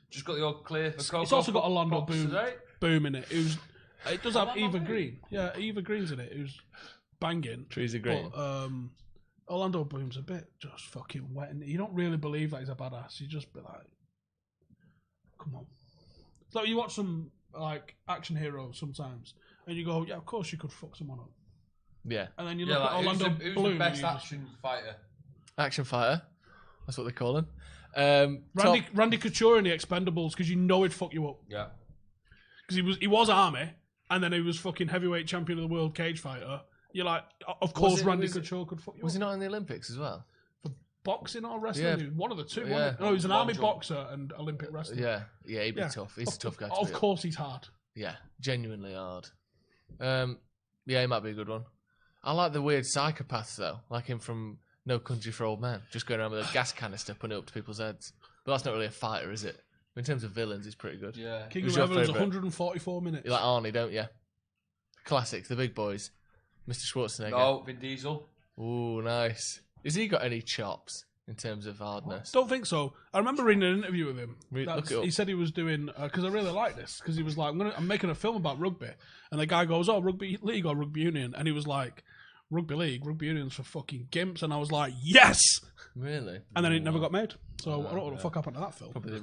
Just got the old clear for Coco. It's also got a Londo Pops boom, today. boom in it. It does have that Eva not Green. Yeah, Eva Green's in it. Who's banging. Trees are green. But, Orlando Bloom's a bit just fucking wet. And you don't really believe that he's a badass. You just be like, come on. It's like you watch some like action heroes sometimes, and you go, yeah, of course you could fuck someone up. Yeah. And then you look at Orlando who's Bloom. the best action fighter? Action fighter. That's what they call him. Randy Couture in the Expendables, because you know he'd fuck you up. Yeah. Because he was Army, and then he was fucking heavyweight champion of the world cage fighter. You're like, of course Randy Couture could fuck you up. Was he not in the Olympics as well? For boxing or wrestling? Yeah. He was one of the two. Yeah. No, he was an Army boxer and Olympic wrestler. Yeah, he'd be tough. He's a tough guy. Of course he's hard. Yeah, genuinely hard. Yeah, he might be a good one. I like the weird psychopaths though, like him from No Country for Old Men, just going around with a gas canister, putting it up to people's heads. But that's not really a fighter, is it? In terms of villains, he's pretty good. Yeah. King Who's of your Heaven's favourite? 144 minutes. You like Arnie, don't you? Classics, the big boys. Mr. Schwarzenegger. No, Vin Diesel. Ooh, nice. Has he got any chops in terms of hardness? Don't think so. I remember reading an interview with him. Look it up. He said he was doing, because I really like this, because he was like, I'm making a film about rugby. And the guy goes, oh, rugby league or rugby union? And he was like, rugby league, rugby union's for fucking gimps. And I was like, yes! Really? And then it never got made. So I don't know what the fuck happened to that film. Probably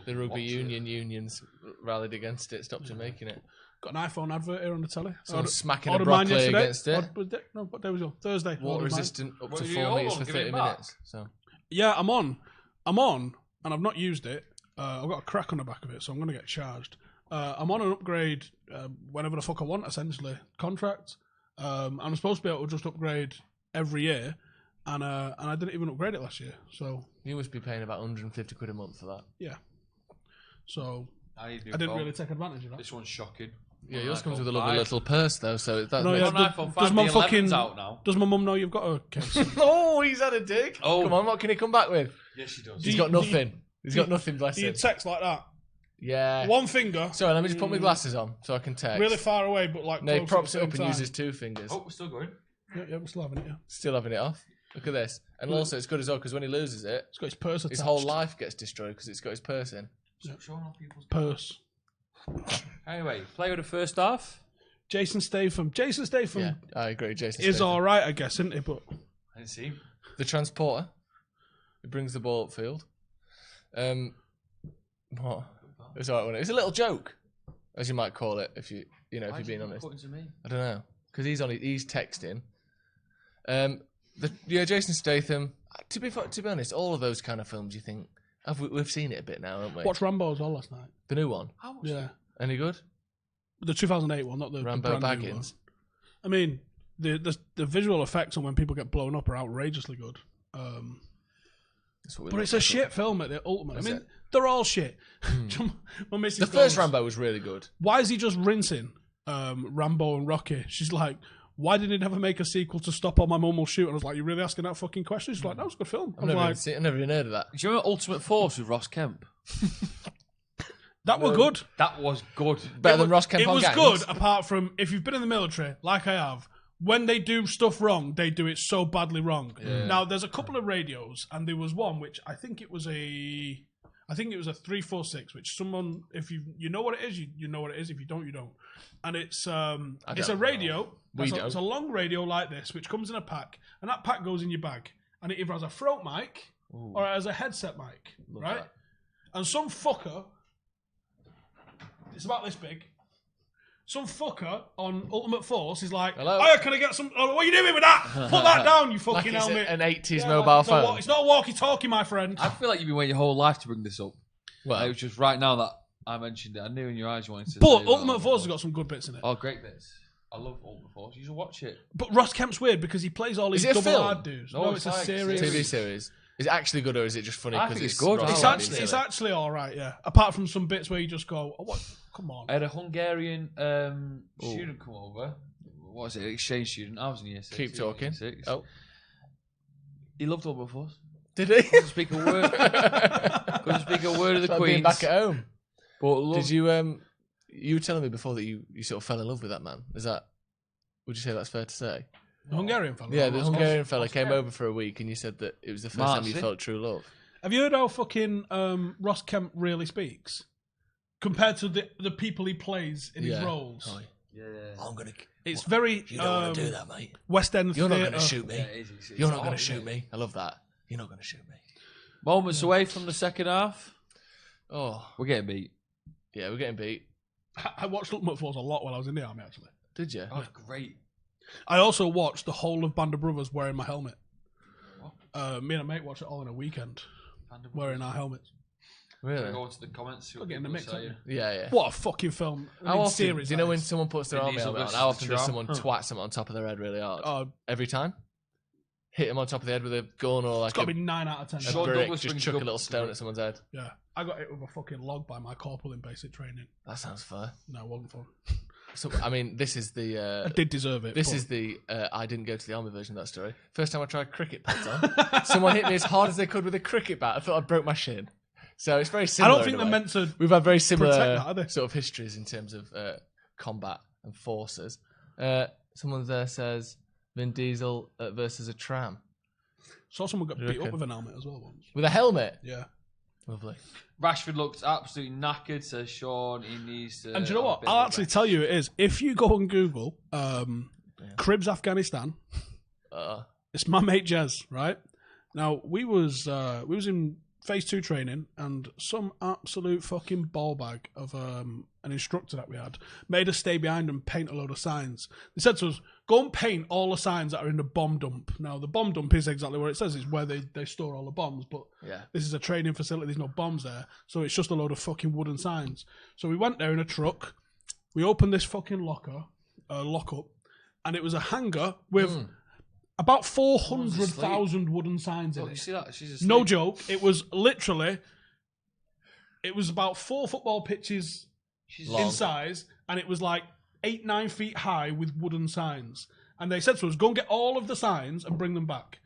the rugby unions rallied against it, stopped him making it. Got an iPhone advert here on the telly. Someone smacking a Ordered mine broccoli yesterday. against it. What day was it? Thursday. Water Ordered mine. resistant up What to are you 4 on? meters for Give it 30 back. minutes. So Yeah, I'm on, and I've not used it. I've got a crack on the back of it, so I'm going to get charged. I'm on an upgrade whenever the fuck I want, essentially. Contract. I'm supposed to be able to just upgrade every year, and I didn't even upgrade it last year. So you must be paying about 150 quid a month for that. yeah. So I didn't really take advantage of that. This one's shocking. Yeah, yours comes with a lovely little purse though, so that No, makes... yeah, does my fucking out now. does my mum know you've got a case? Oh, he's had a dig. Oh. Come on, what can he come back with? Yes, she does. He's got nothing. He's got nothing, bless Do you him. text like that? Yeah. One finger, Sorry, let me just put my glasses on so I can text. really far away, but like No, he close props at it the up same and time. uses two fingers. Oh, we're still going. Yeah, we're still having it. Yeah, Still having it off. Look at this. And also, it's good as well because when he loses it, it's got his purse attached. his whole life gets destroyed because it's got his purse in. Stop showing off people's Purse. Anyway, play with the first half. Jason Statham. Jason Statham Yeah, I agree. Jason is Statham. all right, I guess, isn't he? But I didn't see him. The transporter. It brings the ball upfield. What? It's all right, wasn't it? It's a little joke, as you might call it, if you're being honest. To me? I don't know, because he's texting. Jason Statham. To be honest, all of those kind of films, you think we've seen it a bit now, haven't we? watched Rambo as well last night. The new one. Yeah, Any good? the 2008 one, not the Rambo the brand new one. Baggins. I mean, the visual effects on when people get blown up are outrageously good. That's what we But look it's a for. shit film at the ultimate. Is I mean, it? they're all shit. My missus The first goes, Rambo was really good. why is he just rinsing Rambo and Rocky? She's like, why didn't he never make a sequel to Stop or My Mum Will Shoot? And I was like, you really asking that fucking question? She's like, no, it's a good film. I was like, I've never even heard of that. Do you remember Ultimate Force with Ross Kemp? that were good. That was good. Better than Ross Kemp It on was Gangs? good, apart from if you've been in the military, like I have, when they do stuff wrong, they do it so badly wrong. Now, there's a couple of radios, and there was one which I think it was a 346, which someone, if you know what it is, you know what it is. If you don't, you don't. And it's a radio. It's a long radio like this, which comes in a pack, and that pack goes in your bag, and it either has a throat mic or it has a headset mic, right? that. And some fucker, it's about this big. Some fucker on Ultimate Force is like, Hello? "Oh, can I get some? Oh, what are you doing with that? Put that down, you Like fucking it's helmet." an 80s Yeah, mobile it's not phone. it's not a walkie-talkie, my friend. I feel like you've been waiting your whole life to bring this up. Well, It was just right now that I mentioned it. I knew in your eyes you wanted to. But say Ultimate that. Force has got some good bits in it. Oh, great bits. I love Ultimate Force. You should watch it. But Ross Kemp's weird because he plays all these Is it a double film? hard dudes. No, No, it's it's a like series. TV series. Is it actually good or is it just funny I because think it's good. Ross I It's like Kemp it. and it's silly? actually all right, yeah. Apart from some bits where you just go, "Oh, what? Come on." I had a Hungarian student come over. What was it? Exchange student. I was in year 6. Keep he was in year talking. 6. Oh, He loved Ultimate Force. did he? Couldn't speak a word. Couldn't speak a word of the Like being Queen's. back at home. But loved, Did you you were telling me before that you sort of fell in love with that man. Is that? Would you say that's fair to say? The Hungarian fella. Yeah, the Ross Hungarian Kemp. fella came over for a week, and you said that it was the first time you Marcy. felt true love. Have you heard how fucking Ross Kemp really speaks compared to the people he plays in his roles? Oh, Yeah. I'm gonna. It's very. You don't want to do that, mate. West End. You're not theatre. gonna shoot me. Yeah, it is. You're not gonna shoot me. I love that. You're not gonna shoot me. Moments away from the second half. Oh, We're getting beat. yeah, we're getting beat. I watched Look Much Falls a lot while I was in the army. Actually, Did you? Oh, it's great. I also watched the whole of Band of Brothers wearing my helmet. Me and a mate watched it all in a weekend, wearing our helmets. Really? Go into the comments. See what Get in the people mix, say. aren't Yeah. What a fucking film! How often, series, do you know that when is. someone puts their Vin army Diesel helmet on? versus How the often does Tram? someone twat someone on top of their head really hard? Oh, Every time? Hit him on top of the head with a gun or like it's got to a be 9 out of 10. Sean brick, Douglas just brings chuck a up- little stone at someone's head. Yeah, I got hit with a fucking log by my corporal in basic training. That sounds fair. No, it wasn't fun. So, I mean, this is the... I did deserve it. This but- is the I didn't go to the army version of that story. First time I tried cricket pads on, someone hit me as hard as they could with a cricket bat. I thought I broke my shin. So it's very I similar. don't think in a they're way. meant to. We've had very similar protect that, are they? sort of histories in terms of combat and forces. Someone there says Vin Diesel versus a tram Saw someone get You beat up reckon? with an helmet as well once. with a helmet. Yeah. Lovely. Rashford looked absolutely knackered, says Sean. He needs to. And do you know have a what? bit I'll of a actually rest. tell you it is. If you go on Google, Cribs Afghanistan, it's my mate Jez, right? Now we was in phase 2 training, and some absolute fucking ball bag of an instructor that we had made us stay behind and paint a load of signs. They said to us, go and paint all the signs that are in the bomb dump. Now the bomb dump is exactly where it says, it's where they store all the bombs, but this is a training facility, there's no bombs there, so it's just a load of fucking wooden signs. So we went there in a truck, we opened this fucking lock up, and it was a hangar with about 400,000 wooden signs in Look, you it. see that? She's asleep. No joke. It was literally, it was about 4 football pitches in size, and it was like 8-9 feet high with wooden signs. And they said to us, go and get all of the signs and bring them back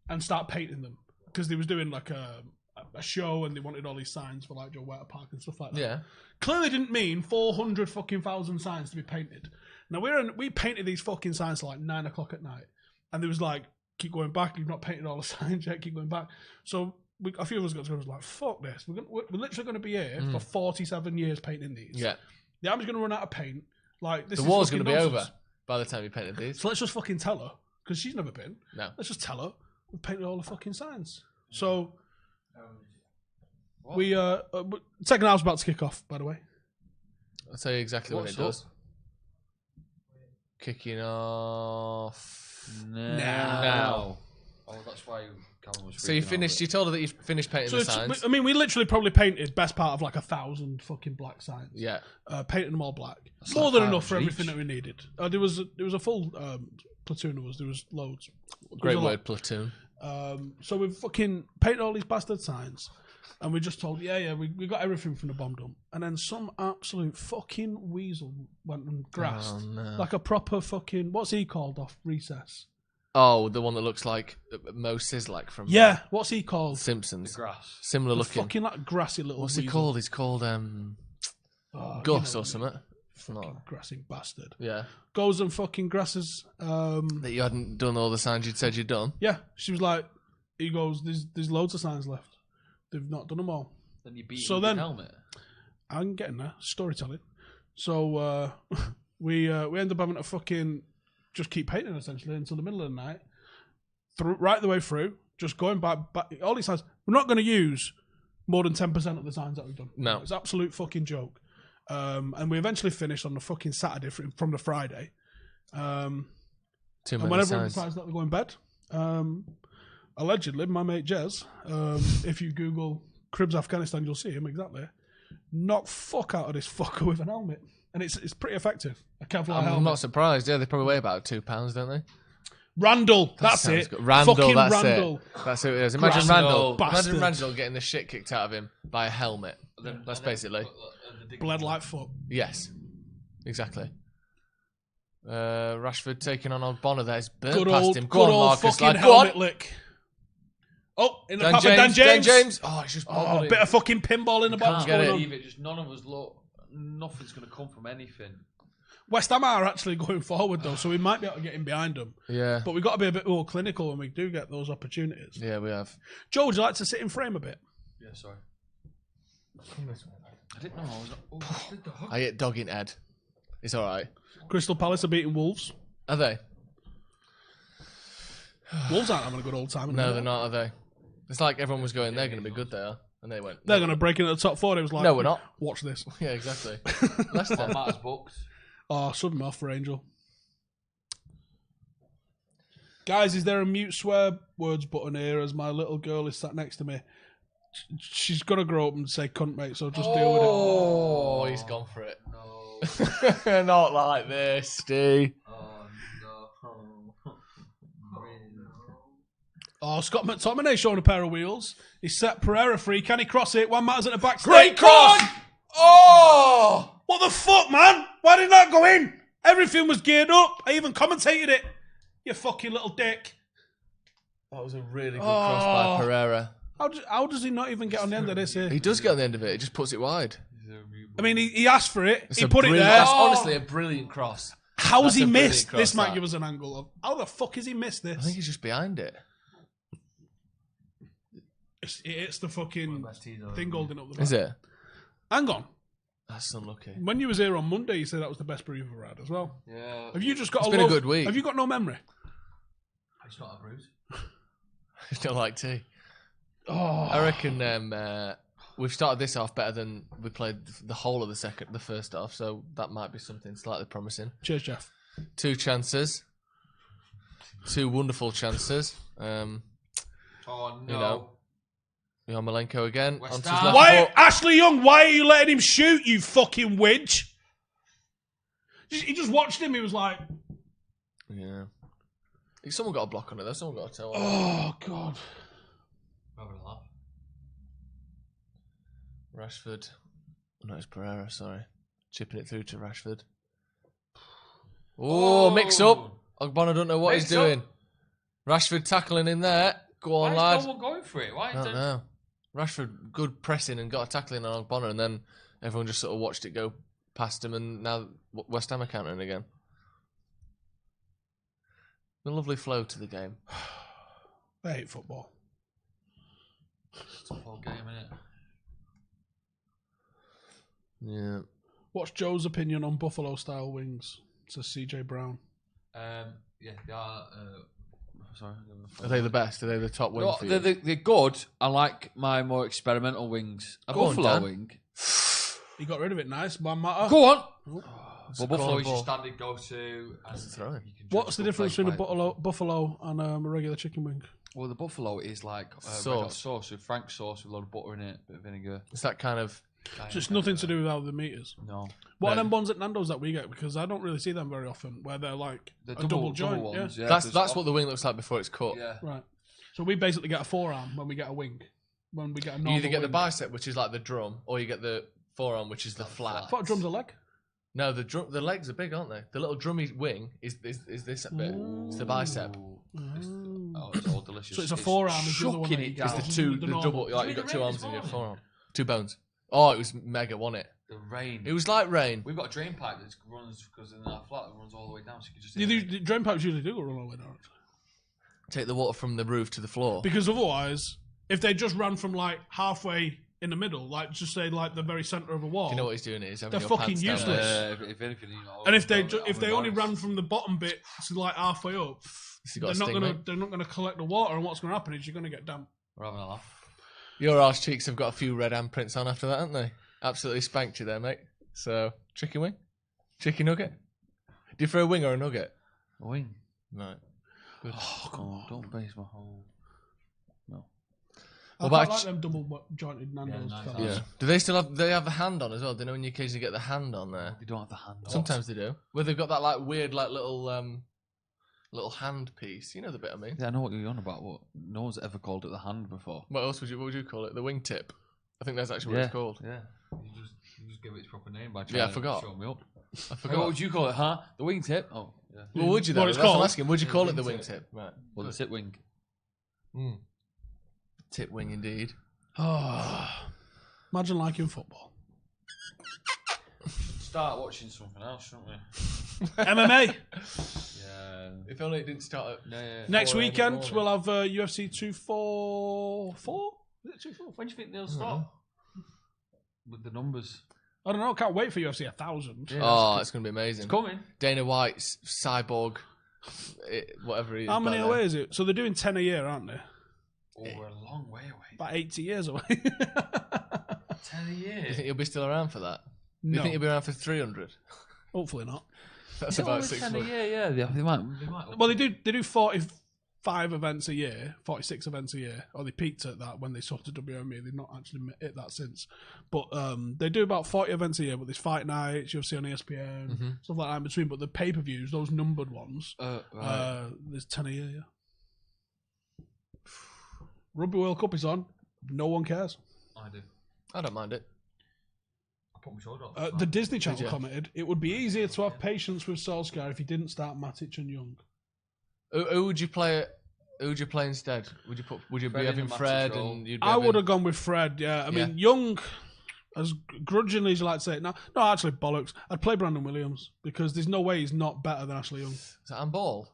and start painting them. Because they was doing like a show, and they wanted all these signs for like Joe Wetter Park and stuff like that. Yeah. Clearly didn't mean 400,000 signs to be painted. Now we painted these fucking signs till like 9 o'clock at night. And there was like, keep going back, you've not painted all the signs yet, keep going back. So a few of us got together and was like, fuck this. We're literally going to be here for 47 years painting these. Yeah. The army's going to run out of paint. Like, this The is war's fucking going to be nonsense. over by the time you painted these. So let's just fucking tell her, because she's never been. No. Let's just tell her we've painted all the fucking signs. So What? we second half's about to kick off, by the way. I'll tell you exactly What's when it up? does. Kicking off Now. Oh, that's why Callum was. So you freaking out finished. a You bit. told her that you finished painting So the it's, signs. I mean, we literally probably painted best part of like 1,000 fucking black signs. Yeah. Painted them all black. That's More like than 5 enough for each. everything that we needed. There was a full platoon of us. There was loads. Great There was a lot. word, platoon. So we fucking painted all these bastard signs, and we just told, we got everything from the bomb dump. And then some absolute fucking weasel went and grassed. Oh, no. Like a proper fucking, what's he called off Recess? Oh, the one that looks like Mo Sizlak from Yeah, what's he called? Simpsons. Grass. Similar The looking. fucking like grassy little What's he weasel. called? He's called Oh, Gus you know, or something. fucking grassy bastard. Yeah. Goes and fucking grasses. That you hadn't done all the signs you'd said you'd done. Yeah, she was like, he goes, there's loads of signs left. They've not done them all. Then you beat So him with then- the helmet. I'm getting there. Storytelling. So we end up having to fucking just keep painting essentially until the middle of the night. Right the way through, just going back. All these signs. We're not going to use more than 10% of the signs that we've done. No. It's an absolute fucking joke. And we eventually finished on the fucking Saturday from the Friday. Too And many when everyone signs. decides that they're going to bed, allegedly, my mate Jez, if you Google Cribs Afghanistan, you'll see him exactly. Knocked fuck out of this fucker with an helmet. And it's pretty effective. A Kevlar I'm helmet. not surprised. Yeah, they probably weigh about £2, don't they? Randall, that's Sounds it. good. Randall, fucking that's Randall. it. That's who it is. Imagine Randall, Randall. bastard. Imagine Randall getting the shit kicked out of him by a helmet. That's basically. Bled like fuck. Yes. Exactly. Rashford taking on old Bonner there. He's burnt Good past old, him. good Go on, old Marcus. fucking Like, go on. helmet lick. Oh, in the Dan path James, of Dan James. Dan James. Oh, he's just Oh, bobbled a him. bit of fucking pinball in the box Can't get going it. on. Believe it, just none of us look. Nothing's going to come from anything. West Ham are actually going forward though, so we might be able to get in behind them. Yeah. But we've got to be a bit more clinical when we do get those opportunities. Yeah, we have. Joe, would you like to sit in frame a bit? Yeah, sorry. I didn't know I was. Oh, I did the hug. I hit dog in head. It's all right. Crystal Palace are beating Wolves. Are they? Wolves aren't having a good old time. No, they're not, are they? It's like everyone was going, they're going to be good, they are. And they went, They're going to break into the top 4. It was like, no, we're not. Watch this. Yeah, exactly. Leicester. Matt's books. Oh, sudden off for Angel. Guys, is there a mute swear words button here as my little girl is sat next to me? She's got to grow up and say cunt, mate, so just deal with it. Oh, he's gone for it. No. Not like this, Steve. Oh, no. Oh, Scott McTominay showing a pair of wheels. He set Pereira free. Can he cross it? One matters at the back. Great cross! Oh! What the fuck, man? Why did that go in? Everything was geared up. I even commentated it. You fucking little dick. That was a really good cross by Pereira. How does he not even get on the end of this here? He does get on the end of it. He just puts it wide. I mean, he asked for it. He put it brilliant- there. That's honestly a brilliant cross. How's That's he a brilliant missed? cross, This might that. give us an angle of how the fuck has he missed this? I think he's just behind it. It's the fucking thing holding up the back. Is it? Hang on. That's unlucky. When you was here on Monday, you said that was the best brew you've ever had as well. Yeah. Have you just got It's a been a low- good week. Have you got no memory? It's not a bruise. I don't like tea. Oh, I reckon we've started this off better than we played the whole of the first half, so that might be something slightly promising. cheers, Jeff. 2 chances. 2 wonderful chances. Oh, no. You know. Yarmolenko again. West Onto Ham. his left Why, foot. Ashley Young? Why are you letting him shoot? You fucking widge. He just watched him. He was like, Yeah. Someone got a block on it though. Someone got a toe on it. "Oh God." Having a laugh. Rashford. No, it's Pereira, sorry. Chipping it through to Rashford. Oh, mix up. Ogbonna don't know what Mix he's doing. Rashford tackling in there. Go on, Why lad. is no one going for it? Why I is don't there... know. Rashford, good pressing and got a tackling on Ogbonna, and then everyone just sort of watched it go past him, and now West Ham are countering again. A lovely flow to the game. I hate football. It's a whole game, innit? Yeah. What's Joe's opinion on Buffalo style wings? Says CJ Brown. Yeah, they are... sorry. Are they the best? Are they the top wing No, for you? they're good. I like my more experimental wings. A Go on, buffalo Dan. wing. He got rid of it. Nice. One matter. Go on. It's Well, a buffalo corner is your ball. standard go-to. And throw it. you can What's just the go difference play between a by- buffalo and a regular chicken wing? Well, the buffalo is like red hot Sauce. sauce with Frank sauce with a lot of butter in it, bit of vinegar. It's that kind of... Just nothing to do with how the meat is. No. What are No. them ones at Nando's that we get? Because I don't really see them very often, where they're like The a double joint. ones, yeah. yeah. That's there's what the wing looks like before it's cut. Yeah. Right. So we basically get a forearm when we get a wing. When we get a normal You either get the wing. bicep, which is like the drum, or you get the forearm, which is the flat. I thought drum's a leg. No, the legs are big, aren't they? The little drummy wing is this bit. It's the bicep. Oh, it's all delicious. So it's a forearm is the other one chucking that you it get. down. It's the two, The the normal. double. Like you've It's got 2 really arms in your small. forearm. 2 bones. Oh, it was mega, wasn't it? The rain. It was like rain. We've got a drain pipe that runs because in our flat it runs all the way down, so you can just. The drain pipes usually do run all the way down. Take the water from the roof to the floor. Because otherwise, if they just ran from like halfway in the middle, like just say like the very centre of a wall, Do you know what he's doing? He's having They're your fucking pants down useless. there. if anything, you know. and if they I'll if be they only embarrassed. ran from the bottom bit to like halfway up, Has he got they're a not sting, gonna mate? they're not gonna collect the water, and what's gonna happen is you're gonna get damp. We're having a laugh. Your arse cheeks have got a few red handprints on after that, haven't they? Absolutely spanked you there, mate. So, chicken wing? Chicken nugget? Do you throw a wing or a nugget? A wing. Right. Good. Oh, don't base my whole. No. I What quite about like them double jointed Nando's. nice. fellas. Yeah. Do they still have? They have the hand on as well. Do you know when you occasionally get the hand on there? They don't have the handle. Sometimes they do. Where they've got that like weird like little hand piece. You know the bit I mean. Yeah, I know what you're on about. What? No one's ever called it the hand before. What else what would you call it? The wing tip. I think that's actually what it's called. Yeah. You just give it its proper name by Yeah, I trying forgot. to show me up. I Hey, forgot. what would you call it, huh? The wingtip? Oh, yeah. Well, would you What though? it's That's what I'm called? asking. Would you call it the Wing wing tip. tip? Right. Well, the tip wing. Tip wing indeed. Imagine liking football. Start watching something else, shouldn't we? MMA. Yeah. If only it didn't start at Yeah. Next 4 a.m. in the weekend morning. we'll have UFC 244. Is it 244? When do you think they'll start? With the numbers. I don't know. I can't wait for UFC 1000. Yeah, oh, it's going to be amazing. It's coming. Dana White's cyborg, whatever he is. How many away is it? So they're doing 10 a year, aren't they? Oh, we're a long way away. About 80 years away. 10 a year. Do you think you'll be still around for that? No. Do you think you'll be around for 300? Hopefully not. That's about 6 10 a months. year, yeah. They might. Well, they do 45 events a year, 46 events a year, or they peaked at that when they sold to WME. They've not actually hit that since. But they do about 40 events a year, but there's fight nights, UFC on ESPN, stuff like that in between. But the pay-per-views, those numbered ones, there's 10 a year, yeah. Rugby World Cup is on. No one cares. I do. I don't mind it. I put my shoulder up. The Disney Channel commented, it would be easier to have patience with Solskjaer if he didn't start Matic and Young. Who would you play? Who would you play instead? Would you be having Fred and you'd be I would have gone with Fred. Yeah, I mean Young, as grudgingly as you like to say it. No, actually bollocks. I'd play Brandon Williams because there's no way he's not better than Ashley Young. Is that on ball?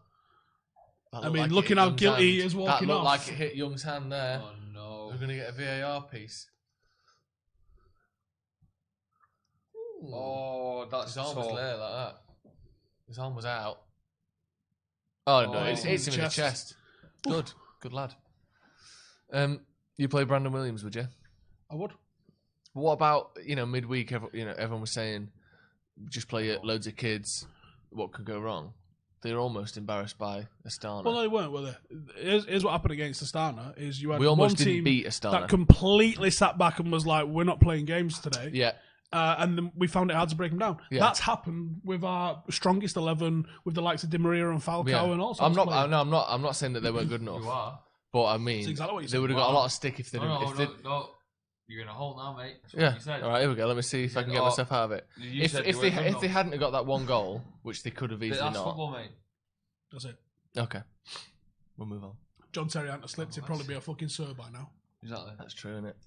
I mean, looking how guilty he is walking off. That off. looked like it hit Young's hand there. Oh no! We're gonna get a VAR piece. Oh, that's his arm was so... there like that. His arm was out. Oh no! It's him in the chest. Good lad. You play Brandon Williams, would you? I would. But what about midweek? Everyone was saying just play loads of kids. What could go wrong? They're almost embarrassed by Astana. Well, no, they weren't, were they? Here's what happened against Astana: is you had we almost one team didn't beat Astana that completely sat back and was like, "We're not playing games today." Yeah. And then we found it hard to break them down. Yeah. That's happened with our strongest 11, with the likes of Di Maria and Falcao and all sorts. I'm not saying that they weren't good enough. You are. But I mean, exactly they would have got a lot of stick if they didn't. No. You're in a hole now, mate. That's Yeah. what you said. All right, here we go. Let me see if I can get myself out of it. If they hadn't have got that one goal, which they could have easily that's not. football, mate. That's it. Okay, we'll move on. John Terry hadn't slipped. He'd probably be a fucking sir by now. Exactly. That's true, isn't it?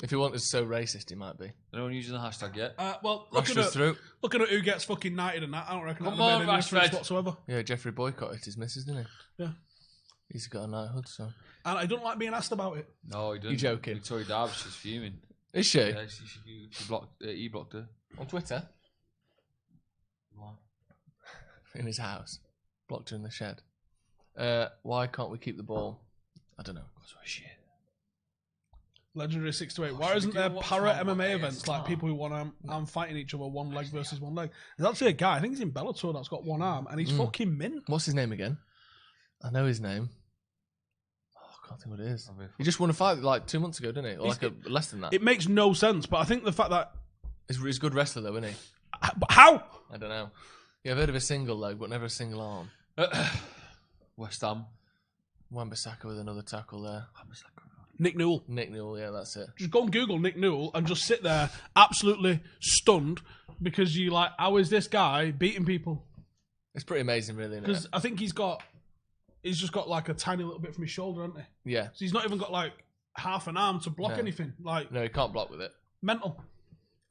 If he wasn't so racist, he might be. Anyone using the hashtag yet? Well, looking at who gets fucking knighted and that, I don't reckon Come that on, made any difference Rashford. whatsoever. Yeah, Jeffrey boycotted his missus, didn't he? Yeah. He's got a knighthood, so. And I don't like being asked about it. No, he didn't. You joking? Victoria Darbs, she's fuming. Is she? Yeah, she blocked. He blocked her on Twitter. What? In his house, blocked her in the shed. Why can't we keep the ball? I don't know. Because we're shit. Legendary 6 to 8. Why isn't there para MMA events like people who one arm fighting each other, one leg versus one leg? There's actually a guy, I think he's in Bellator, that's got one arm, and he's fucking mint. What's his name again? I know his name. Oh, I can't think what it is. He just won a fight like 2 months ago, didn't he? Or less than that. It makes no sense, but I think the fact that he's a good wrestler though, isn't he? How? I don't know. Yeah, I've heard of a single leg, but never a single arm. West Ham. Wan-Bissaka with another tackle there. Nick Newell. Yeah, that's it. Just go and Google Nick Newell and just sit there absolutely stunned because you like, how is this guy beating people? It's pretty amazing, really, isn't it? Because I think he's just got like a tiny little bit from his shoulder, hasn't he? Yeah. So he's not even got like half an arm to block anything. Like no, he can't block with it. Mental.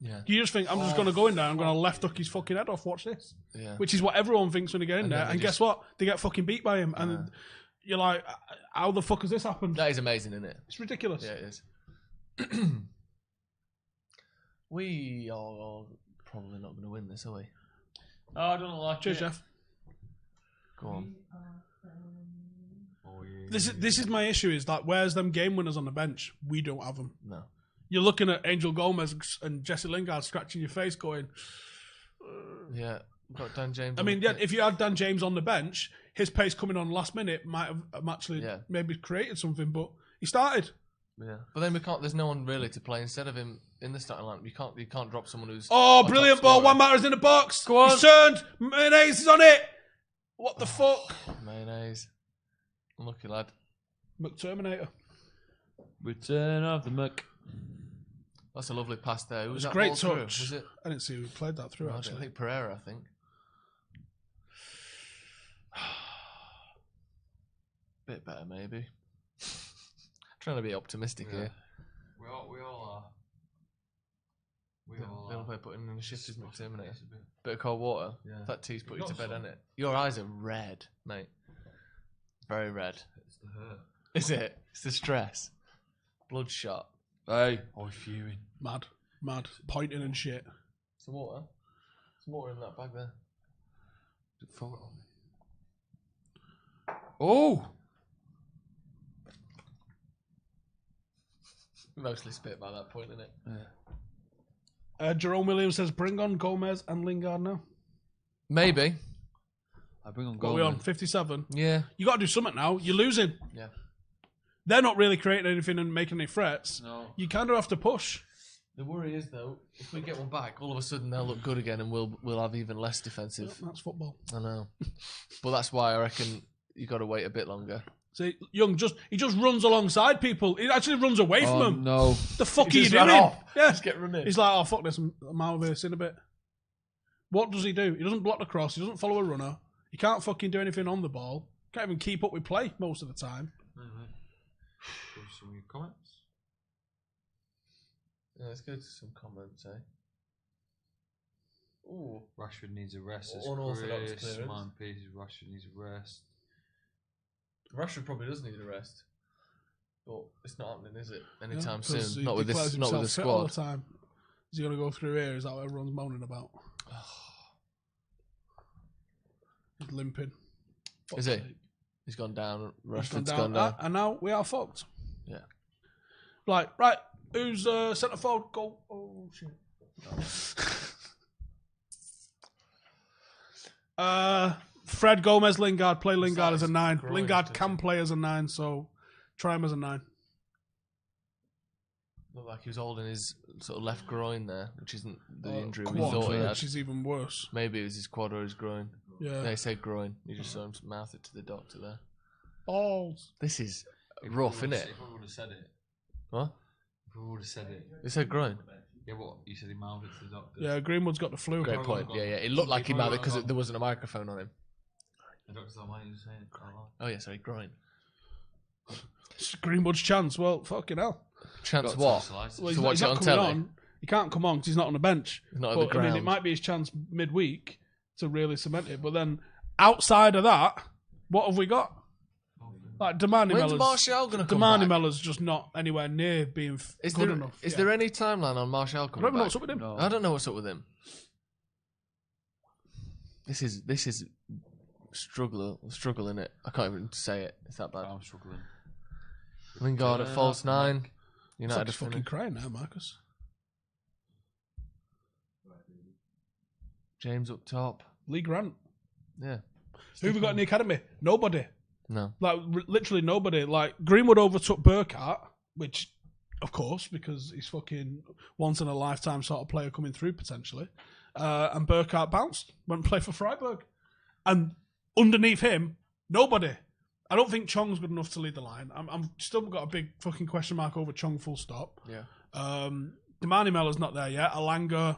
Yeah. You just think, I'm just going to go in there, I'm going to left hook his fucking head off, watch this. Yeah. Which is what everyone thinks when they get in there. And guess what? They get fucking beat by him. And you're like, how the fuck has this happened? That is amazing, isn't it? It's ridiculous. Yeah, it is. We are probably not going to win this, are we? Oh, I don't like Cheers, it. Jeff. Go on. Oh, yeah. This is my issue, is that where's them game winners on the bench? We don't have them. No. You're looking at Angel Gomez and Jesse Lingard scratching your face going... Yeah, got Dan James. I mean, yeah, if you had Dan James on the bench, his pace coming on last minute might have actually maybe created something, but he started. Yeah, but then we can't. There's no one really to play instead of him in the starting line. You can't drop someone who's. Oh, brilliant ball! Juan Mata's in the box. Go on. He's turned. Mayonnaise is on it. What the fuck? Mayonnaise. Unlucky lad. McTerminator. Return of the Mc. That's a lovely pass there. It was a great touch. Was it? I didn't see who played that through, actually. I think Pereira, I think. Bit better, maybe. Trying to be optimistic here. We all are. The only player putting in the shift is McTerminator. Bit of cold water. Yeah. That tea's put you to bed, hasn't it? Your eyes are red, mate. Very red. It's the hurt. Is it? It's the stress. Bloodshot. Hey. Oh, fuming. Mad. Pointing and shit. Some water. Some water in that bag there. Oh! Mostly spit by that point, isn't it? Yeah. Jerome Williams says, bring on Gomez and Lingard now. Maybe. I bring on What are we on? 57? Yeah. You got to do something now. You're losing. Yeah. They're not really creating anything and making any threats. No. You kind of have to push. The worry is, though, if we get one back, all of a sudden they'll look good again and we'll have even less defensive. That's football. I know. But that's why I reckon you got to wait a bit longer. See, Young he just runs alongside people. He actually runs away from them. No. The fuck are you just ran doing? off. Yeah. Just get running. He's like, oh, fuck this. I'm out of this in a bit. What does he do? He doesn't block the cross. He doesn't follow a runner. He can't fucking do anything on the ball. Can't even keep up with play most of the time. Some of your comments. Yeah, let's go to some comments, eh? Ooh. Rashford needs a rest. Unorthodox Chris. clearance. Man, pieces. Rashford needs a rest. Rashford probably does need a rest. But it's not happening, is it? Anytime 'Cause soon. he Not with declares this not with the himself fit all the squad. time. Is he going to go through here? Is that what everyone's moaning about? He's limping. Is he? He's gone down. He's Rashford's gone down. And now we are fucked. Yeah. Right. Who's centre forward? Go. Oh, shit. Fred, Gomez, Lingard. Play Lingard as a 9. groin, Lingard doesn't can he? play as a 9, so try him as a 9. Looked like he was holding his sort of left groin there, which isn't the injury we Quad, thought he had. which is even worse. Maybe it was his quad or his groin. Yeah. They said groin. You just saw him mouth it to the doctor there. Balls. This is rough, isn't it? If I would have said it. What? If I would have said it. They said groin. Yeah, what? You said he mouthed it to the doctor. Yeah, Greenwood's got the flu. Great point. Yeah, yeah. It looked like he mouthed it because there wasn't a microphone on him. The doctor's like, why are you saying it? Oh yeah, sorry, groin. It's Greenwood's chance. Well, fucking hell. Chance what? Well, To he's watch it not on coming telly. on. He can't come on because he's not on the bench. He's not on But, the I mean, it ground. might be his chance midweek to really cement it. But then outside of that, what have we got? Like Damani When's Mellors. Martial going to come Damani back? Mellors just not anywhere near being Is good there, enough. is Yeah. there any timeline on Martial I don't coming even know back? what's up with him. No. I don't know what's up with him. This is struggle in it. I can't even say it. It's that bad. I'm struggling. Lingard at false 9. It's United like are he's fucking finished. crying now, Marcus. James up top. Lee Grant. Yeah. Who have we got in the academy? Nobody. No. Like, literally nobody. Like, Greenwood overtook Burkhardt, which, of course, because he's fucking once-in-a-lifetime sort of player coming through, potentially. And Burkhardt bounced, went and played for Freiburg. And underneath him, nobody. I don't think Chong's good enough to lead the line. I'm still got a big fucking question mark over Chong, full stop. Yeah. Damani Mellor's not there yet. Alanga,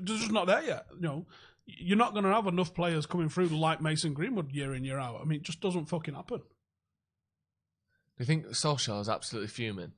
just not there yet. You know, you're not going to have enough players coming through like Mason Greenwood year in, year out. I mean, it just doesn't fucking happen. Do you think Solskjaer's absolutely fuming?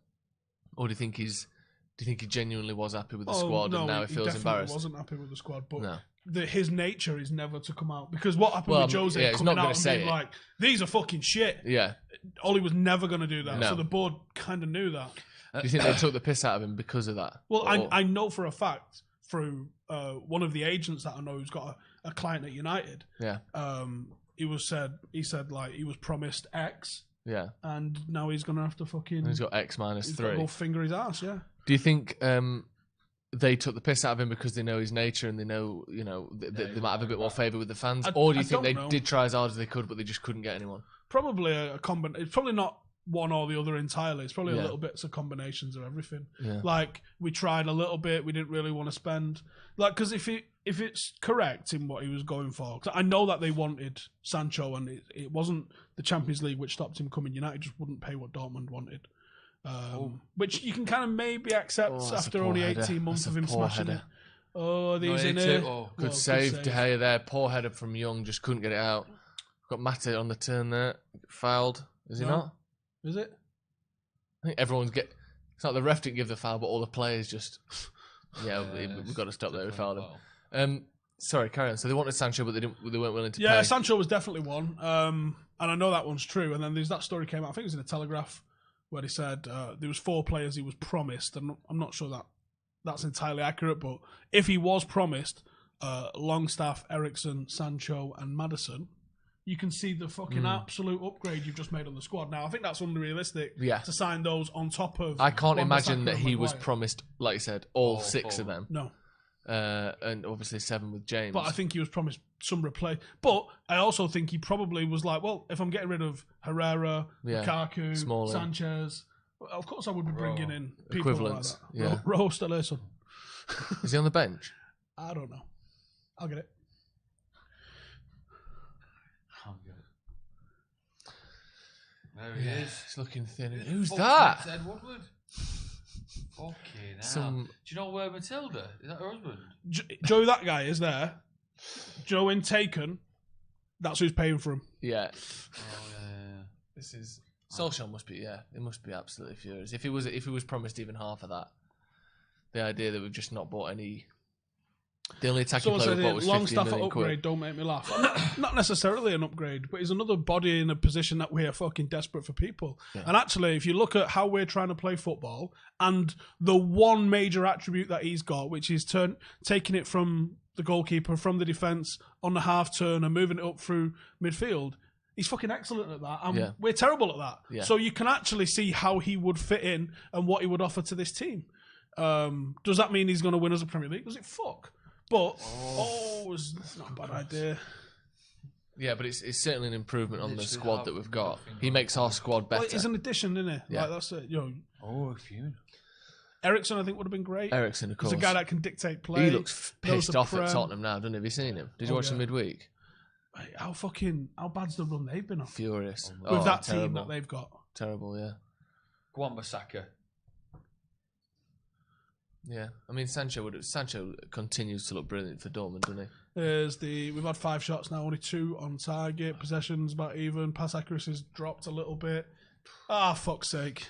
Or do you think he genuinely was happy with the squad and now he feels definitely embarrassed? wasn't happy with the squad, but No. his nature is never to come out. Because what happened Well, with Jose yeah, he's coming not gonna out and say being it. like, these are fucking shit. Yeah. Ollie was never going to do that. No. So the board kind of knew that. Do you think they took the piss out of him because of that? Well, Or- I know for a fact through one of the agents that I know who's got a client at United. Yeah. He said like he was promised X, Yeah. and now he's gonna have to fucking. He's got X minus he's gotta 3. go finger his ass. Yeah. Do you think they took the piss out of him because they know his nature and they know, they might have a bit more favour with the fans? Or do you think they did try as hard as they could, but they just couldn't get anyone? Probably a combination. It's probably not one or the other entirely. It's probably Yeah. a little bits of combinations of everything. Yeah. Like we tried a little bit, we didn't really want to spend. Like because if it's correct in what he was going for, 'cause I know that they wanted Sancho, and it wasn't the Champions League which stopped him coming. United just wouldn't pay what Dortmund wanted, which you can kind of maybe accept Oh, that's a after poor only header. 18 months That's of a him poor smashing header. it. Oh, these in 92. here. Oh, Good save, De Gea there. Poor header from Young, just couldn't get it out. Got Mate on the turn there. Fouled. Is he No. not? Is it? I think everyone's it's not the ref didn't give the foul, but all the players just. Yeah, we've got to stop there. We fouled him. Sorry, carry on. So they wanted Sancho, but they weren't willing to Yeah, pay. Sancho was definitely one, and I know that one's true. And then there's that story came out. I think it was in the Telegraph where they said there was 4 players he was promised, and I'm not sure that that's entirely accurate, but if he was promised Longstaff, Ericsson, Sancho, and Maddison, you can see the fucking absolute upgrade you've just made on the squad. Now, I think that's unrealistic to sign those on top of. I can't imagine that he was promised, like you said, all 6 of them. No. And obviously 7 with James. But I think he was promised some replay. But I also think he probably was like, well, if I'm getting rid of Herrera, Lukaku, Smalling. Sanchez, of course I would be bringing in people equivalents. like that. Rowe still there, son. Is he on the bench? I don't know. I'll get it. There he is. He's looking thin. Who's that? Ed Woodward. Fucking hell. Do you know where Matilda? Is that her husband? Joe, that guy is there. Joe in Taken. That's who's paying for him. Yeah. Oh yeah. This is Solskjaer must be it must be absolutely furious. If he was promised even half of that, the idea that we've just not bought any. The only attacking player we bought was 50 Longstaff million upgrade. quid. Don't make me laugh. Not necessarily an upgrade, but he's another body in a position that we are fucking desperate for people. Yeah. And actually, if you look at how we're trying to play football, and the one major attribute that he's got, which is taking it from the goalkeeper, from the defence on the half turn, and moving it up through midfield. He's fucking excellent at that, and we're terrible at that. Yeah. So you can actually see how he would fit in and what he would offer to this team. Does that mean he's going to win us a Premier League? Does it fuck? But it's not a bad idea. Yeah, but it's certainly an improvement on the squad that we've got. He makes our squad better. Well, it's an addition, isn't it? Yeah, like, that's it. A few. Ericsson, I think, would have been great. Ericsson, of course. He's a guy that can dictate play. He looks pissed off at Tottenham now, doesn't he? Have you seen him? Did you watch him midweek? How bad's the run they've been on? Furious. With that team that they've got. Terrible, yeah. Go on, Masaka. Yeah, I mean Sancho continues to look brilliant for Dortmund, doesn't he? We've had 5 shots now, only 2 on target. Possession's about even. Pass accuracy's dropped a little bit. Fuck's sake.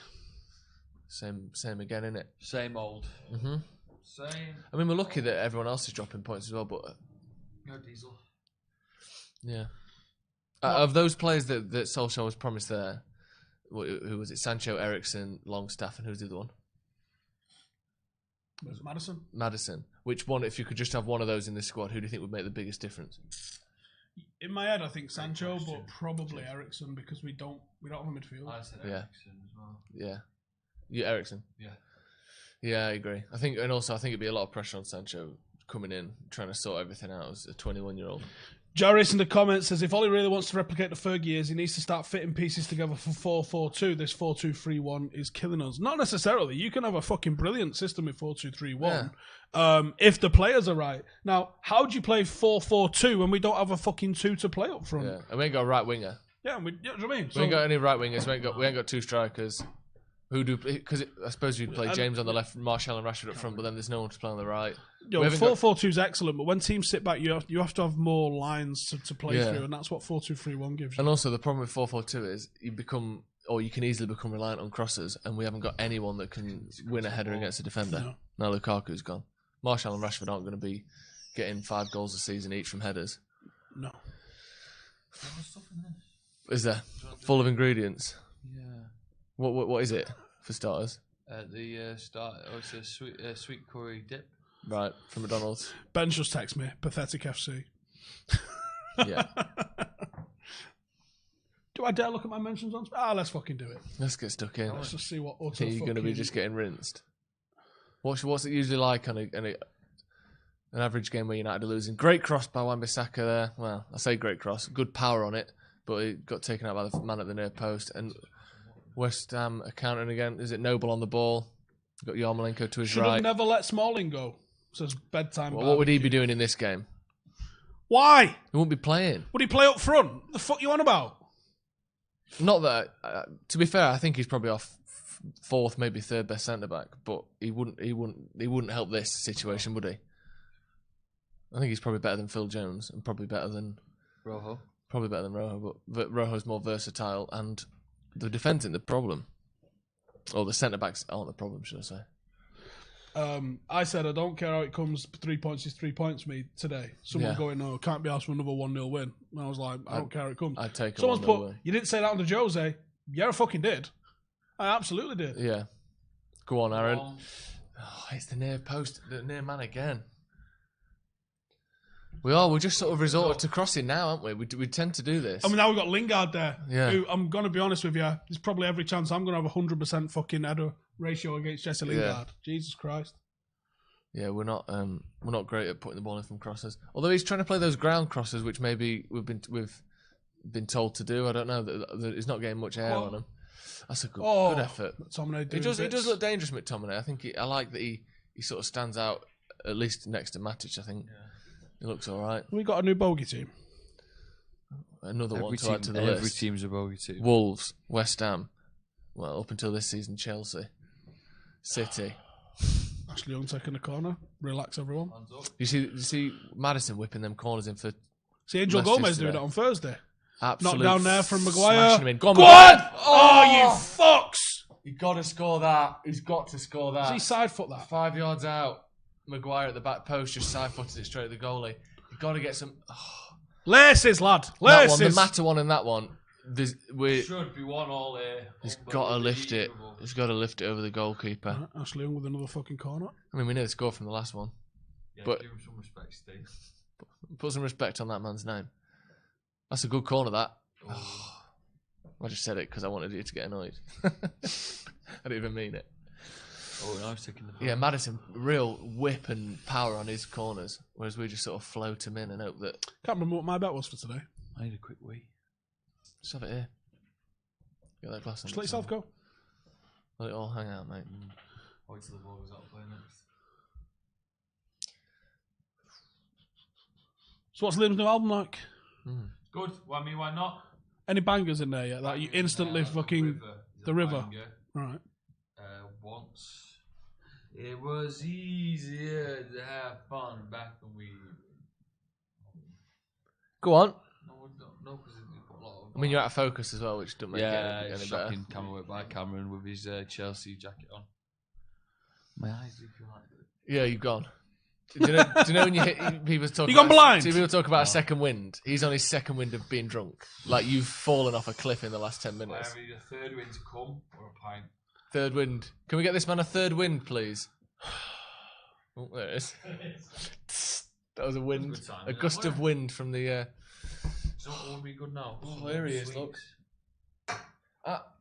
Same again, innit? Same old. Mm-hmm. Same. I mean, we're lucky that everyone else is dropping points as well, but no Diesel. Yeah. Of those players that Solskjaer was promised there, who was it? Sancho, Ericsson, Longstaff, and who's the other one? Was it Maddison? Maddison. Which one, if you could just have one of those in this squad, who do you think would make the biggest difference? In my head, I think Sancho, but probably Ericsson because we don't have a midfield. I said Ericsson as well. Yeah. You Ericsson? Yeah. Yeah, I agree. I think it'd be a lot of pressure on Sancho coming in, trying to sort everything out as a 21-year-old. Jarvis in the comments says, if Ollie really wants to replicate the Fergie years, he needs to start fitting pieces together for 4-4-2. This 4-2-3-1 is killing us. Not necessarily. You can have a fucking brilliant system with 4-2-3-1 if the players are right. Now, how do you play 4-4-2 when we don't have a fucking 2 to play up front? Yeah, and we ain't got a right winger. Yeah, you know what I mean? We ain't got any right wingers. We ain't got 2 strikers. Because I suppose you'd play James on the left, Martial and Rashford up front, but then there's no one to play on the right. 4-4-2 is excellent, but when teams sit back, you have to have more lines to play through, and that's what 4-2-3-1 gives you. And also, the problem with 4-4-2 is you can easily become reliant on crosses, and we haven't got anyone that can win a header against a defender. Now Lukaku's gone. Martial and Rashford aren't going to be getting 5 goals a season each from headers. No. Is there? Full of ingredients? Yeah. What is it for starters? It's a sweet curry dip. Right, from McDonald's. Ben just text me, pathetic FC. Yeah. Do I dare look at my mentions on? Let's fucking do it. Let's get stuck in. Let's just see what utter you're going to be just getting rinsed. What's it usually like on an average game where United are losing? Great cross by Wan-Bissaka there. Well, I say great cross. Good power on it, but it got taken out by the man at the near post. And West Ham are countering again. Is it Noble on the ball? Got Yarmolenko to his Should right. have never let Smalling go. Says bedtime. Well, what would he be doing in this game? Why? He wouldn't be playing. Would he play up front? The fuck you on about? Not that. To be fair, I think he's probably off 4th, maybe 3rd best centre back. But he wouldn't help this situation, would he? I think he's probably better than Phil Jones and probably better than Rojo. Probably better than Rojo, but Rojo's more versatile and the defence isn't the problem. Or the centre backs aren't the problem, should I say? I said I don't care how it comes. 3 points is 3 points for me today. Someone going, no, can't be asked for another 1-0 win. And I was like, I don't care how it comes. I'd take Someone's 1-0 win. You didn't say that under Jose. Yeah, I fucking did. I absolutely did. Yeah. Go on, Aaron. Oh, it's the near post, the near man again. We're just sort of resorted to crossing now, aren't we? We tend to do this. I mean, now we've got Lingard there. Yeah. Who, I'm going to be honest with you, there's probably every chance I'm going to have 100% fucking header ratio against Jesse Lingard. Yeah. Jesus Christ. Yeah, we're not great at putting the ball in from crosses. Although he's trying to play those ground crosses, which maybe we've been told to do. I don't know. That he's not getting much air on him. That's a good effort. McTominay He does look dangerous, McTominay. I think I like that he sort of stands out at least next to Matic. I think he looks all right. We got a new bogey team. Another one to add to the list. Every team's a bogey team. Wolves, West Ham. Well, up until this season, Chelsea, City. Ashley Young taking the corner. Relax, everyone. You see Maddison whipping them corners in for. See Angel Gomez doing it on Thursday. Absolute Knock down there from Maguire. Smashing him in. Go on! Oh, you fucks! You got to score that. He's got to score that. Does he side foot that? 5 yards out. Maguire at the back post just side footed it straight at the goalie. You've got to get some. Laces, lad. That Laces. one, the Mata one and that one. Should be 1-1 here. He's got to lift it. He's got to lift it over the goalkeeper. Right, Ashley Young with another fucking corner. I mean, we know the score from the last one. Yeah, but give him some respect, Steve. Put some respect on that man's name. That's a good corner, that. Oh. I just said it because I wanted you to get annoyed. I didn't even mean it. Oh, I was taking the. Yeah, Maddison, real whip and power on his corners, whereas we just sort of float him in and hope that. Can't remember what my bet was for today. I need a quick wee. Just have it here. Get that glass on. Just let yourself go. Let it all hang out, mate. Wait till the ball goes out of play next. So what's Liam's new album like? Good. Well, I mean, why not? Any bangers in there yet? That you instantly fucking... The River. Right. Once it was easier to have fun back when we. Go on. No, because got a lot of. I mean, you're out of focus as well, which doesn't make it any better. Shocking camera work by Cameron with his Chelsea jacket on. My eyes do feel like it. Yeah, you've gone. Do you know when you hit people talk? You gone blind? See people talk about a second wind. He's on his second wind of being drunk. Like you've fallen off a cliff in the last 10 minutes. I need a third wind to come or a pint. Third wind. Can we get this man a third wind, please? Oh, there it is. That was a wind. That's a good time, A isn't gust it? of wind from the. So it will be good now. Oh, there he is. Look.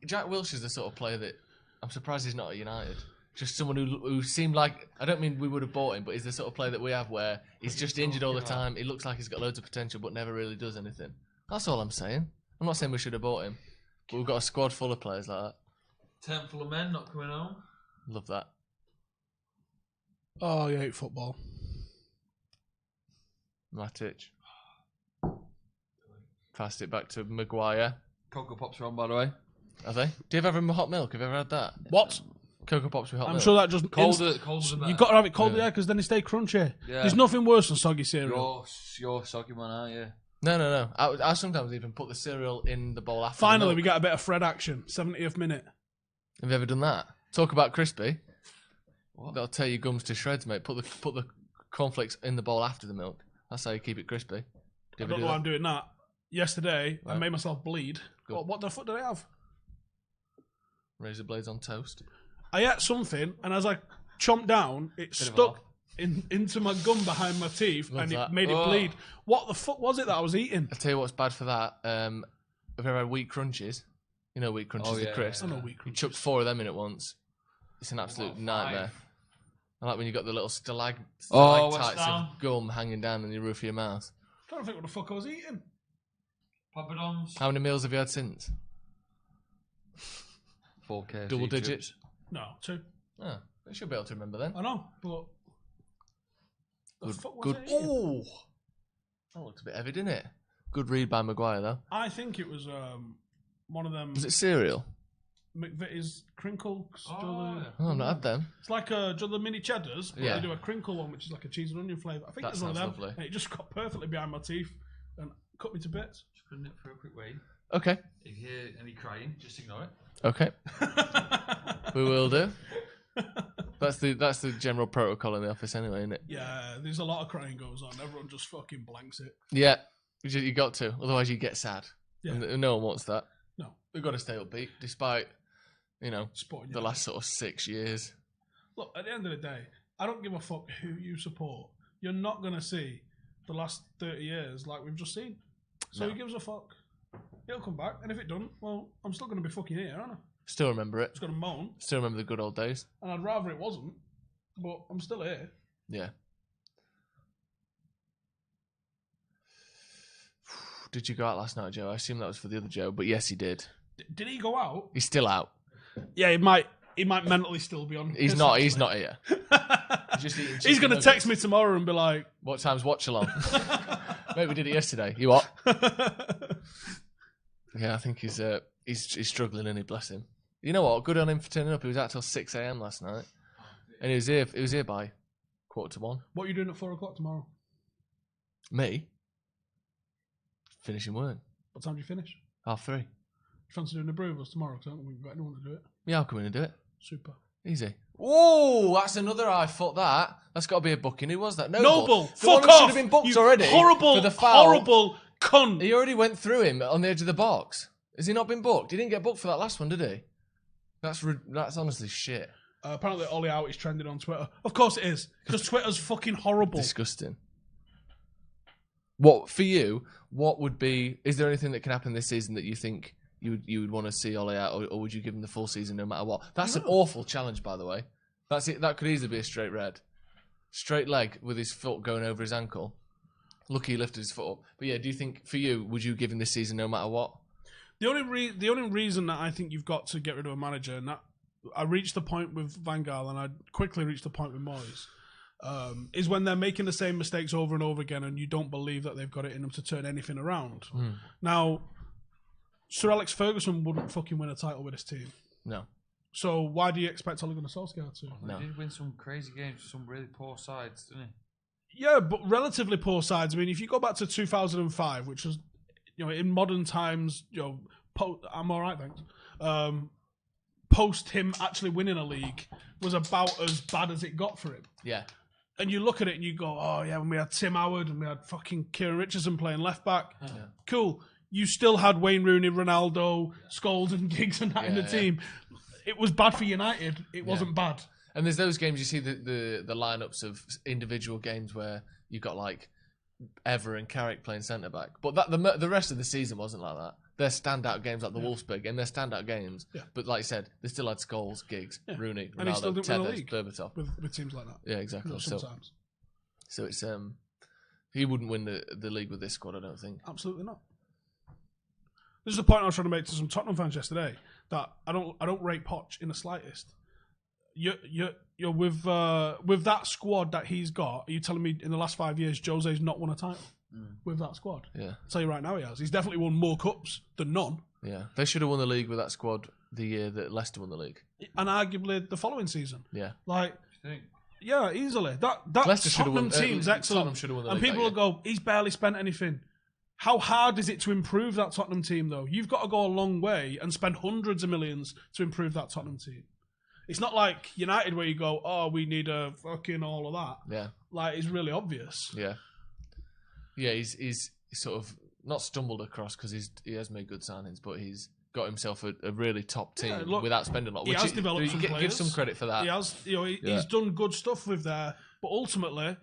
Jack Wilshere's the sort of player that I'm surprised he's not at United. Just someone who seemed like, I don't mean we would have bought him, but he's the sort of player that we have where he's just injured all the time. He looks like he's got loads of potential, but never really does anything. That's all I'm saying. I'm not saying we should have bought him, but we've got a squad full of players like that. Tent full of men not coming home. Love that. Oh, you hate football. Matic. Passed it back to Maguire. Cocoa Pops are on, by the way. Are they? Do you ever have hot milk? Have you ever had that? What? Cocoa Pops with hot milk? I'm sure that just... Colder You've got to have it cold, yeah, because then it stay crunchy. Yeah. There's nothing worse than soggy cereal. You're soggy man, aren't you? No. I sometimes even put the cereal in the bowl after Finally, the we milk. get a bit of Fred action. 70th minute. Have you ever done that? Talk about crispy. What? That'll tear your gums to shreds, mate. Put the cornflakes in the bowl after the milk. That's how you keep it crispy. I Do you ever don't do know why that? I'm doing that. Yesterday, I Right. made myself bleed. Good. What the fuck did I have? Razor blades on toast. I ate something, and as I chomped down, it Bit of stuck into my gum behind my teeth, Love and that. it made it bleed. What the fuck was it that I was eating? I'll tell you what's bad for that. Have you ever had wheat crunches? You know wheat crunches, Oh, the yeah, crisp. I know wheat You crunches. chuck 4 of them in at once. It's an absolute nightmare. I like when you got the little stalactites West Ham. of gum hanging down on your roof of your mouth. I don't think what the fuck I was eating. Poppadoms. How many meals have you had since? 4K. Double digits? No, 2. Oh, you should be able to remember then. I know, but the Good. fuck was Good. I eating? Oh, that looks a bit heavy, didn't it? Good read by Maguire though. I think it was one of them Was it cereal? McVitie's crinkle. Oh, yeah. Oh, I've not had them. It's like the mini cheddars, but Yeah. they do a crinkle one, which is like a cheese and onion flavour. I think That it was one of them. sounds lovely. And it just got perfectly behind my teeth and cut me to bits. Just putting it for a quick wait. Okay. If you hear any crying, just ignore it. Okay. We will do. That's the general protocol in the office anyway, isn't it? Yeah, there's a lot of crying goes on. Everyone just fucking blanks it. Yeah. You got to. Otherwise you get sad. Yeah. And no one wants that. No. We've got to stay upbeat despite, Spotting the you. last sort of 6 years. Look, at the end of the day, I don't give a fuck who you support. You're not going to see the last 30 years like we've just seen. So who gives a fuck? It'll come back, and if it doesn't, well, I'm still going to be fucking here, aren't I? Still remember it. Just going to moan. Still remember the good old days. And I'd rather it wasn't, but I'm still here. Yeah. Did you go out last night, Joe? I assume that was for the other Joe, but yes, he did. Did he go out? He's still out. Yeah, he might mentally still be on. He's not here. He's going to text me tomorrow and be like, "What time's watch along?" Mate, we did it yesterday. You what? Yeah, I think he's struggling, and he bless him. You know what? Good on him for turning up. He was out till 6 a.m. last night, and he was here by 1:45. What are you doing at 4 o'clock tomorrow? Me? Finishing work. What time do you finish? 3:30. You fancy doing the brew with us tomorrow? Because I don't think we've got anyone to do it. Yeah, I'll come in and do it. Super. Easy. Oh, that's another eye foot. That's got to be a booking. Who was that? Noble. The Fuck one off. Should have been booked you already. Horrible. For the foul. Horrible cunt. He already went through him on the edge of the box. Has he not been booked? He didn't get booked for that last one, did he? That's honestly shit. Apparently, Ollie Out is trending on Twitter. Of course it is, because Twitter's fucking horrible. Disgusting. What for you? What would be? Is there anything that can happen this season that you think you would want to see Ollie Out, or would you give him the full season no matter what? That's an awful challenge, by the way. That's it. That could easily be a straight red, straight leg with his foot going over his ankle. Lucky he lifted his foot up. But yeah, do you think for you would you give him this season no matter what? The only reason that I think you've got to get rid of a manager, and that I reached the point with Van Gaal, and I quickly reached the point with Moyes, is when they're making the same mistakes over and over again, and you don't believe that they've got it in them to turn anything around. Now, Sir Alex Ferguson wouldn't fucking win a title with his team. No. So why do you expect Ole Gunnar Solskjaer to? No. He did win some crazy games with some really poor sides, didn't he? Yeah, but relatively poor sides. I mean, if you go back to 2005, which was, in modern times, I'm all right, thanks. Post him actually winning a league was about as bad as it got for him. Yeah. And you look at it and you go, oh yeah, when we had Tim Howard and we had fucking Kieran Richardson playing left back, cool. You still had Wayne Rooney, Ronaldo, Scholes and Giggs and that in the team. It was bad for United. It wasn't bad. And there's those games you see the lineups of individual games where you've got like Ever and Carrick playing centre back, but the rest of the season wasn't like that. They're standout games like the Wolfsburg game. They're standout games, but like I said, they still had Scholes, Giggs, Rooney, and he still Ronaldo, didn't win a Tevez, league Berbatov with teams like that. Yeah, exactly. Sometimes. So it's he wouldn't win the league with this squad, I don't think. Absolutely not. This is the point I was trying to make to some Tottenham fans yesterday, that I don't rate Poch in the slightest. You're with that squad that he's got. Are you telling me in the last 5 years Jose's not won a title with that squad? Yeah, I'll tell you right now he has. He's definitely won more cups than none. Yeah, they should have won the league with that squad the year that Leicester won the league, and arguably the following season. Yeah, yeah, easily. That Leicester Tottenham team's excellent. Tottenham should have won the league. And people will go, he's barely spent anything. How hard is it to improve that Tottenham team, though? You've got to go a long way and spend hundreds of millions to improve that Tottenham team. It's not like United where you go, oh, we need a fucking all of that. Yeah. Like, it's really obvious. Yeah. Yeah, he's sort of not stumbled across because he has made good signings, but he's got himself a really top team without spending a lot. He has developed some players. Give some credit for that. He has, he's done good stuff with there, but ultimately,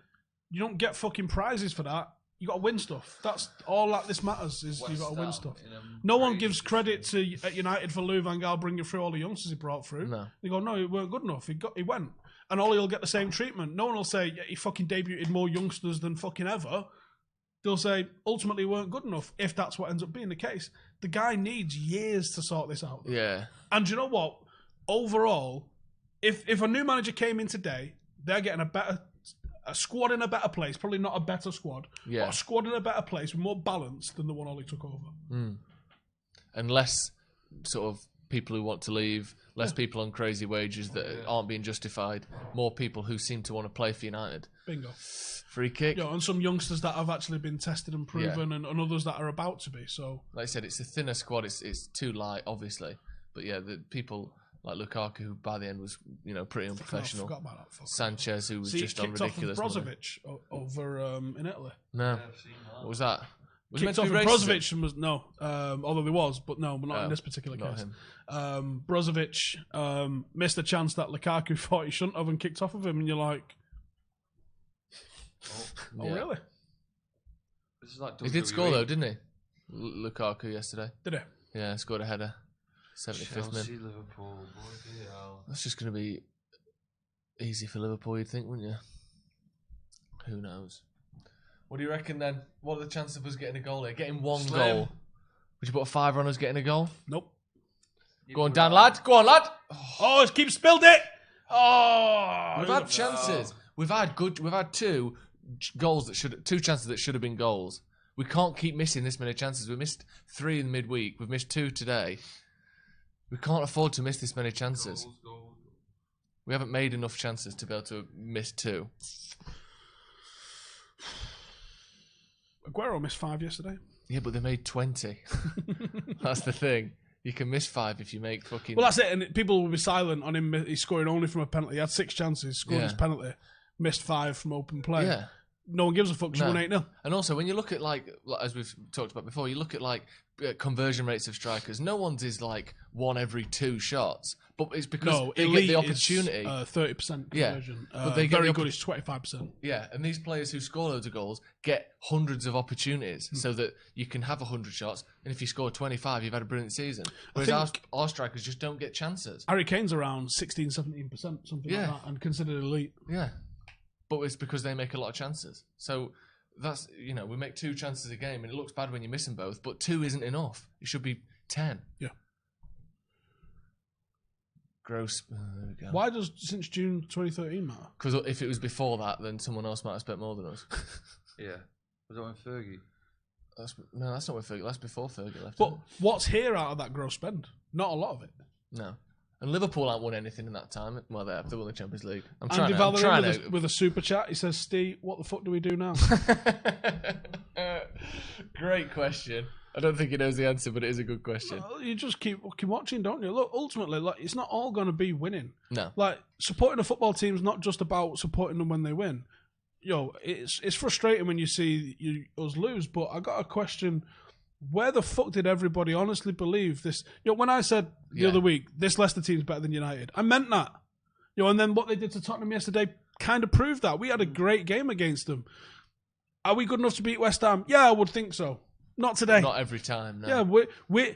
you don't get fucking prizes for that. You got to win stuff. That's all that this matters is you got to win stuff. No one gives credit to at United for Louis van Gaal bringing through all the youngsters he brought through. No. They go, no, he weren't good enough. He went, and Ollie will get the same treatment. No one will say he fucking debuted more youngsters than fucking ever. They'll say ultimately he weren't good enough. If that's what ends up being the case, the guy needs years to sort this out. Yeah. And you know what? Overall, if a new manager came in today, they're getting a squad in a better place, probably not a better squad, but a squad in a better place, more balanced than the one Ollie took over. And less sort of people who want to leave, less people on crazy wages that aren't being justified, more people who seem to want to play for United. Bingo. Free kick. And some youngsters that have actually been tested and proven, and others that are about to be. So, like I said, it's a thinner squad. It's too light, obviously, but yeah, the people like Lukaku, who by the end was pretty unprofessional. I forgot about that. Sanchez, who was just on ridiculous. Brozovic over in Italy. No, what was that? kicked off. Brozovic was no, although there was, but not in this particular case. Brozovic missed a chance that Lukaku thought he shouldn't have and kicked off of him, and you're like, oh really? This is like he did score though, didn't he? Lukaku yesterday. Did he? Yeah, scored a header. 75th minute. Liverpool, boy, That's just going to be easy for Liverpool, you'd think, wouldn't you? Who knows? What do you reckon then? What are the chances of us getting a goal here? Getting one goal? Would you put a fiver on us getting a goal? Nope. Go on, Dan, lad. Go on, lad. Oh, it's keep spilled it. Oh, we've had chances. We've had two chances that should have been goals. We can't keep missing this many chances. We missed 3 in midweek. We've missed 2 today. We can't afford to miss this many chances. We haven't made enough chances to be able to miss 2. Aguero missed 5 yesterday. Yeah, but they made 20. That's the thing. You can miss 5 if you make fucking... Well, that's it. And people will be silent on him. He's scoring only from a penalty. He had 6 chances, scored his penalty. Missed 5 from open play. Yeah. No one gives a fuck because won 8-0. And also, when you look at, as we've talked about before, you look at, conversion rates of strikers. No one's is, 1 every 2 shots. But it's because they get the opportunity. 30% conversion. But they get very good is 25%. Yeah, and these players who score loads of goals get hundreds of opportunities so that you can have 100 shots. And if you score 25, you've had a brilliant season. Whereas our strikers just don't get chances. Harry Kane's around 16, 17%, something like that, and considered elite. Yeah. But it's because they make a lot of chances. So that's, we make 2 chances a game, and it looks bad when you miss them both, but 2 isn't enough. It should be 10. Yeah. Gross. There we go. Why does since June 2013 matter? Because if it was before that, then someone else might have spent more than us. Yeah. Was that when Fergie? No, that's not when Fergie. That's before Fergie left. But what's here out of that gross spend? Not a lot of it. No. And Liverpool haven't won anything in that time. Well, they have. They won the Champions League. I'm Andy trying Valerie with a super chat. He says, Steve, what the fuck do we do now? Great question. I don't think he knows the answer, but it is a good question. You just keep watching, don't you? Look, ultimately, it's not all going to be winning. No. Supporting a football team is not just about supporting them when they win. It's frustrating when you see us lose, but I got a question. Where the fuck did everybody honestly believe this? When I said the other week, this Leicester team's better than United, I meant that. And then what they did to Tottenham yesterday kind of proved that. We had a great game against them. Are we good enough to beat West Ham? Yeah, I would think so. Not today. Not every time, no. Yeah,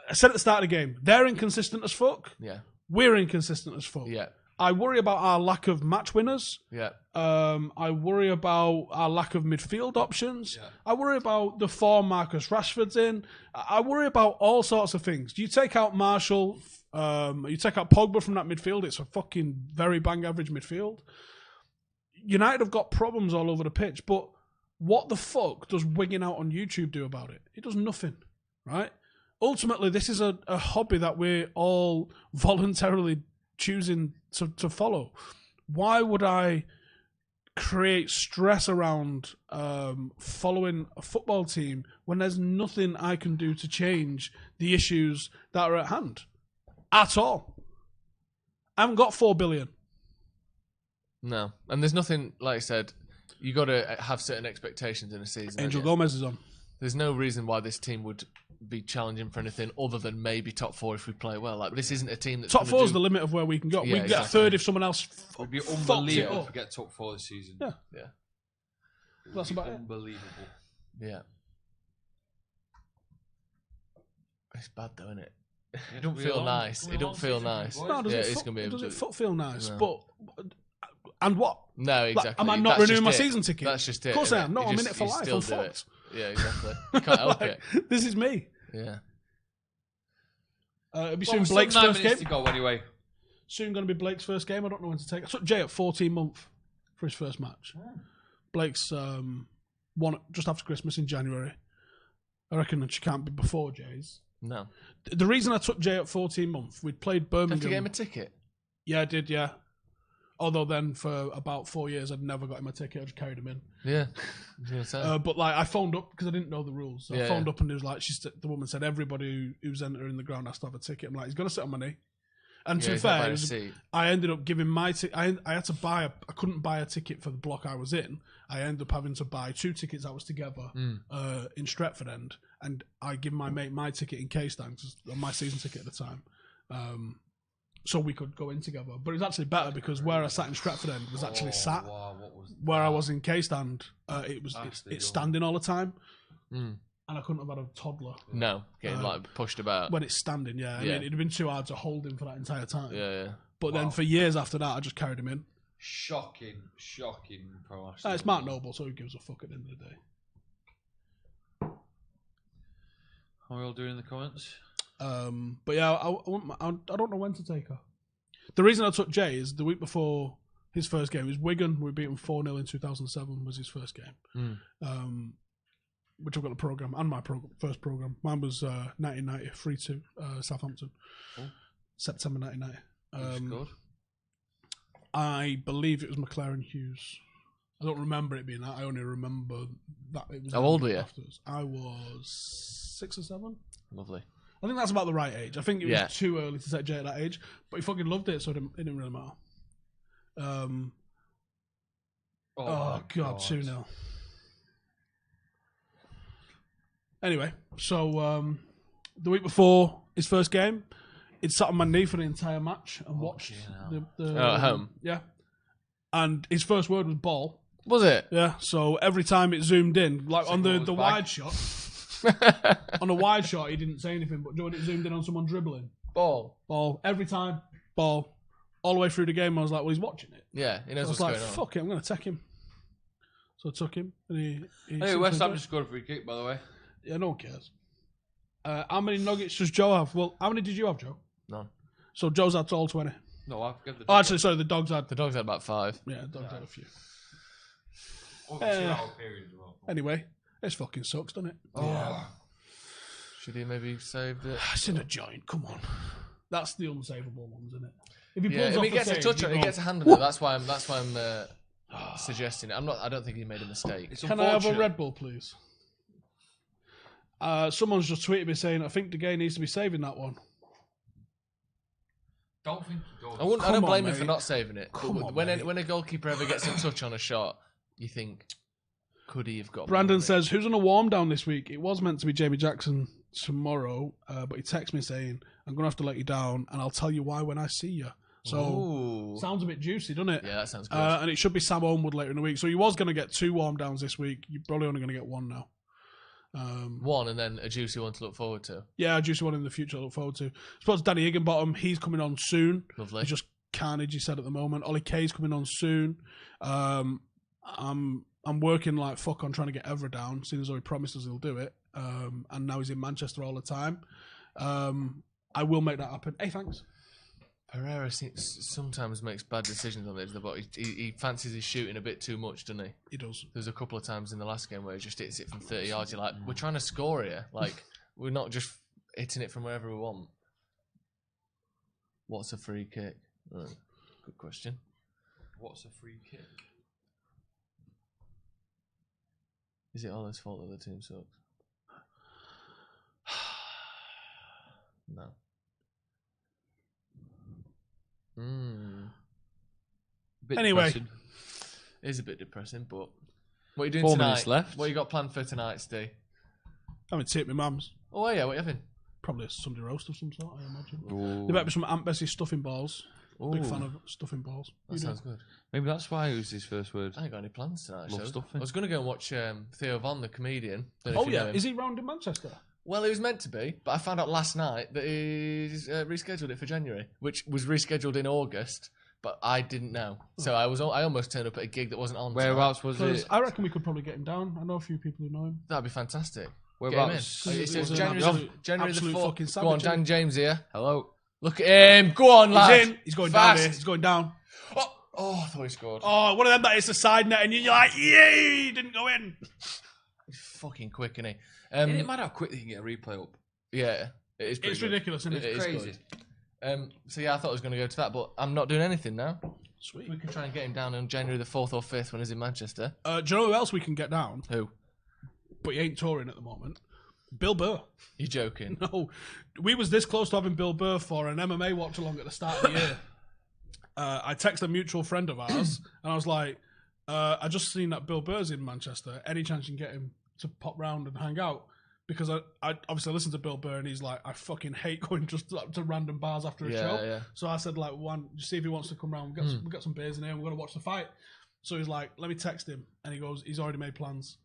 I said at the start of the game, they're inconsistent as fuck. Yeah. We're inconsistent as fuck. Yeah. I worry about our lack of match winners. Yeah. I worry about our lack of midfield options. Yeah. I worry about the form Marcus Rashford's in. I worry about all sorts of things. You take out Marshall, you take out Pogba from that midfield, it's a fucking very bang average midfield. United have got problems all over the pitch, but what the fuck does wigging out on YouTube do about it? It does nothing, right? Ultimately, this is a hobby that we're all voluntarily choosing to follow. Why would I create stress around following a football team when there's nothing I can do to change the issues that are at hand? At all. I haven't got 4 billion. No. And there's nothing, like I said, you got to have certain expectations in a season. Angel Gomez is on. There's no reason why this team would be challenging for anything other than maybe top 4 if we play well. This isn't a team that's top 4 is the limit of where we can go. Yeah, we can get a third if someone else. It'd be unbelievable if we get top 4 this season. Yeah, that's about unbelievable. Yeah, it's bad though, isn't it? It don't feel nice. It don't feel nice. No, it's gonna be. Does it feel nice? No. But and what? No, exactly. Am I not renewing my season ticket? That's just it. Of course I am. No, I'm in it for life. I'm fucked. Yeah, exactly. You can't help it. This is me. Yeah. It'll be soon Blake's first game. To go anyway. Soon going to be Blake's first game. I don't know when to take. I took Jay at 14 month for his first match. Blake's won just after Christmas in January. I reckon that she can't be before Jay's. No. The reason I took Jay at 14 month, we'd played Birmingham. Did you get him a ticket? Yeah, I did. Yeah. Although then for about 4 years I'd never got him a ticket. I just carried him in. Yeah. But I phoned up because I didn't know the rules. So I phoned up and it was like the woman said everybody who's entering the ground has to have a ticket. I'm like, he's gonna sit on my knee. And to be fair, I ended up giving my ticket. I had to buy I couldn't buy a ticket for the block I was in. I ended up having to buy 2 tickets that was together in Stretford End, and I give my mate my ticket in K-Stand, my season ticket at the time, so we could go in together. But it was actually better because where I sat in Stretford End was actually sat. Wow, what was where I was in K-Stand, it's standing all the time. And I couldn't have had a toddler. No, getting pushed about. When it's standing, yeah. I mean, it'd have been too hard to hold him for that entire time. Yeah. But then for years after that, I just carried him in. Shocking pro. It's Mark Noble, so who gives a fuck at the end of the day? How are we all doing in the comments? But yeah, I don't know when to take her. The reason I took Jay is the week before his first game was Wigan. We beat him 4-0 in 2007 was his first game. Which I've got the programme and my first programme. Mine was 1990, 3-2, Southampton. September 1990. I believe it was McLaren Hughes. I don't remember it being that. I only remember that it was. How old were you? I was 6 or 7. Lovely. I think that's about the right age. I think it was too early to take Jay at that age, but he fucking loved it, so it didn't really matter. Oh God, 2-0. Anyway, so the week before his first game, he'd sat on my knee for the entire match and watched at home. Yeah, and his first word was ball. Was it? Yeah. So every time it zoomed in, like on the wide shot, on a wide shot, he didn't say anything. But when it zoomed in on someone dribbling, ball. Every time, ball. All the way through the game, I was like, well, he's watching it. Yeah, he knows what's going on. Fuck it, I'm going to take him. So I took him. And he West Ham just scored a free kick, by the way. Yeah, no one cares. How many nuggets does Joe have? Well, how many did you have, Joe? None. So Joe's had all 20. No, I've got the. Oh, actually, sorry, the dogs had. The dogs had about 5. Yeah, the dogs had a few. Period as well. Anyway, this fucking sucks, doesn't it? Yeah. Should he maybe saved it? It's in a joint. Come on, that's the unsavable ones, isn't it? If he pulls off he gets save, a touch on it, he gets a hand on it. That's why I'm suggesting it. I don't think he made a mistake. Can I have a Red Bull, please? Someone's just tweeted me saying, I think De Gea needs to be saving that one. Don't think he does. I don't blame him for not saving it. When a goalkeeper ever gets a touch on a shot, you think, could he have got... Brandon says, who's on a warm down this week? It was meant to be Jamie Jackson tomorrow, but he texts me saying, I'm going to have to let you down, and I'll tell you why when I see you. So, sounds a bit juicy, doesn't it? Yeah, that sounds good. And it should be Sam Homewood later in the week. So he was going to get 2 warm downs this week. You're probably only going to get 1 now. 1 and then a juicy one to look forward to. Yeah, a juicy one in the future to look forward to. I suppose Danny Higginbottom, he's coming on soon. Lovely. He's just carnage, he said at the moment. Ollie Kay's coming on soon. I'm working like fuck on trying to get Evra down, seeing as though he promised us he'll do it. And now he's in Manchester all the time. I will make that happen. Hey, thanks. Pereira sometimes makes bad decisions on this, but he fancies his shooting a bit too much, doesn't he? He does. There's a couple of times in the last game where he just hits it from 30 yards. You're like, we're trying to score here. Like, we're not just hitting it from wherever we want. What's a free kick? Oh, good question. What's a free kick? Is it Ola's fault that the team sucks? No. Anyway, depressing. It is a bit depressing, but what are you doing 4 tonight? minutes left. What you got planned for tonight, Steve? I'm going to take my mum's. Oh yeah, what are you having? Probably a Sunday roast of some sort, I imagine. Ooh. There might be some Aunt Bessie stuffing balls. Ooh. Big fan of stuffing balls. That sounds good. Maybe that's why it was his first word. I ain't got any plans tonight. Love stuffing. I was going to go and watch Theo Von, the comedian. Oh yeah, is he round in Manchester? Well, he was meant to be, but I found out last night that he's rescheduled it for January, which was rescheduled in August, but I didn't know. So I almost turned up at a gig that wasn't on. Whereabouts was it? I reckon we could probably get him down. I know a few people who know him. That'd be fantastic. Whereabouts? It says January the 4th. Go on, Dan James here. Hello. Look at him. Go on, lad. He's in. He's going down here. He's going down. Oh, I thought he scored. Oh, one of them that is the side net, and you're like, yay, he didn't go in. He's fucking quick, isn't he? Isn't it mad how quick they can get a replay up? Yeah, it is. It's ridiculous, isn't it? It's crazy. So yeah, I thought I was going to go to that, but I'm not doing anything now. Sweet. We can try and get him down on January the 4th or 5th when he's in Manchester. Do you know who else we can get down? Who? But he ain't touring at the moment. Bill Burr. You're joking. No, we was this close to having Bill Burr for an MMA watch along at the start of the year. I texted a mutual friend of ours, and I was like, I just seen that Bill Burr's in Manchester. Any chance you can get him to pop round and hang out? Because I obviously listen to Bill Burr, and he's like, I fucking hate going just to random bars after a show. Yeah. So I said, like, just see if he wants to come round. We've got some beers in here, and we're going to watch the fight. So he's like, let me text him. And he goes, he's already made plans.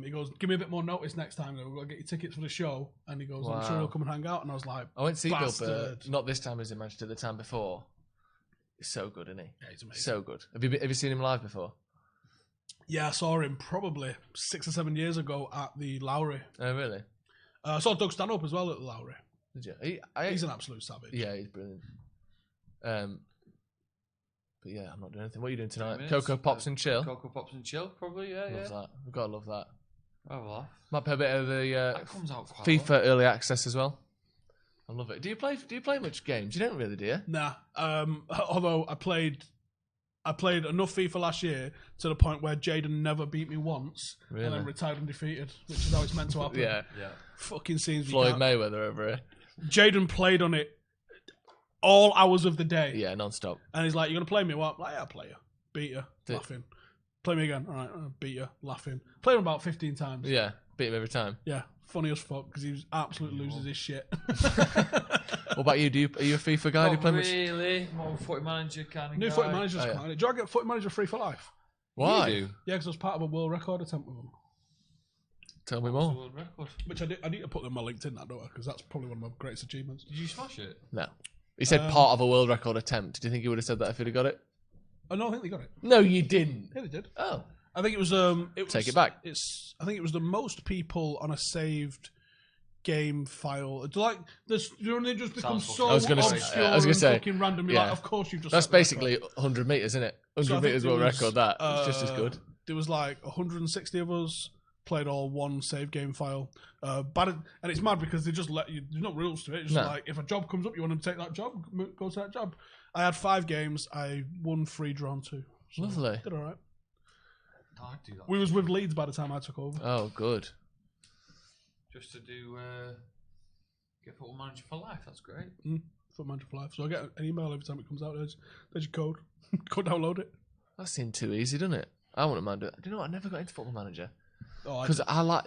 He goes, give me a bit more notice next time. We've got to get your tickets for the show. And he goes, I'm sure he'll come and hang out. And I was like, I went to see bastard. Bill Burr. Not this time, as in Manchester. The time before. He's so good, isn't he? Yeah, he's amazing. So good. Have you seen him live before? Yeah, I saw him probably 6 or 7 years ago at the Lowry. Oh, really? I saw Doug stand up as well at the Lowry. Did you? He's an absolute savage. Yeah, he's brilliant. But yeah, I'm not doing anything. What are you doing tonight? Cocoa Pops and chill. Cocoa Pops and chill, probably. Yeah, Love that. We've got to love that. Oh, well. Might play a bit of the That comes out quite FIFA well. early access as well. I love it. Do you play much games? You don't really, do you? Nah. Although I played enough FIFA last year to the point where Jaden never beat me once Really? and then retired undefeated, which is how it's meant to happen. Yeah. Fucking seems Floyd Mayweather over here. Jaden played on it all hours of the day. Yeah, non-stop. And he's like, "You gonna play me?" What? I'm like, yeah, I'll play you. Beat you. Laughing. Play me again. All right, beat you. Laughing. Played him about 15 times. Yeah, beat him every time. Yeah, funny as fuck because he absolutely loses his shit. What about you? Are you a FIFA guy? Do you play much? Really? More Footy Manager kind of New guy. Footy Manager's Oh, yeah. quite. Do I get Footy Manager free for life? Why? You do. Yeah, because I was part of a world record attempt with them. Tell me It's a more. world record. Which I need to put them on my LinkedIn, that don't I? Because that's probably one of my greatest achievements. Did you smash it? No. He said part of a world record attempt. Do you think he would have said that if he'd have got it? Oh no, I think they got it. No, you didn't. Yeah, they did. Oh. I think it was. Take it back. I think it was the most people on a saved game file. Like, they just become Sounds so I was gonna say- obscure I was gonna and say, fucking random. You're yeah. like, of course you've just. That's set the basically record. 100 metres, isn't it? So 100 I think metres there world was, record, that. It's just as good. There was like 160 of us played all one save game file. And it's mad because they just let you. There's no rules to it. It's just like if a job comes up, you want them to take that job, go to that job. I had 5 games. I won 3, drawn 2. So Lovely. Did all right. No, I'd do that. We was with Leeds by the time I took over. Oh, good. Just to do get Football Manager for life. That's great. Foot Manager for life. So I get an email every time it comes out. There's your code. Go download it. That seemed too easy, doesn't it? I wouldn't mind it. Do you know what? I never got into Football Manager Oh, because I like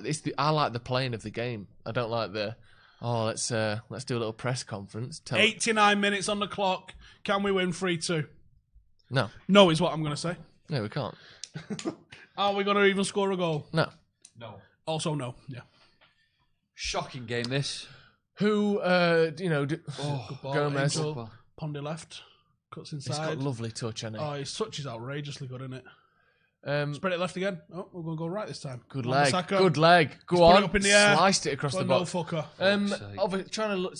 the playing of the game. I don't like the let's do a little press conference. 89 minutes on the clock. Can we win 3-2? No, No is what I'm going to say. no, we can't. Are we going to even score a goal? No. No. Also, no. Yeah. Shocking game, this. Who Good ball. Gomez. Angel. Pondy left. Cuts He's inside. got lovely touch, hasn't he? Oh, his touch is outrageously good, isn't it? Um, Spread it left again. Oh, we're going to go right this time. Good Come on, leg. Masaka. Good leg. Go Put on. it up in the air. Sliced it across Well, the no box. fucker.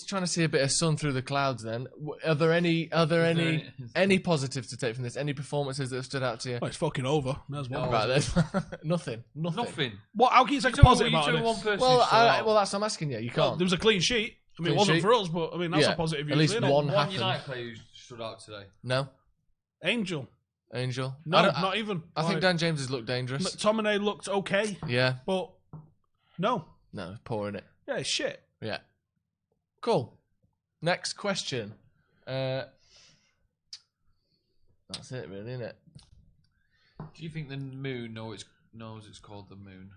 Trying to see a bit of sun through the clouds. Then, are there any positives to take from this? Any performances that have stood out to you? Well, it's fucking over. There's one. Right, there's nothing. Nothing. What? How can you take a positive You out of two one this? person. Well, stood out. that's what I'm asking you. You Well, can't. there was a clean sheet. I mean, it Clean wasn't sheet. for us, but I mean, that's Yeah, a positive. at least usually, isn't one it? One happened. United player who stood out today. No, Angel. Angel. No, I don't- not even. I think Dan James has looked dangerous. McTominay looked okay, Yeah. but no. No, poor in it. Yeah, it's shit. Yeah. Cool. Next question. That's it, really, isn't it? Do you think the moon knows it's called the moon?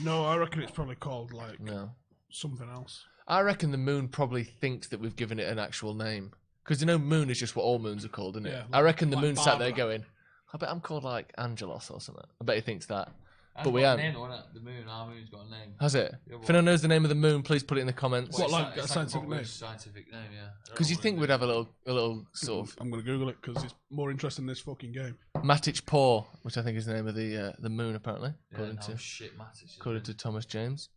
No, I reckon it's probably called like No. something else. I reckon the moon probably thinks that we've given it an actual name. Because, moon is just what all moons are called, isn't it? Yeah, I reckon the like moon sat there Barbara. going, I bet I'm called like Angelos or something. I bet he thinks that. That's But we got a haven't. name, though, isn't it? The moon. Our moon's got a name. Has it? Yeah, If anyone knows the name of the moon, please put it in the comments. What, It's like a it's scientific proper name? Scientific name, yeah. Because you think we'd have a little sort of I'm going to Google it because it's more interesting than this fucking game. Matic Paw, which I think is the name of the moon, apparently, Yeah, according shit matters. according to Thomas James.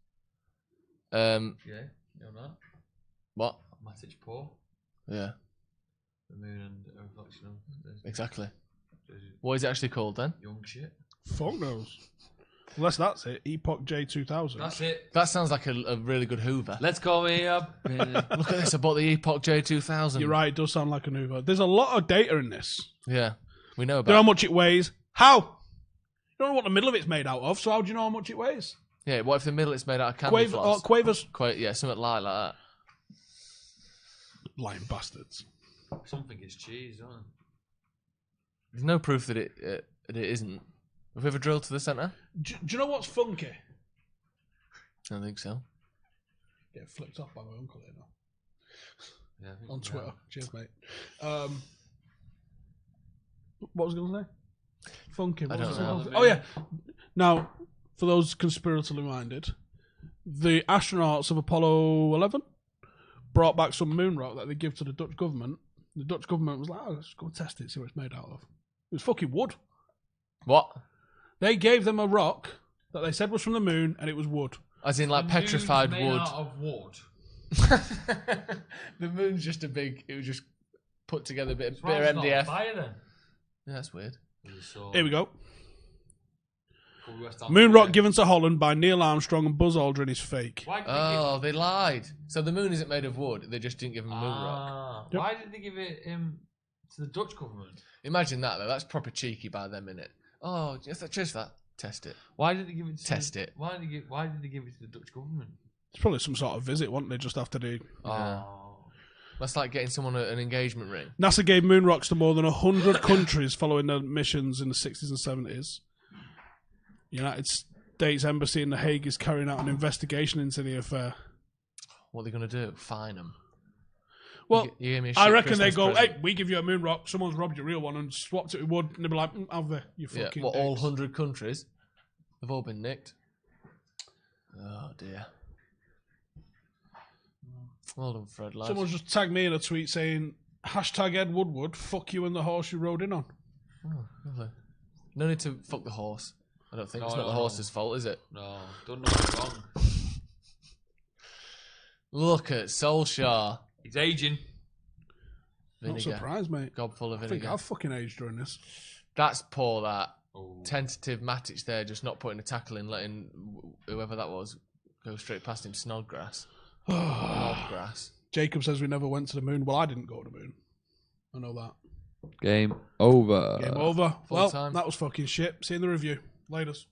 Yeah, you know that? What? Matic Paw. Yeah, The moon and a reflection of the exactly. What is it actually called then? young shit. Fuck knows. Unless that's it. Epoch J2000. That's it. That sounds like a really good Hoover. Let's call me up. Look at this, I bought the Epoch J2000. You're right, it does sound like an Hoover. There's a lot of data in this. Yeah, we know Do you know how about much it weighs? How? You don't know what the middle of it's made out of, so how do you know how much it weighs? Yeah, what if the middle is made out of candy floss? Quavers. Yeah, something like that. Lying bastards. Something is cheese, isn't it? There's no proof that it isn't. Have we ever drilled to the centre? Do you know what's funky? I don't think so. Get flipped off by my uncle here now. Yeah, On Twitter. Cheers, mate. What was I going to say? Funky. I don't know. Oh, yeah. Now, for those conspiratorially minded, the astronauts of Apollo 11 brought back some moon rock that they give to the Dutch government. The Dutch government was like, oh, let's go test it, see what it's made out of. It was fucking wood. What? They gave them a rock that they said was from the moon, and it was wood. As in, like, petrified made wood. Out of wood. The moon's just a big... It was just put together a bit of Not MDF. fire, then. Yeah, that's weird. Here we go. Moon rock given to Holland by Neil Armstrong and Buzz Aldrin is fake. Oh, they lied. So the moon isn't made of wood. They just didn't give him a moon rock. Yep. Why did they give it to the Dutch government? Imagine that, though. That's proper cheeky by them, innit? Oh, just that. Test it. Why did they give it to Test it. Why did they give it to the Dutch government? It's probably some sort of visit, wasn't they, just after the... Yeah. That's like getting someone an engagement ring. NASA gave moon rocks to more than 100 countries following their missions in the 60s and 70s. United States Embassy in The Hague is carrying out an investigation into the affair. What are they going to do? Fine them? Well, you gave me a I shit reckon they Christmas go, present. hey, we give you a moon rock, someone's robbed your real one and swapped it with wood, and they'll be like, have they, you Yeah, fucking what, all dicks." 100 countries? They've all been nicked. Oh, dear. Well done, Fred, lads. Someone's just tagged me in a tweet saying, hashtag Ed Woodward, fuck you and the horse you rode in on. Oh, lovely. No need to fuck the horse. I don't think. It's not the No. horse's fault, is it? No, don't know what's wrong. Look at Solskjaer. He's aging. Vinegar. Not surprised, mate. Gob full of I think vinegar. I've fucking aged during this. That's poor, that. Oh. Tentative Matic there, just not putting a tackle in, letting whoever that was go straight past him. Snodgrass. Snodgrass. Jacob says we never went to the moon. Well, I didn't go to the moon. I know that. Game over. Game over. full Well, time. that was fucking shit. See you in the review. Laters.